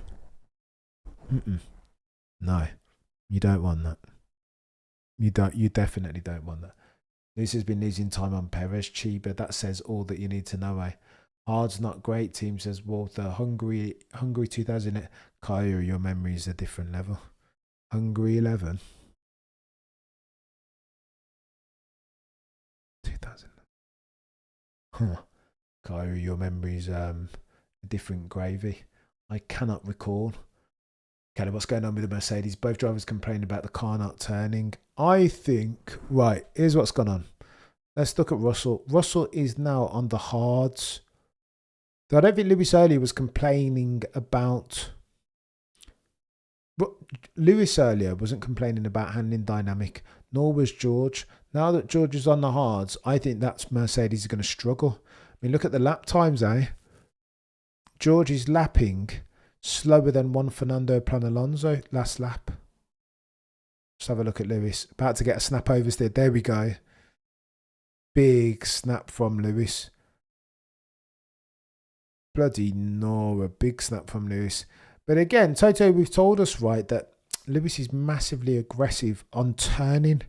No, you don't want that. You definitely don't want that. Lewis has been losing time on Perez. Chiba, that says all that you need to know, Hard's not great, team, says Walter. Hungary 2000. Kaya, your memory is a different level. Hungary 11. 2000. Huh. Kyrie, your memory's a different gravy. I cannot recall. Okay, what's going on with the Mercedes? Both drivers complain about the car not turning. I think, right, here's what's gone on. Let's look at Russell. Russell is now on the hards. So I don't think Lewis earlier was complaining about... Lewis earlier wasn't complaining about handling dynamic, nor was George. Now that George is on the hards, I think that's Mercedes is going to struggle. I mean, look at the lap times, George is lapping slower than one Fernando Alonso last lap. Let's have a look at Lewis. About to get a snap oversteer. There we go. Big snap from Lewis. Bloody Nora. Big snap from Lewis. But again, Toto, we've told us, right, that Lewis is massively aggressive on turning.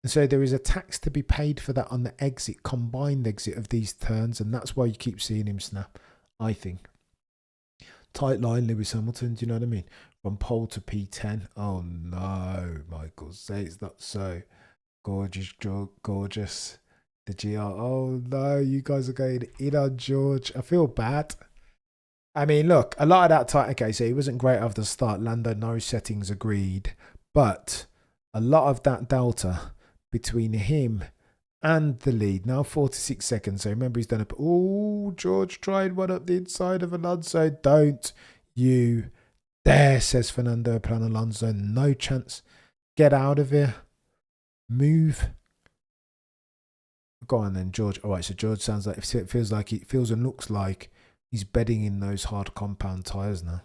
And so there is a tax to be paid for that on the exit, combined exit of these turns. And that's why you keep seeing him snap, I think. Tight line, Lewis Hamilton, do you know what I mean? From pole to P10. Oh no, Michael, say it's not so. Gorgeous, gorgeous. The GR. Oh no, you guys are going in on George. I feel bad. I mean, look, a lot of that time. Okay, so he wasn't great after the start. Lando Norris settings agreed. But a lot of that delta between him and the lead, now 46 seconds. So remember, he's done it. Oh, George tried one up the inside of Alonso. Don't you dare, says Fernando Alonso. No chance. Get out of here. Move. Go on then, George. All right, so George sounds like, it feels and looks like he's bedding in those hard compound tyres now.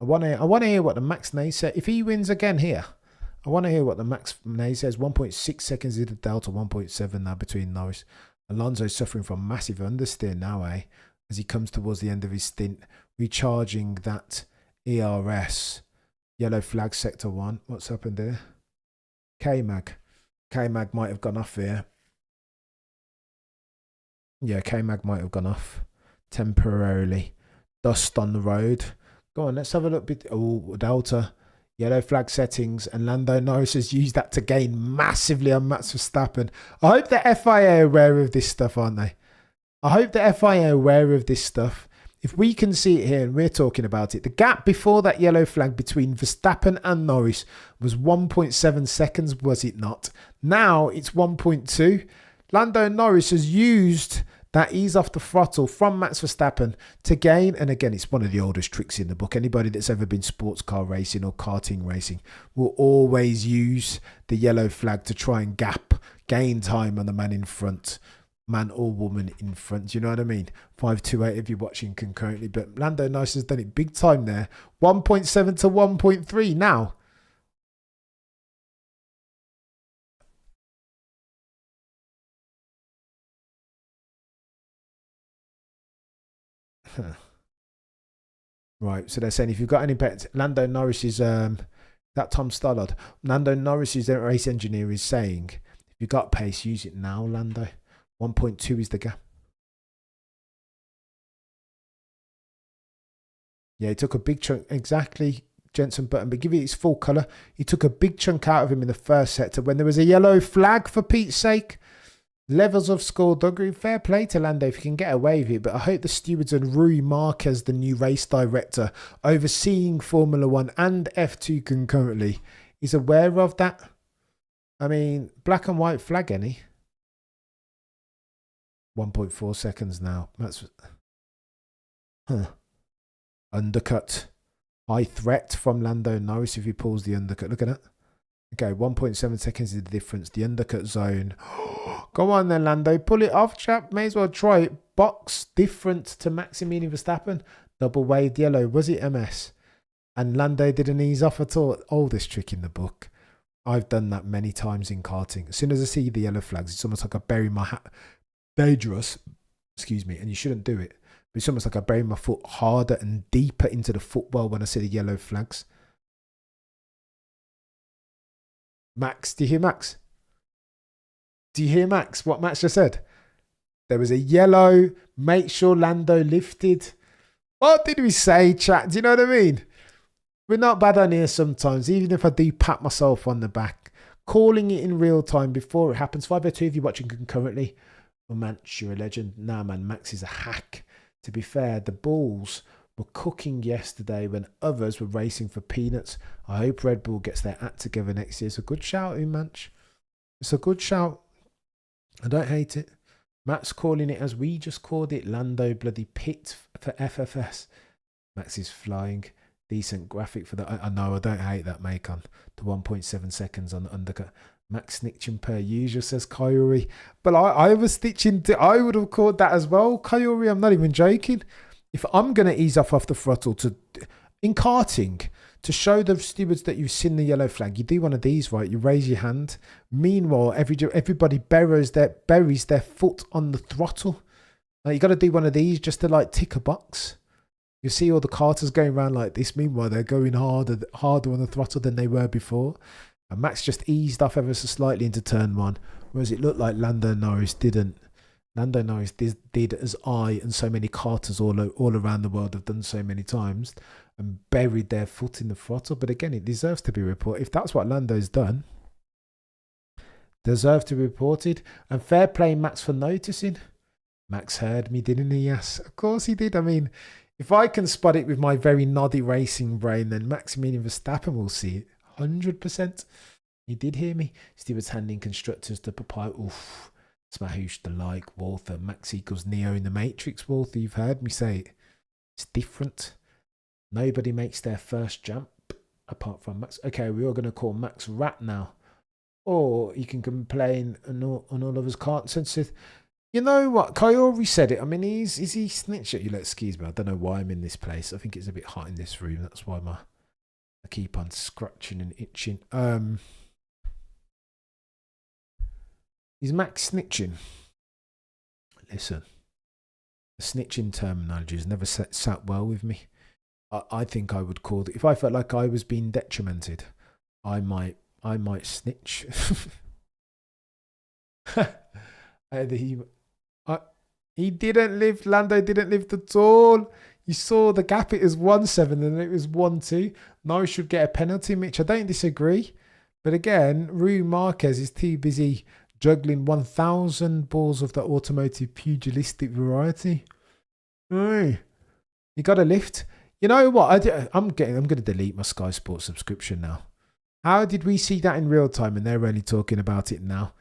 I want to hear what the Max Nay said. If he wins again here, I want to hear what the Max Nay says. 1.6 seconds is the delta, 1.7 now between Norris. Alonso's suffering from massive understeer now, as he comes towards the end of his stint, recharging that ERS. Yellow flag, sector 1. What's happened there? K-Mag. K-Mag might have gone off here. Yeah, K-Mag might have gone off temporarily. Dust on the road. Go on, let's have a look. Oh, delta. Yellow flag settings, and Lando Norris has used that to gain massively on Max Verstappen. I hope the FIA are aware of this stuff, aren't they? I hope the FIA are aware of this stuff. If we can see it here and we're talking about it, the gap before that yellow flag between Verstappen and Norris was 1.7 seconds, was it not? Now it's 1.2. Lando Norris has used that ease off the throttle from Max Verstappen to gain, and again, it's one of the oldest tricks in the book. Anybody that's ever been sports car racing or karting racing will always use the yellow flag to try and gain time on the man in front. Man or woman in front, do you know what I mean? 528 if you're watching concurrently, but Lando Norris has done it big time there. 1.7 to 1.3 now. Right, so they're saying if you've got any pets, Lando Norris is that Tom Stollard. Lando Norris is the race engineer is saying if you've got pace, use it now, Lando. 1.2 is the gap. Yeah, he took a big chunk. Exactly, Jensen Button. But give it its full colour. He took a big chunk out of him in the first sector when there was a yellow flag, for Pete's sake. Levels of skullduggery. Fair play to Lando if you can get away with it. But I hope the stewards and Rui Marquez, the new race director, overseeing Formula 1 and F2 concurrently, is aware of that. I mean, black and white flag, any? 1.4 seconds now. That's undercut. High threat from Lando Norris if he pulls the undercut. Look at that. Okay, 1.7 seconds is the difference. The undercut zone. Go on then, Lando. Pull it off, chap. May as well try it. Box different to Maximilian Verstappen. Double waved yellow. Was it MS? And Lando didn't ease off at all. Oldest trick in the book. I've done that many times in karting. As soon as I see the yellow flags, it's almost like I bury my hat. Dangerous, excuse me, and you shouldn't do it. But it's almost like I bury my foot harder and deeper into the football when I see the yellow flags. Max, do you hear Max? Do you hear Max? What Max just said? There was a yellow, make sure Lando lifted. What did we say, chat? Do you know what I mean? We're not bad on here sometimes, even if I do pat myself on the back. Calling it in real time before it happens. 502 if you're watching concurrently. Oh, man, you're a legend. Nah, man, Max is a hack. To be fair, the Bulls were cooking yesterday when others were racing for peanuts. I hope Red Bull gets their act together next year. It's a good shout, Manch. It's a good shout. I don't hate it. Max calling it as we just called it. Lando bloody pit for FFS. Max is flying. Decent graphic for that. I know, I don't hate that, Macon. The 1.7 seconds on the undercut. Max snitching per usual, says Kyori. But I was stitching. I would have called that as well, Kyori. I'm not even joking. If I'm going to ease off the throttle in karting, to show the stewards that you've seen the yellow flag, you do one of these, right? You raise your hand. Meanwhile, everybody buries their foot on the throttle. Like, you got to do one of these just to like tick a box. You see all the karters going around like this. Meanwhile, they're going harder on the throttle than they were before. And Max just eased off ever so slightly into turn one, whereas it looked like Lando Norris didn't. Lando Norris did as I and so many karters all around the world have done so many times, and buried their foot in the throttle. But again, it deserves to be reported. If that's what Lando's done, deserves to be reported. And fair play, Max, for noticing. Max heard me, didn't he? Yes, of course he did. I mean, if I can spot it with my very noddy racing brain, then Maximilian Verstappen will see it. 100%. He did hear me. Stewards handing constructors to Papaya. Oof. Smahoosh the like. Walther. Max equals Neo in the Matrix. Walther, you've heard me say it. It's different. Nobody makes their first jump apart from Max. Okay, we are going to call Max Rat now. Or you can complain and all of us can't sense it. You know what? Kyori said it. I mean, is he snitch at you? Excuse me. I don't know why I'm in this place. I think it's a bit hot in this room. That's why I keep on scratching and itching. Is Max snitching? Listen, the snitching terminology has never sat well with me. I think I would call it, if I felt like I was being detrimented, I might snitch. He didn't lift. Lando didn't lift at all. You saw the gap, it was 1-7 and it was 1-2. Norris should get a penalty, Mitch. I don't disagree. But again, Rui Marquez is too busy juggling 1,000 balls of the automotive pugilistic variety. Hey, you got to lift. You know what? I'm going to delete my Sky Sports subscription now. How did we see that in real time and they're only talking about it now?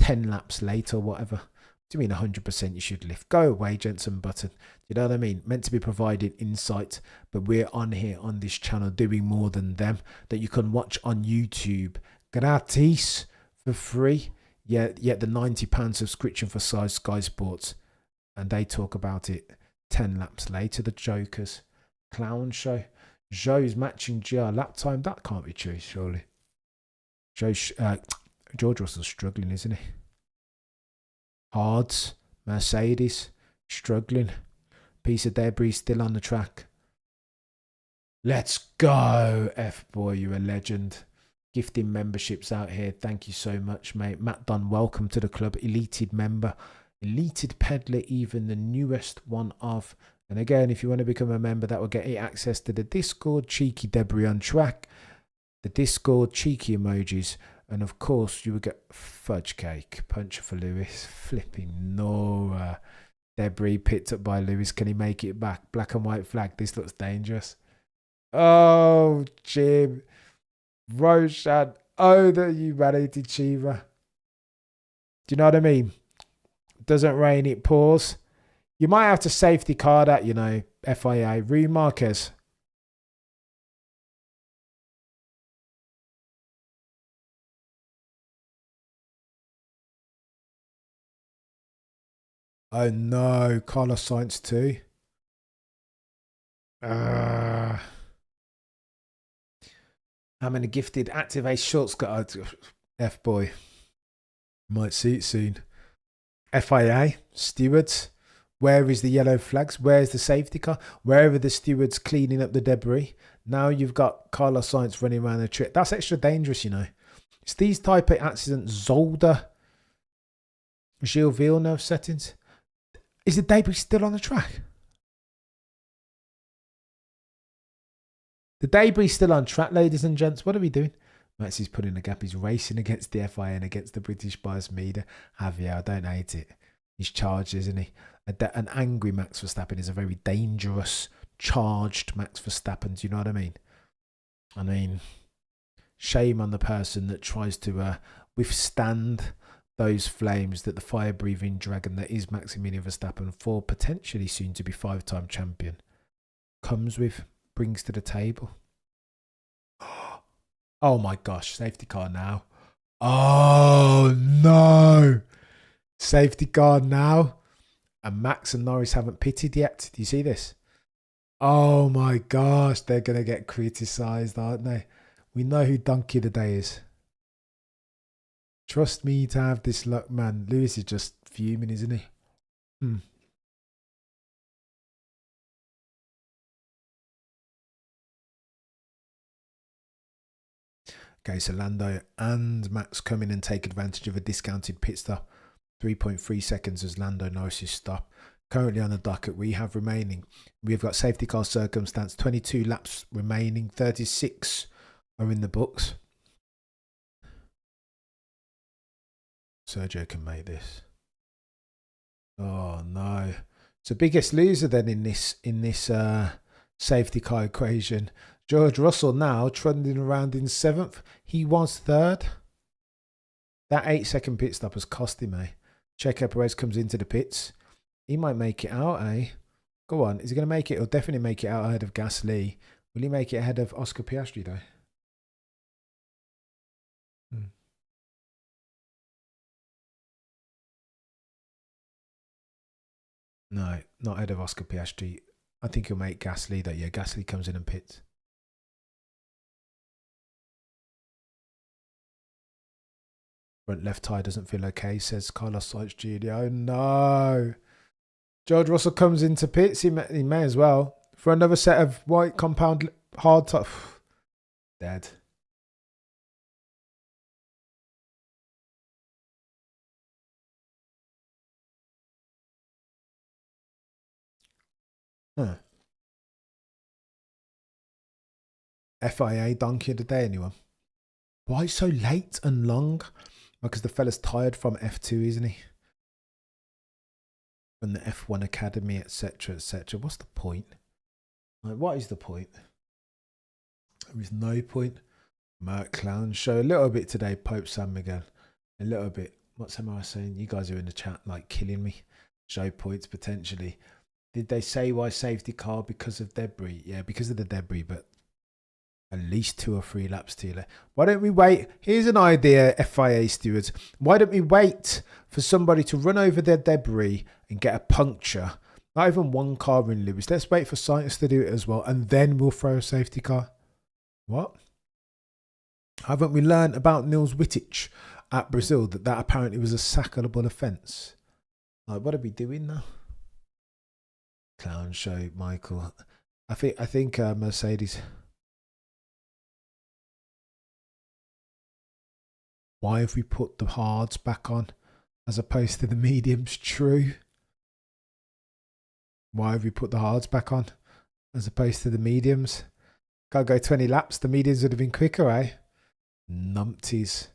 10 laps later or whatever. Do you mean 100% you should lift? Go away, Jensen Button. You know what I mean? Meant to be providing insight, but we're on here on this channel doing more than them that you can watch on YouTube. Gratis for free. Yet the £90 subscription for Sky Sports. And they talk about it 10 laps later. The Jokers. Clown show. Joe's matching GR lap time. That can't be true, surely. George Russell's struggling, isn't he? Hards, Mercedes, struggling. Piece of debris still on the track. Let's go, F-boy, you're a legend. Gifting memberships out here. Thank you so much, mate. Matt Dunn, welcome to the club. Elated member. Elated peddler, even the newest one of. And again, if you want to become a member, that will get you access to the Discord, cheeky debris on track, the Discord, cheeky emojis, and of course, you will get fudge cake, puncher for Lewis, flipping Nora, debris picked up by Lewis. Can he make it back? Black and white flag. This looks dangerous. Oh, Jim, Roshan. Oh, the humanity achiever. Do you know what I mean? Doesn't rain, it pours. You might have to safety car that, you know, FIA. Rui Marquez. Oh no, Carlos Sainz too. How many gifted activate shorts got? F-boy. Might see it soon. FIA, stewards. Where is the yellow flags? Where's the safety car? Where are the stewards cleaning up the debris? Now you've got Carlos Sainz running around the trip. That's extra dangerous, you know. It's these type of accidents. Zolder, Gilles Villeneuve settings. Is the debris still on the track? The debris still on track, ladies and gents. What are we doing? Max is putting a gap. He's racing against the FIA and against the British bias media. Javier, I don't hate it. He's charged, isn't he? An angry Max Verstappen is a very dangerous, charged Max Verstappen. Do you know what I mean? I mean, shame on the person that tries to withstand those flames that the fire-breathing dragon that is Maximilian Verstappen, for potentially soon to be 5-time champion, comes with, brings to the table. Oh my gosh, safety car now. Oh no. Safety car now. And Max and Norris haven't pitted yet. Do you see this? Oh my gosh, they're going to get criticised, aren't they? We know who Donkey of the Day is. Trust me to have this luck, man. Lewis is just fuming, isn't he? Okay, so Lando and Max come in and take advantage of a discounted pit stop. 3.3 seconds as Lando Norris's stop. Currently on the docket, we have remaining. We've got safety car circumstance, 22 laps remaining, 36 are in the books. Sergio can make this. Oh no. So biggest loser then in this safety car equation. George Russell now trundling around in 7th. He was 3rd. That 8-second pit stop has cost him, eh? Checo Perez comes into the pits. He might make it out, eh? Go on. Is he going to make it? He'll definitely make it out ahead of Gasly. Will he make it ahead of Oscar Piastri, though? No, not ahead of Oscar Piastri. I think he'll make Gasly, though. Yeah, Gasly comes in and pits. Front left tyre doesn't feel okay, says Carlos Sainz Jr. Oh no. George Russell comes into pits. He may as well. For another set of white compound hard top. Dead. Huh. FIA donkey of the day, anyone? Why so late and long? Because the fella's tired from F2, isn't he? From the F1 Academy, etc., etc. What's the point? Like, what is the point? There is no point. Merc Clown Show. A little bit today, Pope San Miguel. A little bit. What's am I saying? You guys are in the chat, like, killing me. Show points, potentially. Did they say why safety car? Because of debris? Yeah, because of the debris, but at least 2 or 3 laps to you. Why don't we wait? Here's an idea, FIA stewards. Why don't we wait for somebody to run over their debris and get a puncture? Not even one car in Lewis. Let's wait for science to do it as well, and then we'll throw a safety car. What? Haven't we learned about Nils Wittich at Brazil that apparently was a sackable offence? Like, what are we doing now? Clown Show, Michael. I think Mercedes. Why have we put the hards back on as opposed to the mediums? True. Why have we put the hards back on as opposed to the mediums? Gotta go 20 laps. The mediums would have been quicker, eh? Numpties.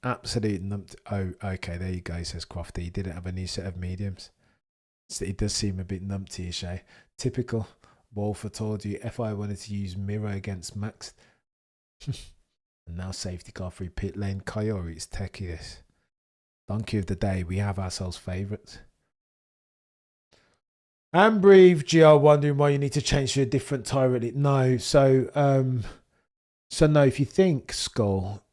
Absolute numpty. Oh, okay. There you go, says Crofty. He didn't have a new set of mediums. So it does seem a bit numpty-ish, eh? Typical. Wolf, I told you, if I wanted to use Miro against Max. And now safety car through pit lane. Coyote, it's techie this. Donkey of the day. We have ourselves favourites. And Breathe, GR wondering why you need to change to a different tyre. No, so no, if you think, Skull,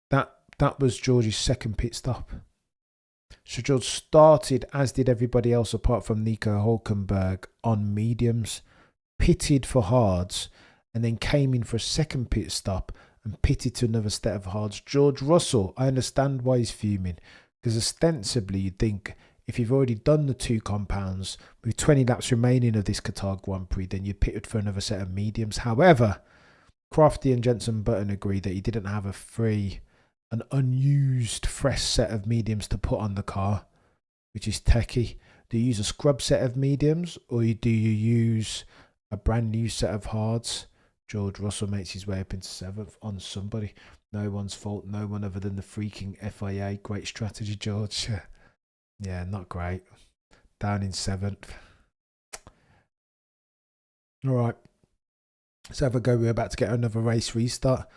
that was George's second pit stop. So George started, as did everybody else apart from Nico Hulkenberg, on mediums, pitted for hards, and then came in for a second pit stop and pitted to another set of hards. George Russell, I understand why he's fuming, because ostensibly you'd think if you've already done the 2 compounds with 20 laps remaining of this Qatar Grand Prix, then you'd pitted for another set of mediums. However, Crafty and Jenson Button agree that he didn't have an unused fresh set of mediums to put on the car, which is techie. Do you use a scrub set of mediums, or do you use a brand new set of hards? George Russell makes his way up into 7th on somebody. No one's fault, no one other than the freaking FIA. Great strategy, George. Yeah, not great. Down in 7th. All right. Let's have a go. We're about to get another race restart.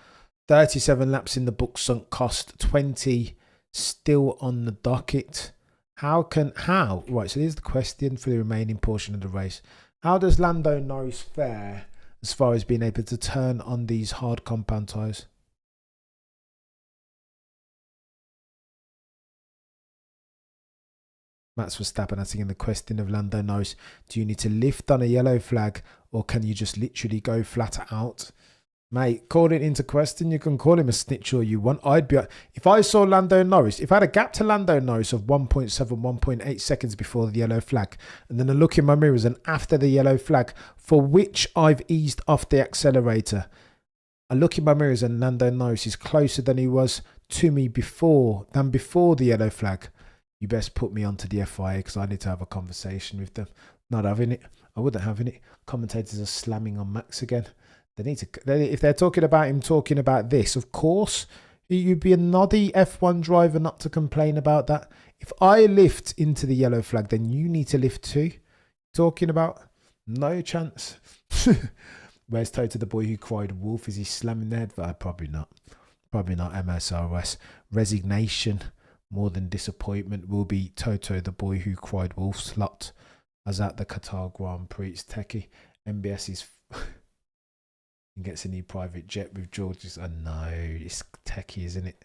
37 laps in the book, sunk cost 20 still on the docket. How? Right, so here's the question for the remaining portion of the race. How does Lando Norris fare as far as being able to turn on these hard compound tyres? Max Verstappen asking the question of Lando Norris, do you need to lift on a yellow flag, or can you just literally go flat out? Mate, call it into question. You can call him a snitch all you want. If I saw Lando Norris, if I had a gap to Lando Norris of 1.7, 1.8 seconds before the yellow flag, and then I look in my mirrors and after the yellow flag, for which I've eased off the accelerator, I look in my mirrors and Lando Norris is closer than he was to me before the yellow flag. You best put me onto the FIA because I need to have a conversation with them. Not having it. I wouldn't having it. Commentators are slamming on Max again. They need to. If they're talking about him talking about this, of course, you'd be a noddy F1 driver not to complain about that. If I lift into the yellow flag, then you need to lift too. Talking about no chance. Where's Toto, the boy who cried wolf? Is he slamming the head? Probably not. Probably not. MSRS. Resignation more than disappointment will be Toto, the boy who cried wolf slot, as at the Qatar Grand Prix. It's techie. MBS is and gets a new private jet with George's. Oh no, it's techie, isn't it?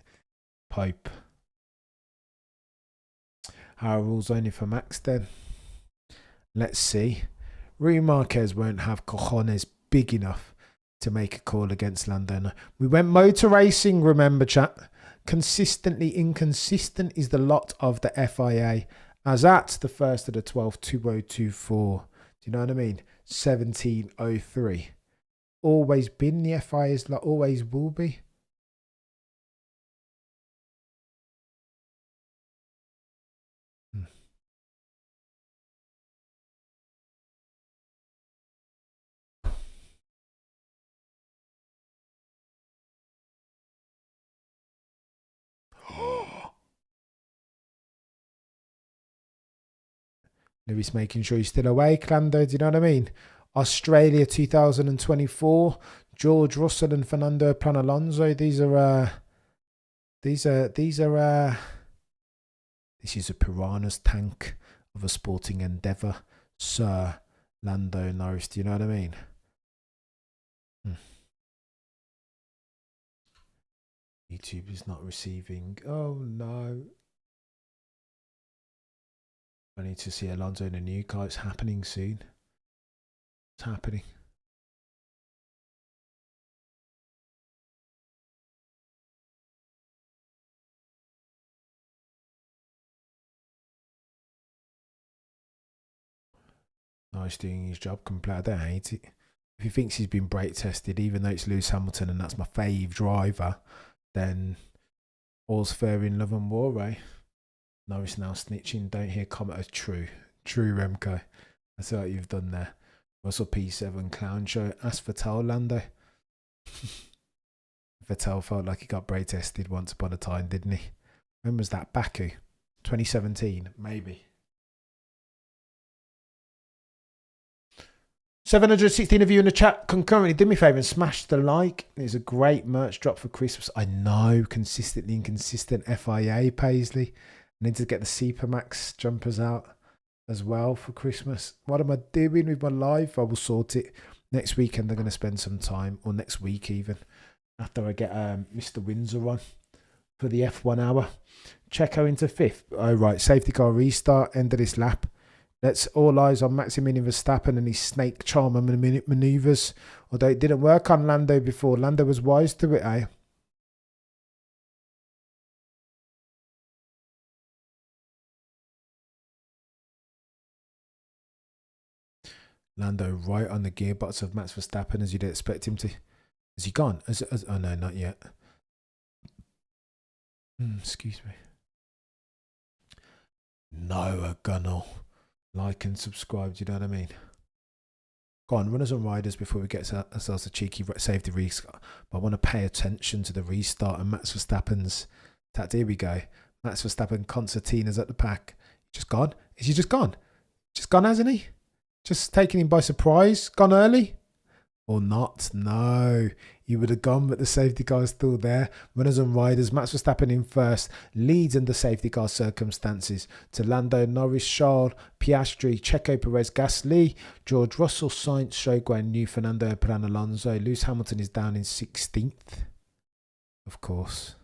Pope. How are rules only for Max then? Let's see. Rui Marquez won't have cojones big enough to make a call against Lando. We went motor racing, remember, chat. Consistently inconsistent is the lot of the FIA. As at the 1st of the 12th, 2024. Do you know what I mean? 1703. Always been the FIA's lot, always will be. Lewis making sure he's still awake, Lando, do you know what I mean? Australia 2024, George Russell and Fernando Alonso. This is a piranha's tank of a sporting endeavour, Sir Lando Norris. Do you know what I mean? YouTube is not receiving. Oh no. I need to see Alonso in a new car. It's happening soon. It's happening. Nice doing his job. Complete. I don't hate it. If he thinks he's been brake tested, even though it's Lewis Hamilton and that's my fave driver, then all's fair in love and war, eh? Norris now snitching. Don't hear comment. True. True, Remco. That's what you've done there. Russell P7 clown show. Ask Vettel, Lando. Vettel felt like he got brake tested once upon a time, didn't he? When was that? Baku? 2017? Maybe. 716 of you in the chat concurrently. Do me a favour and smash the like. There's a great merch drop for Christmas. I know, consistently inconsistent FIA, Paisley. I need to get the Supermax jumpers out as well for Christmas. What am I doing with my life? I will sort it. Next weekend I'm going to spend some time, or next week even, after I get Mr. Windsor on for the F1 hour. Checo into 5th. Oh, right. Safety car restart. End of this lap. Let's all eyes on Maximilian Verstappen and his snake charmer manoeuvres. Although it didn't work on Lando before. Lando was wise to it, eh? Lando right on the gearbox of Max Verstappen as you'd expect him to. Has he gone? Oh no, not yet. Excuse me. Noah Gunnell. Like and subscribe, do you know what I mean? Go on, runners and riders before we get to ourselves a cheeky safety restart. But I want to pay attention to the restart and Max Verstappen's. Here we go. Max Verstappen, concertinas at the pack. Just gone? Is he just gone? Just gone, hasn't he? Just taken him by surprise? Gone early? Or not? No. He would have gone, but the safety car is still there. Runners and riders. Max Verstappen in first. Leads under safety car circumstances to Lando, Norris, Charles, Piastri, Checo, Perez, Gasly, George Russell, Sainz, Shogun, New, Fernando, Alonso. Lewis Hamilton is down in 16th. Of course.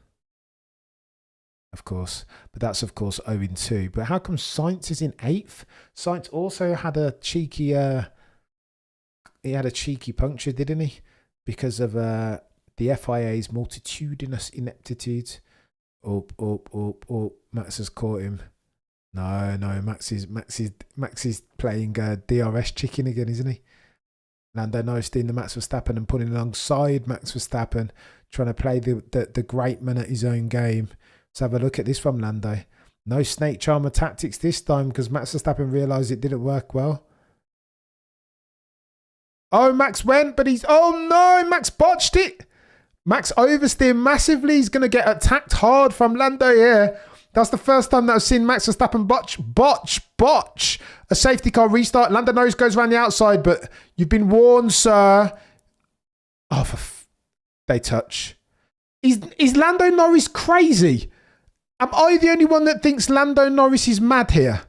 Of course. But that's, of course, 0-2. But how come Sainz is in 8th? Sainz also had a cheeky... he had a cheeky puncture, didn't he? Because of the FIA's multitudinous ineptitude. Max has caught him. No, Max is playing DRS chicken again, isn't he? Lando Norris doing the Max Verstappen and putting alongside Max Verstappen, trying to play the great man at his own game. Let's have a look at this from Lando. No snake charmer tactics this time because Max Verstappen realised it didn't work well. Oh, Max went, but he's... Oh, no, Max botched it. Max oversteered massively. He's going to get attacked hard from Lando here. That's the first time that I've seen Max Verstappen botch. A safety car restart. Lando Norris goes around the outside, but you've been warned, sir. Oh, they touch. Is Lando Norris crazy? Am I the only one that thinks Lando Norris is mad here?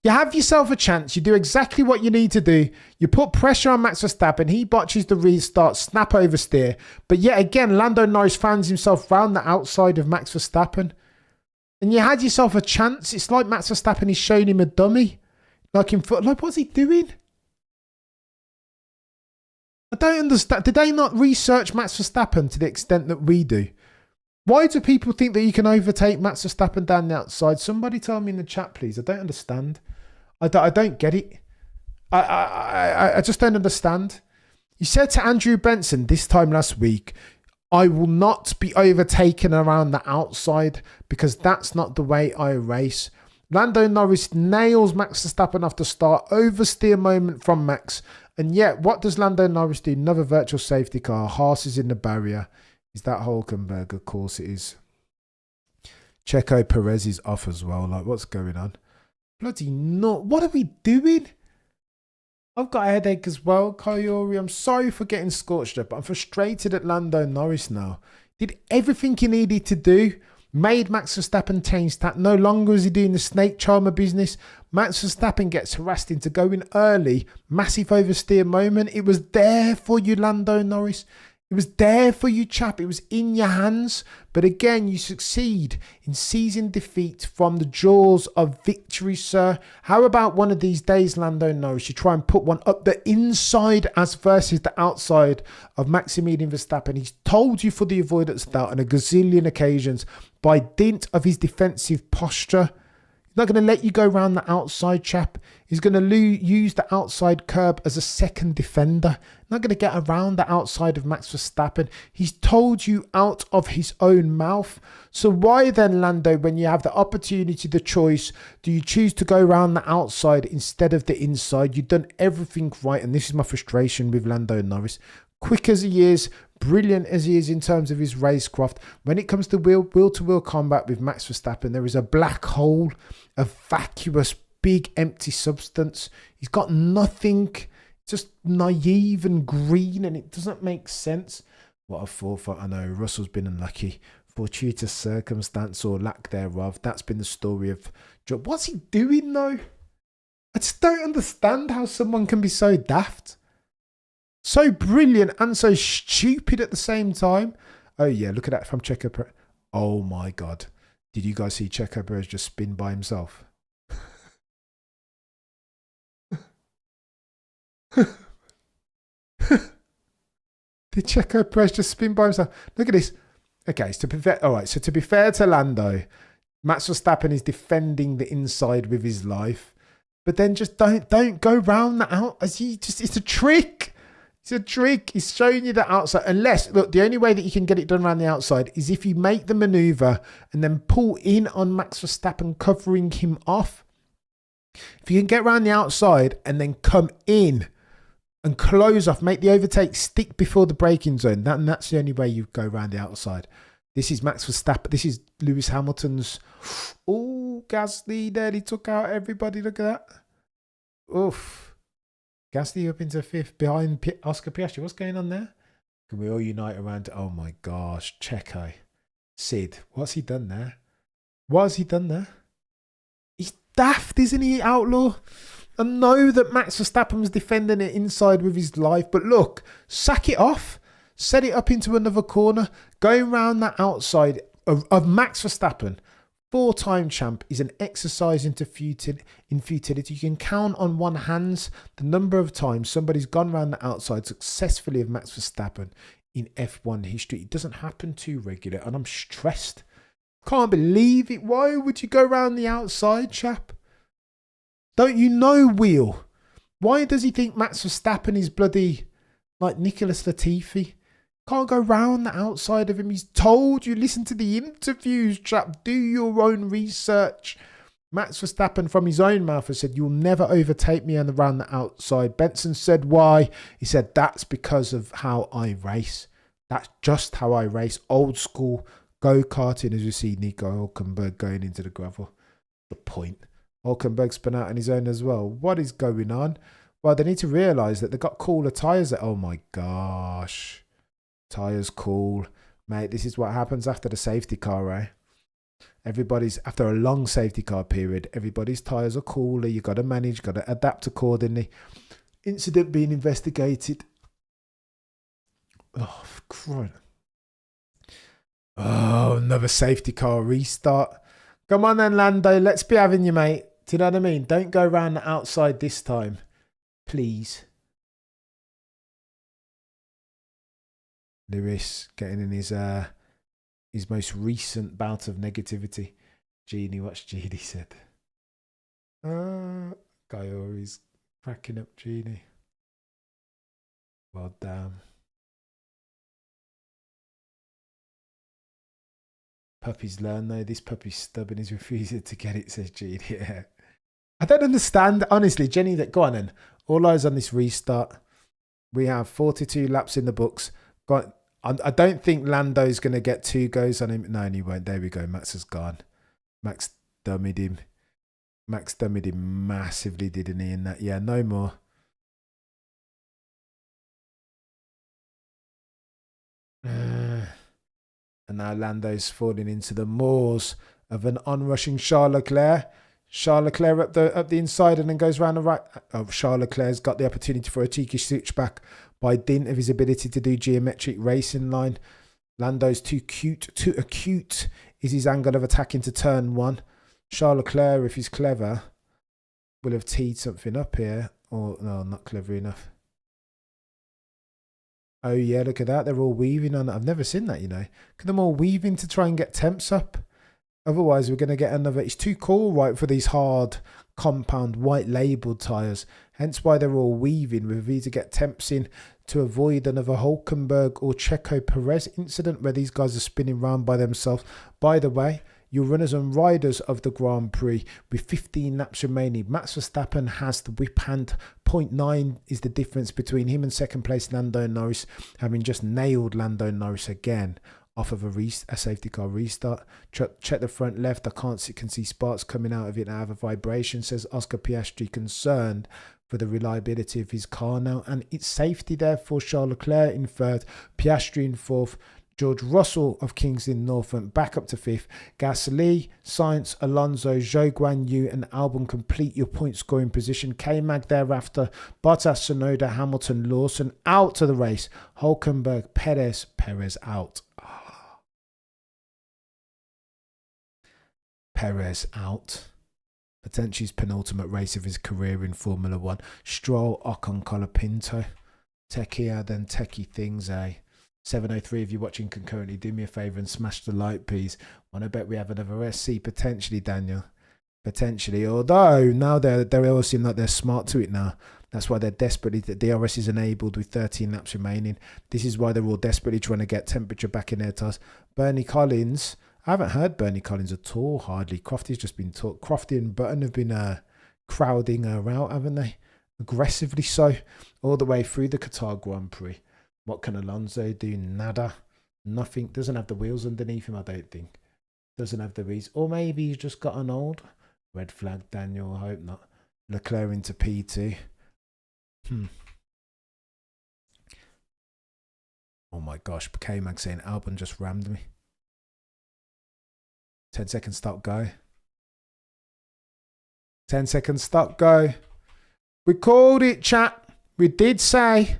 You have yourself a chance. You do exactly what you need to do. You put pressure on Max Verstappen. He botches the restart, snap oversteer. But yet again, Lando Norris finds himself round the outside of Max Verstappen. And you had yourself a chance. It's like Max Verstappen is showing him a dummy. Like what's he doing? I don't understand. Did they not research Max Verstappen to the extent that we do? Why do people think that you can overtake Max Verstappen down the outside? Somebody tell me in the chat, please. I don't understand. I don't get it. I just don't understand. You said to Andrew Benson this time last week, I will not be overtaken around the outside because that's not the way I race. Lando Norris nails Max Verstappen off the start, oversteer moment from Max. And yet, what does Lando Norris do? Another virtual safety car. Haas is in the barrier. Is that Hulkenberg? Of course it is. Checo Perez is off as well. Like, what's going on? Bloody not. What are we doing? I've got a headache as well, Coyote. I'm sorry for getting scorched up, but I'm frustrated at Lando Norris now. Did everything he needed to do. Made Max Verstappen change that. No longer is he doing the snake charmer business. Max Verstappen gets harassed into going early. Massive oversteer moment. It was there for you, Lando Norris. It was there for you, chap. It was in your hands. But again, you succeed in seizing defeat from the jaws of victory, sir. How about one of these days, Lando Norris, you try and put one up the inside as versus the outside of Maximilian Verstappen. He's told you for the avoidance of doubt on a gazillion occasions by dint of his defensive posture. He's not going to let you go around the outside, chap. He's going to use the outside curb as a second defender. Not going to get around the outside of Max Verstappen. He's told you out of his own mouth. So why then, Lando, when you have the opportunity, the choice, do you choose to go around the outside instead of the inside? You've done everything right. And this is my frustration with Lando Norris. Quick as he is, brilliant as he is in terms of his racecraft, when it comes to wheel-to-wheel combat with Max Verstappen, there is a black hole, a vacuous, big, empty substance. He's got nothing, just naive and green, and it doesn't make sense. What a forethought. I know Russell's been unlucky. Fortuitous circumstance or lack thereof. That's been the story of... What's he doing, though? I just don't understand how someone can be so daft. So brilliant and so stupid at the same time. Oh, yeah, look at that from Checo Perez. Oh, my God. Did you guys see Checo Perez just spin by himself? Did Checo Perez just spin by himself? Look at this. Okay, so to be fair to Lando, Max Verstappen is defending the inside with his life. But then just don't go round that out. It's a trick. It's a trick. He's showing you the outside. Unless, look, the only way that you can get it done around the outside is if you make the maneuver and then pull in on Max Verstappen, covering him off. If you can get around the outside and then come in and close off, make the overtake stick before the braking zone, that's the only way you go around the outside. This is Max Verstappen. This is Lewis Hamilton's. Oh, Gasly nearly took out everybody. Look at that. Oof. Gasly up into fifth behind Oscar Piastri. What's going on there? Can we all unite around? Oh my gosh, Checo. Sid, what's he done there? What has he done there? He's daft, isn't he, Outlaw? I know that Max Verstappen was defending it inside with his life, but look, sack it off. Set it up into another corner. Going round that outside of Max Verstappen, 4-time champ, is an exercise in futility. You can count on one hand the number of times somebody's gone around the outside successfully of Max Verstappen in F1 history. It doesn't happen too regular, and I'm stressed. Can't believe it. Why would you go around the outside, chap? Don't you know, Wheel? Why does he think Max Verstappen is bloody like Nicholas Latifi? Can't go round the outside of him. He's told you, listen to the interviews, chap. Do your own research. Max Verstappen, from his own mouth, has said, you'll never overtake me around the outside. Benson said, why? He said, that's because of how I race. That's just how I race. Old school go-karting, as you see Nico Hülkenberg going into the gravel. The point. Hülkenberg's been out on his own as well. What is going on? Well, they need to realise that they've got cooler tyres. Oh, my gosh. Tyres cool. Mate, this is what happens after the safety car, eh? After a long safety car period, everybody's tyres are cooler. You got to manage, got to adapt accordingly. Incident being investigated. Oh, crud. Oh, another safety car restart. Come on then, Lando. Let's be having you, mate. Do you know what I mean? Don't go around the outside this time. Please. Lewis getting in his most recent bout of negativity. Genie, what's Genie said? Guyori's cracking up Genie. Well, damn. Puppies learn though. This puppy's stubborn. He's refusing to get it, says Genie. Yeah. I don't understand. Honestly, Jenny, go on then. All eyes on this restart. We have 42 laps in the books. I don't think Lando's going to get 2 goes on him. No, he won't. There we go. Max has gone. Max dummied him. Max dummied him massively, didn't he? In that, yeah, no more. And now Lando's falling into the maws of an onrushing Charles Leclerc. Charles Leclerc up the inside and then goes round the right. Oh, Charles Leclerc's got the opportunity for a cheeky switchback by dint of his ability to do geometric racing line. Lando's too acute is his angle of attack into turn one. Charles Leclerc, if he's clever, will have teed something up here. Or, no, not clever enough. Oh, yeah, look at that. They're all weaving on it. I've never seen that, you know. Look at them all weaving to try and get temps up. Otherwise, we're going to get another... It's too cool, right, for these hard, compound, white-labelled tyres. Hence why they're all weaving with a view to get temps in to avoid another Hulkenberg or Checo Perez incident where these guys are spinning round by themselves. By the way, your runners and riders of the Grand Prix with 15 laps remaining. Max Verstappen has the whip hand. 0.9 is the difference between him and second place Lando Norris, having just nailed Lando Norris again off of a safety car restart. Check the front left. I can see sparks coming out of it. I have a vibration, says Oscar Piastri, concerned for the reliability of his car now. And it's safety there for Charles Leclerc in third, Piastri in fourth, George Russell of Kingston Norfolk back up to fifth. Gasly, Sainz, Alonso, Zhou Guan Yu and Albon complete your point scoring position. K-Mag thereafter. Bottas, Tsunoda, Hamilton, Lawson out to the race. Hulkenberg, Perez out. Perez out. Potentially his penultimate race of his career in Formula One. Stroll, Ocon, Colapinto. Techier, then techie things, eh? 703 if you're watching concurrently, do me a favour and smash the like, please. Want to bet we have another SC potentially, Daniel. Potentially. Although now they all seem like they're smart to it now. That's why they're desperately... The DRS is enabled with 13 laps remaining. This is why they're all desperately trying to get temperature back in their tyres. Bernie Collins... I haven't heard Bernie Collins at all, hardly. Crofty's just been talk. Crofty and Button have been crowding her out, haven't they? Aggressively so, all the way through the Qatar Grand Prix. What can Alonso do? Nada. Nothing. Doesn't have the wheels underneath him, I don't think. Doesn't have the wheels. Or maybe he's just got an old. Red flag, Daniel. I hope not. Leclerc into P2. Oh my gosh. K-Mag saying Albon just rammed me. 10 seconds, stop, go. 10 seconds, stop, go. We called it, chat. We did say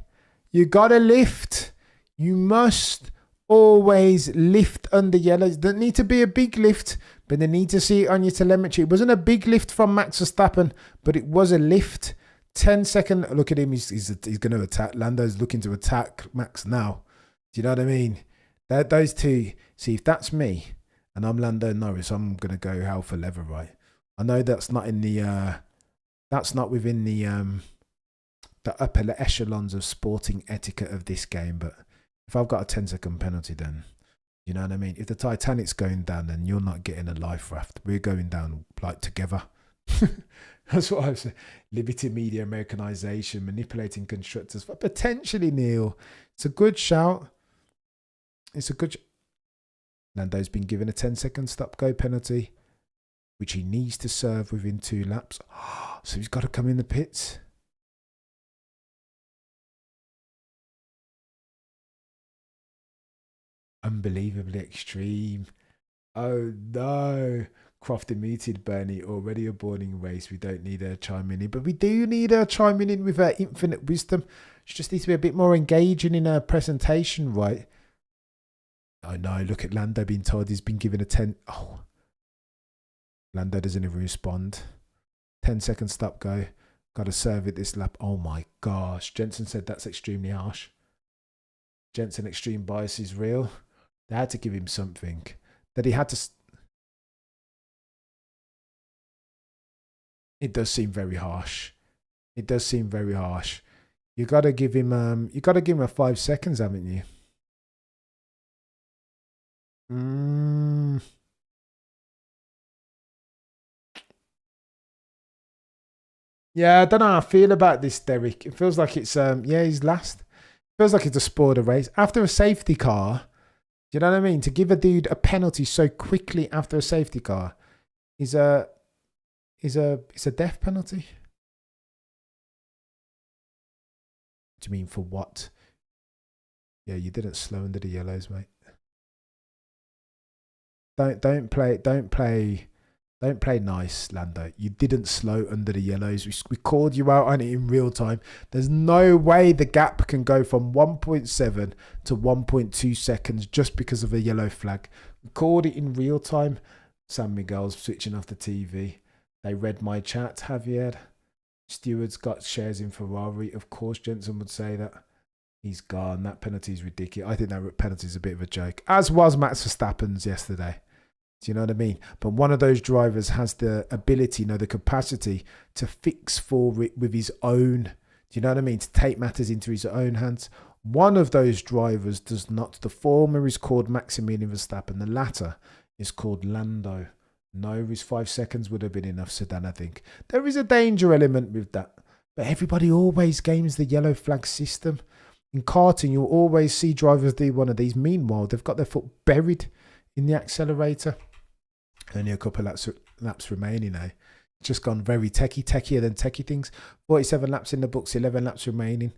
you got to lift. You must always lift under yellows. Doesn't need to be a big lift, but they need to see it on your telemetry. It wasn't a big lift from Max Verstappen, but it was a lift. 10-second. Look at him. He's going to attack. Lando's looking to attack Max now. Do you know what I mean? Those two. See, if that's me, and I'm Lando Norris, I'm going to go hell for leather, right? I know that's not in the, that's not within the upper echelons of sporting etiquette of this game, but if I've got a 10-second penalty, then, you know what I mean? If the Titanic's going down, then you're not getting a life raft. We're going down, like, together. That's what I've said. Liberty Media, Americanization, manipulating constructors. But potentially, Neil, it's a good shout. It's a good... Lando's been given a 10-second stop-go penalty, which he needs to serve within 2 laps. So he's got to come in the pits. Unbelievably extreme. Oh no. Crofty muted Bernie. Already a boring race. We don't need her chiming in. But we do need her chiming in with her infinite wisdom. She just needs to be a bit more engaging in her presentation, right? Oh no, look at Lando being told he's been given a 10. Oh. Lando doesn't even respond. 10-second stop go. Got to serve it this lap. Oh my gosh. Jensen said that's extremely harsh. Jensen, extreme bias is real. They had to give him something. That he had to... It does seem very harsh. It does seem very harsh. You got to give him a 5 seconds, haven't you? Yeah, I don't know how I feel about this, Derek. It feels like it's yeah, he's last. It feels like it's a spoiler race. After a safety car, do you know what I mean? To give a dude a penalty so quickly after a safety car is is a death penalty. Do you mean for what? Yeah, you didn't slow under the yellows, mate. Don't play nice, Lando. You didn't slow under the yellows. We called you out on it in real time. There's no way the gap can go from 1.7 to 1.2 seconds just because of a yellow flag. We called it in real time. San Miguel's switching off the TV. They read my chat, Javier. Stewart's got shares in Ferrari. Of course, Jensen would say that. He's gone. That penalty is ridiculous. I think that penalty is a bit of a joke. As was Max Verstappen's yesterday. Do you know what I mean? But one of those drivers has the ability, the capacity to fix for it with his own. Do you know what I mean? To take matters into his own hands. One of those drivers does not. The former is called Maximilian Verstappen. The latter is called Lando. Norris 5 seconds would have been enough, Sedan, I think. There is a danger element with that. But everybody always games the yellow flag system. In karting, you'll always see drivers do one of these. Meanwhile, they've got their foot buried in the accelerator. Only a couple of laps remaining now. Just gone very techier than techie things. 47 laps in the books, 11 laps remaining.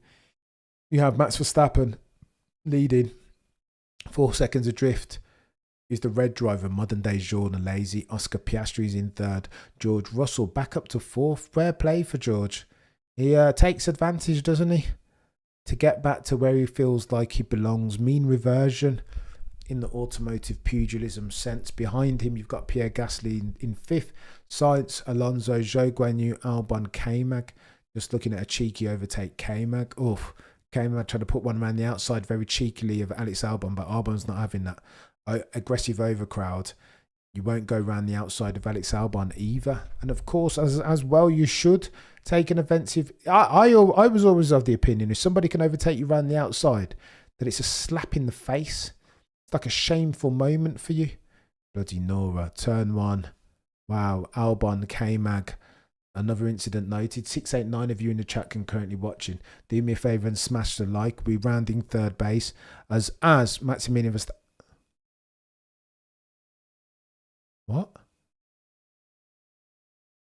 You have Max Verstappen leading, 4 seconds adrift. He's the red driver, modern day Jordan Lazy. Oscar Piastri's in third. George Russell back up to fourth. Fair play for George. He takes advantage, doesn't he? To get back to where he feels like he belongs. Mean reversion in the automotive pugilism sense. Behind him, you've got Pierre Gasly in fifth. Sainz, Alonso, Zhou Guanyu, Albon, K-Mag. Just looking at a cheeky overtake. K-Mag. Oof. K-Mag tried to put one around the outside very cheekily of Alex Albon, but Albon's not having that. Aggressive overcrowd. You won't go around the outside of Alex Albon either. And of course, as well, you should take an offensive. I was always of the opinion if somebody can overtake you around the outside, that it's a slap in the face. It's like a shameful moment for you. Bloody Nora. Turn one. Wow. Albon, K-Mag. Another incident noted. 689 of you in the chat concurrently watching. Do me a favour and smash the like. We're rounding third base as Maximilian Verstappen. What?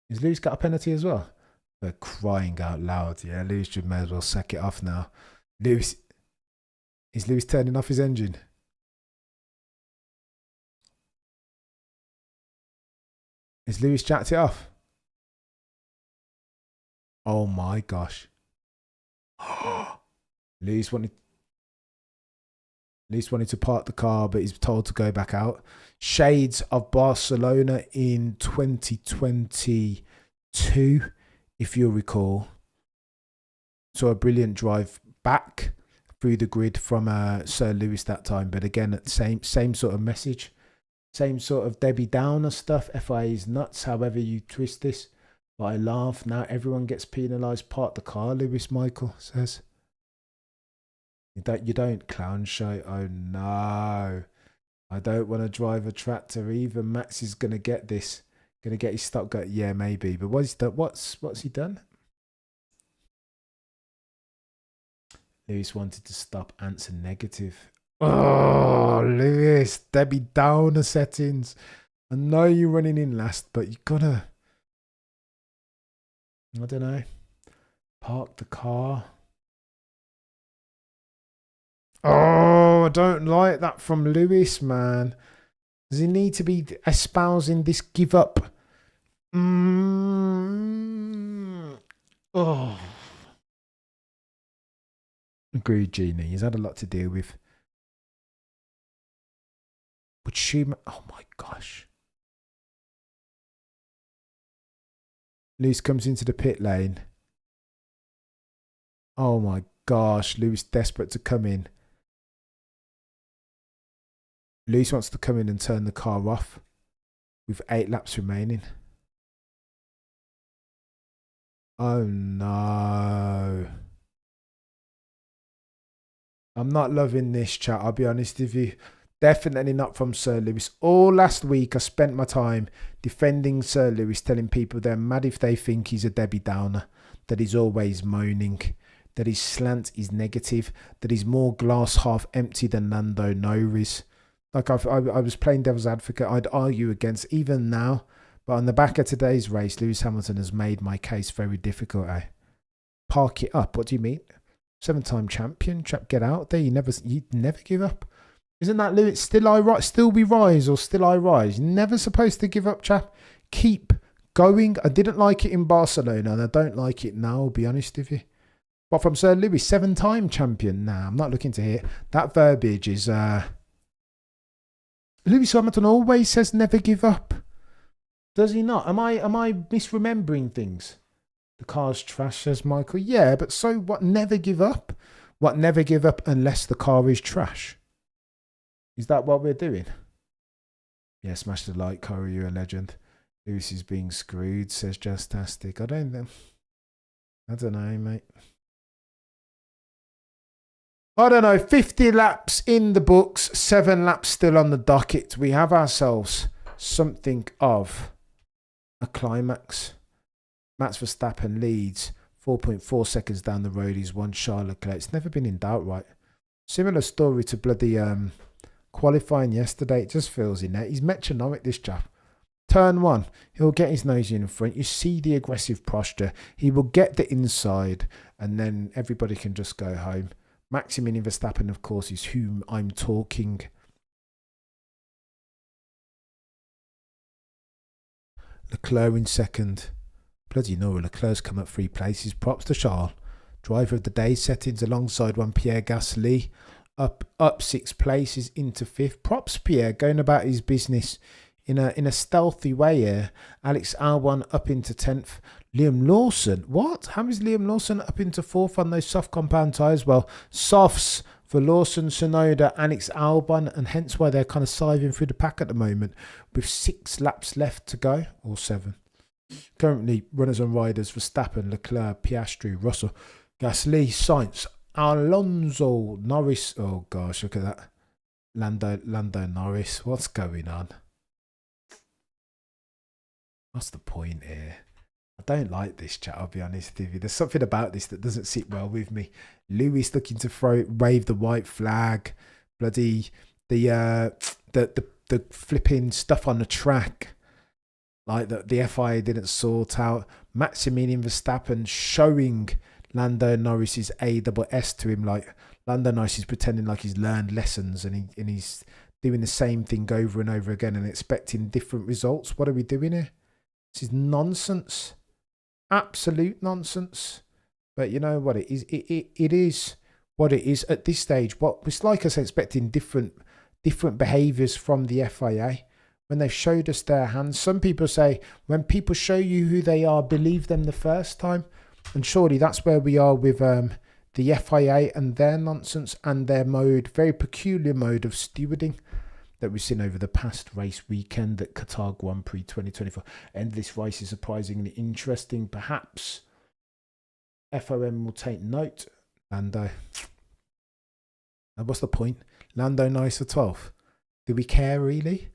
Is Lewis got a penalty as well? They're crying out loud. Yeah, Lewis should may as well sack it off now. Is Lewis turning off his engine? Is Lewis jacked it off? Oh my gosh. Lewis wanted to park the car, but he's told to go back out. Shades of Barcelona in 2022, if you'll recall. So a brilliant drive back through the grid from Sir Lewis that time. But again, same sort of message. Same sort of Debbie Downer stuff. FIA is nuts, however you twist this. But I laugh. Now everyone gets penalised. Park the car, Lewis Michael says. You don't clown show. Oh no. I don't want to drive a tractor either. Max is going to get this. Going to get his stock gut. Yeah, maybe. But what's he done? Lewis wanted to stop. Answer negative. Oh, Lewis. Debbie Downer settings. I know you're running in last, but you gotta, I don't know, park the car. Oh, I don't like that from Lewis, man. Does he need to be espousing this give up? Oh. Agreed, Genie. He's had a lot to deal with. But Schumacher, oh my gosh. Lewis comes into the pit lane. Oh my gosh. Lewis desperate to come in. Lewis wants to come in and turn the car off with 8 laps remaining. Oh no. I'm not loving this, chat. I'll be honest with you. Definitely not from Sir Lewis. All last week I spent my time defending Sir Lewis, telling people they're mad if they think he's a Debbie Downer, that he's always moaning, that his slant is negative, that he's more glass half empty than Lando Norris. Like I was playing devil's advocate. I'd argue against, even now, But on the back of today's race, Lewis Hamilton has made my case very difficult. Park it up. What do you mean? 7-time champion, chap, get out there. You never give up. Isn't that Lewis? Still we rise or still I rise. You're never supposed to give up, chap. Keep going. I didn't like it in Barcelona and I don't like it now, I'll be honest with you. But from Sir Lewis, 7-time champion. Nah, I'm not looking to hear. That verbiage is Lewis Hamilton always says never give up. Does he not? Am I misremembering things? The car's trash, says Michael. Yeah, but so what? Never give up? What, never give up unless the car is trash? Is that what we're doing? Yeah, smash the like, Corey, you're a legend. Lewis is being screwed, says Justastic. I don't know, mate. I don't know, 50 laps in the books, 7 laps still on the docket. We have ourselves something of a climax. Max Verstappen leads 4.4 seconds down the road. He's won Charles Leclerc. It's never been in doubt, right? Similar story to bloody qualifying yesterday. It just feels in there. He's metronomic, this chap. Turn 1, he'll get his nose in front. You see the aggressive posture. He will get the inside and then everybody can just go home. Maximilian Verstappen, of course, is whom I'm talking. Leclerc in second. Bloody Nora, Leclerc's come up 3 places. Props to Charles. Driver of the day settings alongside one Pierre Gasly. Up 6 places into 5th. Props Pierre, going about his business in a stealthy way here. Alex Albon up into 10th. Liam Lawson. What? How is Liam Lawson up into 4th on those soft compound tyres? Well, softs for Lawson, Tsunoda, Alex Albon, and hence why they're kind of siving through the pack at the moment with 6 laps left to go, or 7. Currently, runners and riders: Verstappen, Leclerc, Piastri, Russell, Gasly, Sainz, Alonso, Norris. Oh gosh, look at that. Lando Norris. What's going on? What's the point here? I don't like this chat, I'll be honest with you. There's something about this that doesn't sit well with me. Lewis looking to wave the white flag. Bloody the flipping stuff on the track. Like the FIA didn't sort out. Maximilian Verstappen showing Lando Norris's AWS to him. Like Lando Norris is pretending like he's learned lessons and he's doing the same thing over and over again and expecting different results. What are we doing here? This is nonsense. Absolute nonsense. But you know what it is? It is what it is at this stage. What it's like us expecting different behaviours from the FIA when they've showed us their hands. Some people say when people show you who they are, believe them the first time. And surely that's where we are with the FIA and their nonsense and their mode, very peculiar mode of stewarding that we've seen over the past race weekend at Qatar Grand Prix 2024. And this race is surprisingly interesting. Perhaps FOM will take note. Lando. And what's the point? Lando nice for 12th. Do we care really?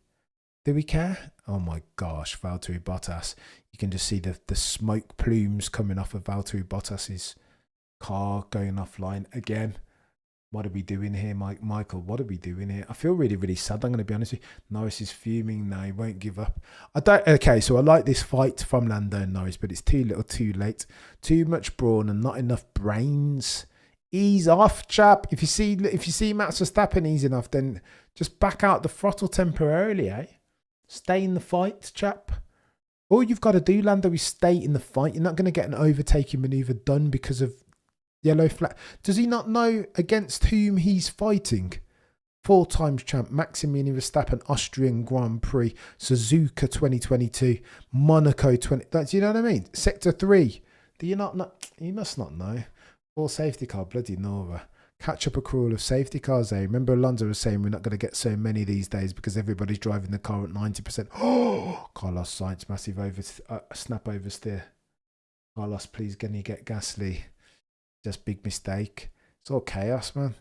Do we care? Oh my gosh, Valtteri Bottas. You can just see the smoke plumes coming off of Valtteri Bottas's car going offline again. What are we doing here, Michael? What are we doing here? I feel really, really sad. I'm going to be honest with you. Norris is fuming now. He won't give up. Okay, so I like this fight from Lando and Norris, but it's too little, too late. Too much brawn and not enough brains. Ease off, chap. If you see Max Verstappen easing off, then just back out the throttle temporarily, eh? Stay in the fight, chap. All you've got to do, Lando, is stay in the fight. You're not going to get an overtaking manoeuvre done because of yellow flag. Does he not know against whom he's fighting? 4 times champ, Maximilian Verstappen, Austrian Grand Prix, Suzuka 2022, Monaco 20. Do you know what I mean? Sector 3. Do you not know? You must not know. 4 safety car, bloody Nora. Catch up accrual of safety cars, eh? Remember Alonso was saying we're not going to get so many these days because everybody's driving the car at 90%. Oh, Carlos Sainz, massive snap oversteer. Carlos, please, can you get Gasly? Just big mistake. It's all chaos, man.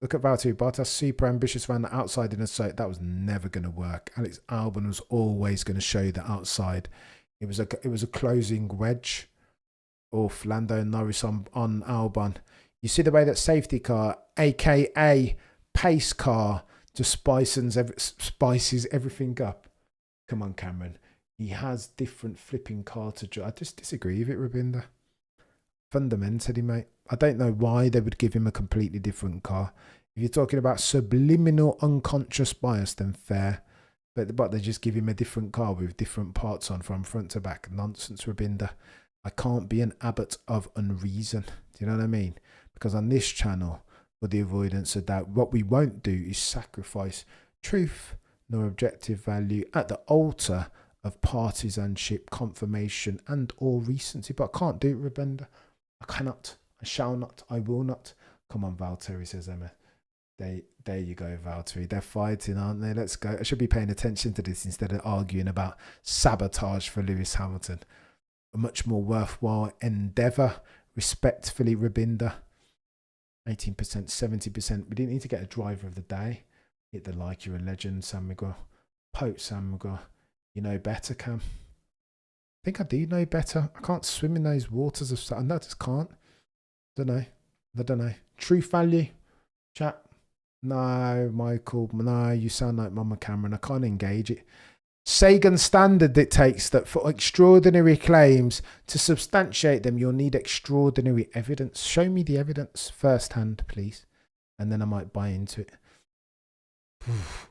Look at Valtteri Bottas, super ambitious around the outside in a sight. That was never going to work. Alex Albon was always going to show the outside. It was a closing wedge. Off Lando and Norris on Albon. You see the way that safety car, aka pace car, just spices everything up. Come on, Cameron. He has different flipping car to drive. I just disagree with it, Rabinda. Fundamentally, mate. I don't know why they would give him a completely different car. If you're talking about subliminal unconscious bias, then fair. But they just give him a different car with different parts on from front to back. Nonsense, Rabinda. I can't be an abbot of unreason. Do you know what I mean? Because on this channel, for the avoidance of doubt, what we won't do is sacrifice truth nor objective value at the altar of partisanship, confirmation, and or recency. But I can't do it, Rabinda. I cannot. I shall not. I will not. Come on, Valtteri, says Emma. There you go, Valtteri. They're fighting, aren't they? Let's go. I should be paying attention to this instead of arguing about sabotage for Lewis Hamilton. A much more worthwhile endeavour. Respectfully, Rabinda. 18%, 70%. We didn't need to get a driver of the day. Hit the like, you're a legend, San Miguel. Pope San Miguel. You know better, Cam. I think I do know better. I can't swim in those waters of... I just can't. I don't know. Truth value. Chat. No, Michael. No, you sound like Mama Cameron. I can't engage it. Sagan standard dictates that for extraordinary claims, to substantiate them, you'll need extraordinary evidence. Show me the evidence firsthand, please. And then I might buy into it.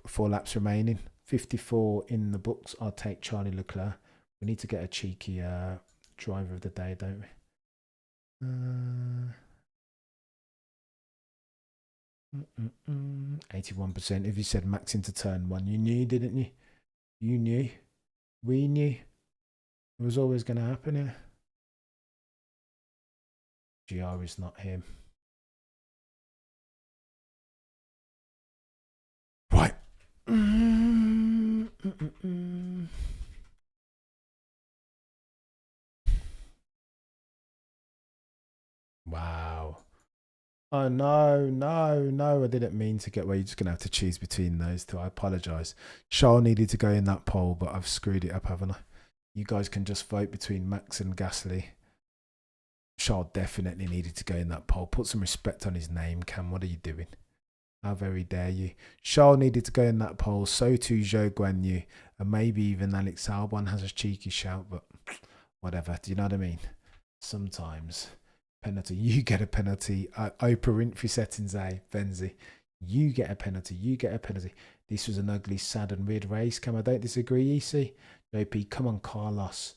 4 laps remaining. 54 in the books. I'll take Charlie Leclerc. We need to get a cheeky driver of the day, don't we? 81%. If you said max into turn 1, you knew, didn't you? You knew. We knew. It was always going to happen here. GR is not him. Right. Wow. Oh, no. I didn't mean to get where you're just going to have to choose between those two. I apologise. Charles needed to go in that poll, but I've screwed it up, haven't I? You guys can just vote between Max and Gasly. Charles definitely needed to go in that poll. Put some respect on his name, Cam. What are you doing? How very dare you? Charles needed to go in that poll. So too Zhou Guanyu. And maybe even Alex Albon has a cheeky shout, but whatever. Do you know what I mean? Sometimes... penalty. You get a penalty. Oprah Winfrey settings, Benzi. You get a penalty. This was an ugly, sad and weird race. Cam, I don't disagree, EC. JP, come on, Carlos.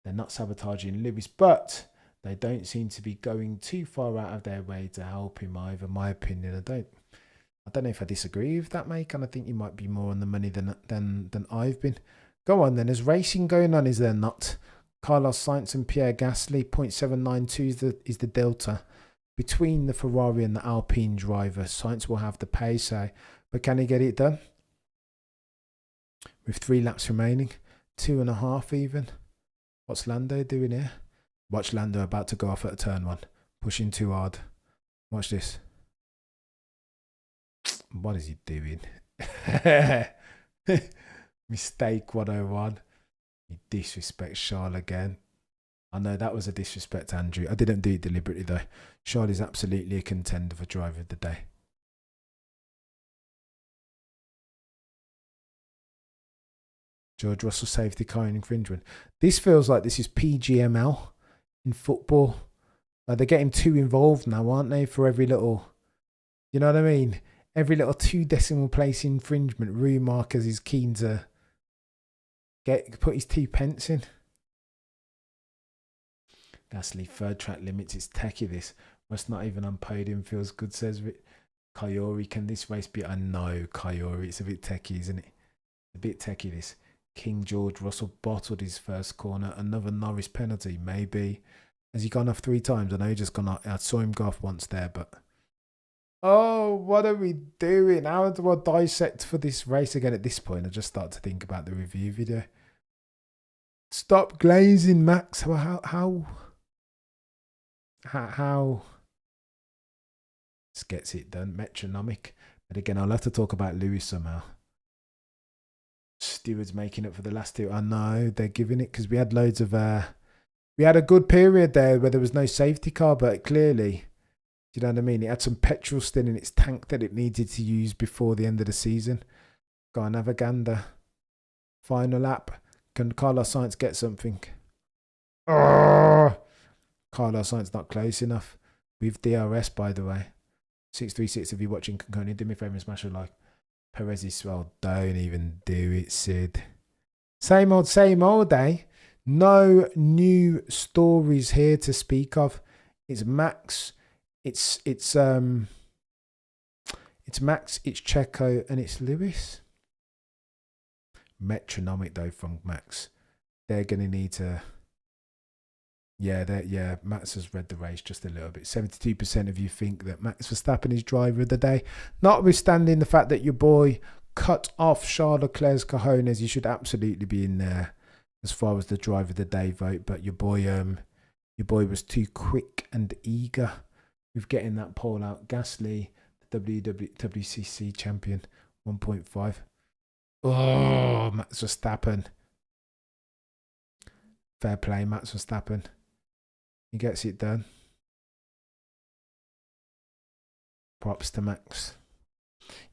They're not sabotaging Lewis, but they don't seem to be going too far out of their way to help him either, my opinion. I don't know if I disagree with that, mate, and I think you might be more on the money than I've been. Go on then. There's racing going on, is there not? Carlos Sainz and Pierre Gasly, 0.792 is the delta between the Ferrari and the Alpine driver. Sainz will have the pace, but can he get it done? With 3 laps remaining, 2.5 even. What's Lando doing here? Watch Lando about to go off at turn 1. Pushing too hard. Watch this. What is he doing? Mistake 101. He disrespects Charles again. I know that was a disrespect, Andrew. I didn't do it deliberately, though. Charles is absolutely a contender for driver of the day. George Russell safety car infringement. This feels like this is PGML in football. They're getting too involved now, aren't they? For every little, you know what I mean? Every little 2 decimal place infringement, Rue Marquez is keen to put his 2 pence in. Gasly, 3rd track limits. It's techie, this. Must not even on podium. Feels good, says Rick. Kayori, can this race be? I know, Kayori. It's a bit techie, isn't it? A bit techie, this. King George Russell bottled his first corner. Another Norris penalty, maybe. Has he gone off 3 times? I know he just gone off. I saw him go off once there, but... Oh, what are we doing? How do I dissect for this race again at this point? I just start to think about the review video. Stop glazing, Max. How? This gets it done. Metronomic. But again, I'll have to talk about Lewis somehow. Stewards making up for the last 2. I know they're giving it because we had loads of... we had a good period there where there was no safety car, but clearly... Do you know what I mean? It had some petrol still in its tank that it needed to use before the end of the season. Go on, have a gander. Final lap. Can Carlos Sainz get something? Oh, Carlos Sainz not close enough. With DRS, by the way. 636, if you're watching Conconi, do me a favour and smash a like. Perez is well, don't even do it, Sid. Same old, eh? No new stories here to speak of. It's Max, it's Max, it's Checo, and it's Lewis. Metronomic though from Max. They're gonna need to. Yeah, Max has read the race just a little bit. 72% of you think that Max Verstappen is driver of the day. Notwithstanding the fact that your boy cut off Charles Leclerc's cojones, you should absolutely be in there as far as the driver of the day vote. But your boy was too quick and eager with getting that pole out. Gasly, the WCC champion, 1.5. Oh, Max Verstappen. Fair play, Max Verstappen. He gets it done. Props to Max.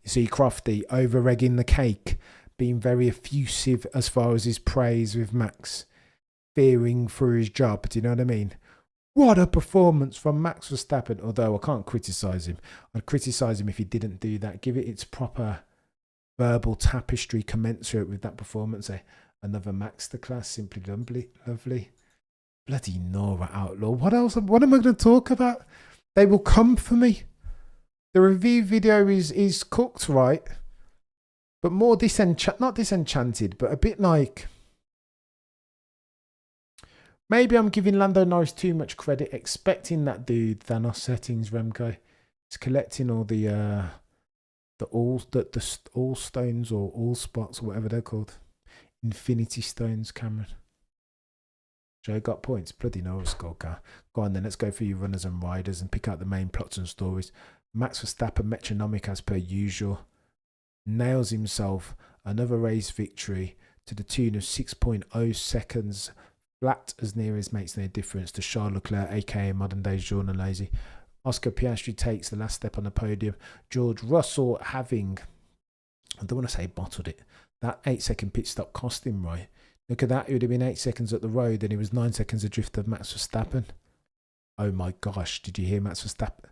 You see Crofty over-egging the cake, being very effusive as far as his praise with Max, fearing for his job. Do you know what I mean? What a performance from Max Verstappen. Although I can't criticise him. I'd criticise him if he didn't do that. Give it its proper verbal tapestry commensurate with that performance. Another masterclass, simply lovely. Bloody Nora Outlaw. What else? What am I going to talk about? They will come for me. The review video is cooked right, but more not disenchanted, but a bit like maybe I'm giving Lando Norris too much credit, expecting that dude Thanos settings Remco. He's collecting all the all stones or all spots or whatever they're called. Infinity Stones, Cameron. Joe got points. Bloody Norris scorecard. Go on then, let's go for your runners and riders and pick out the main plots and stories. Max Verstappen, metronomic as per usual. Nails himself another race victory to the tune of 6.0 seconds. Flat as near as makes no difference to Charles Leclerc, aka modern day Jordan Lazy. Oscar Piastri takes the last step on the podium. George Russell having, I don't want to say bottled it. That 8-second pit stop cost him, right? Look at that. It would have been 8 seconds at the road and he was 9 seconds adrift of Max Verstappen. Oh my gosh. Did you hear Max Verstappen?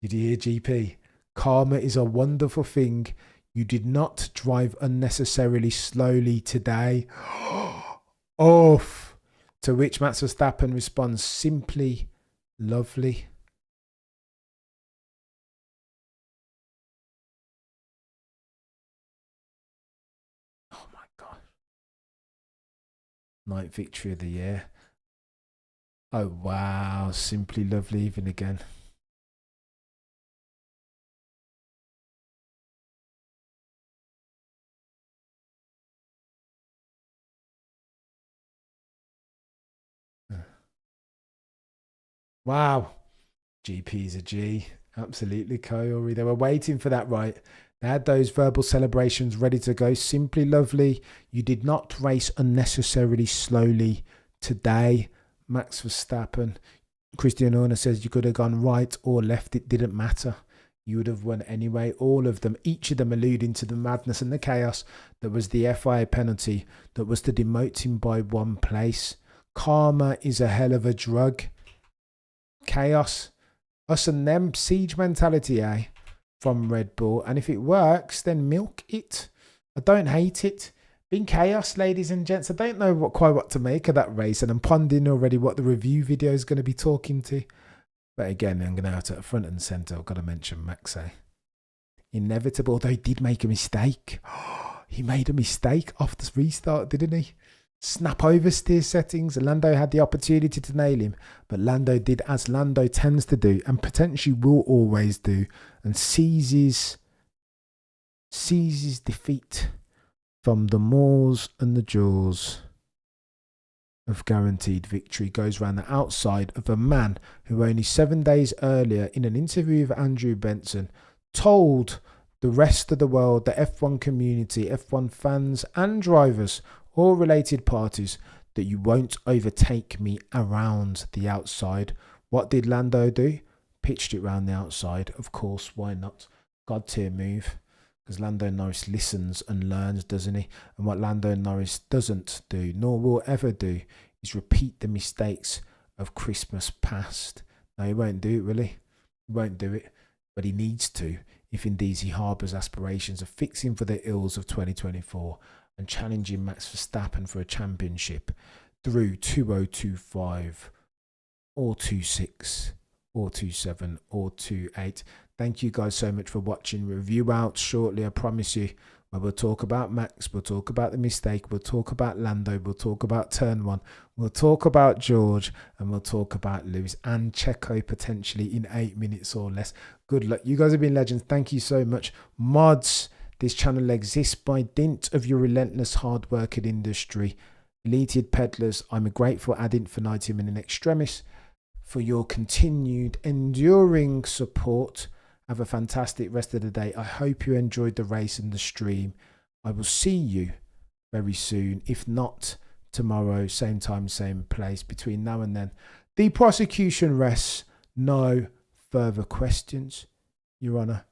Did you hear GP? Karma is a wonderful thing. You did not drive unnecessarily slowly today. Off. To which Max Verstappen responds, simply lovely. Oh my God. 9th victory of the year. Oh wow, simply lovely even again. Wow. GP's a G. Absolutely, Coyote. They were waiting for that, right? They had those verbal celebrations ready to go. Simply lovely. You did not race unnecessarily slowly today, Max Verstappen. Christian Horner says you could have gone right or left. It didn't matter. You would have won anyway. All of them, each of them alluding to the madness and the chaos that was the FIA penalty that was to demote him by 1 place. Karma is a hell of a drug. Chaos. Us and them. Siege mentality, eh? From Red Bull. And if it works, then milk it. I don't hate it. Been chaos, ladies and gents. I don't know quite what to make of that race. And I'm pondering already what the review video is going to be talking to. But again, I'm going to have to front and centre. I've got to mention Max, eh? Inevitable, though he did make a mistake. He made a mistake off the restart, didn't he? Snap oversteer settings. Lando had the opportunity to nail him, but Lando did as Lando tends to do and potentially will always do, and seizes defeat from the maws and the jaws of guaranteed victory. Goes round the outside of a man who only 7 days earlier in an interview with Andrew Benson told the rest of the world, the F1 community, F1 fans and drivers, all related parties, that you won't overtake me around the outside. What did Lando do? Pitched it round the outside. Of course, why not? God tier move. because Lando Norris listens and learns, doesn't he? And what Lando Norris doesn't do, nor will ever do, is repeat the mistakes of Christmas past. No, he won't do it, will he? He won't do it, but he needs to, if indeed he harbours aspirations of fixing for the ills of 2024 and challenging Max Verstappen for a championship through 2025 or 26 or 27 or 28. Thank you guys so much for watching. Review out shortly, I promise you, where we'll talk about Max, we'll talk about the mistake, we'll talk about Lando, we'll talk about turn one, we'll talk about George, and we'll talk about Lewis and Checo potentially in 8 minutes or less. Good luck. You guys have been legends. Thank you so much. Mods, this channel exists by dint of your relentless hard work in industry. Deleted peddlers, I'm a grateful ad infinitum and in extremis for your continued enduring support. Have a fantastic rest of the day. I hope you enjoyed the race and the stream. I will see you very soon. If not tomorrow, same time, same place. Between now and then, the prosecution rests. No further questions, Your Honour.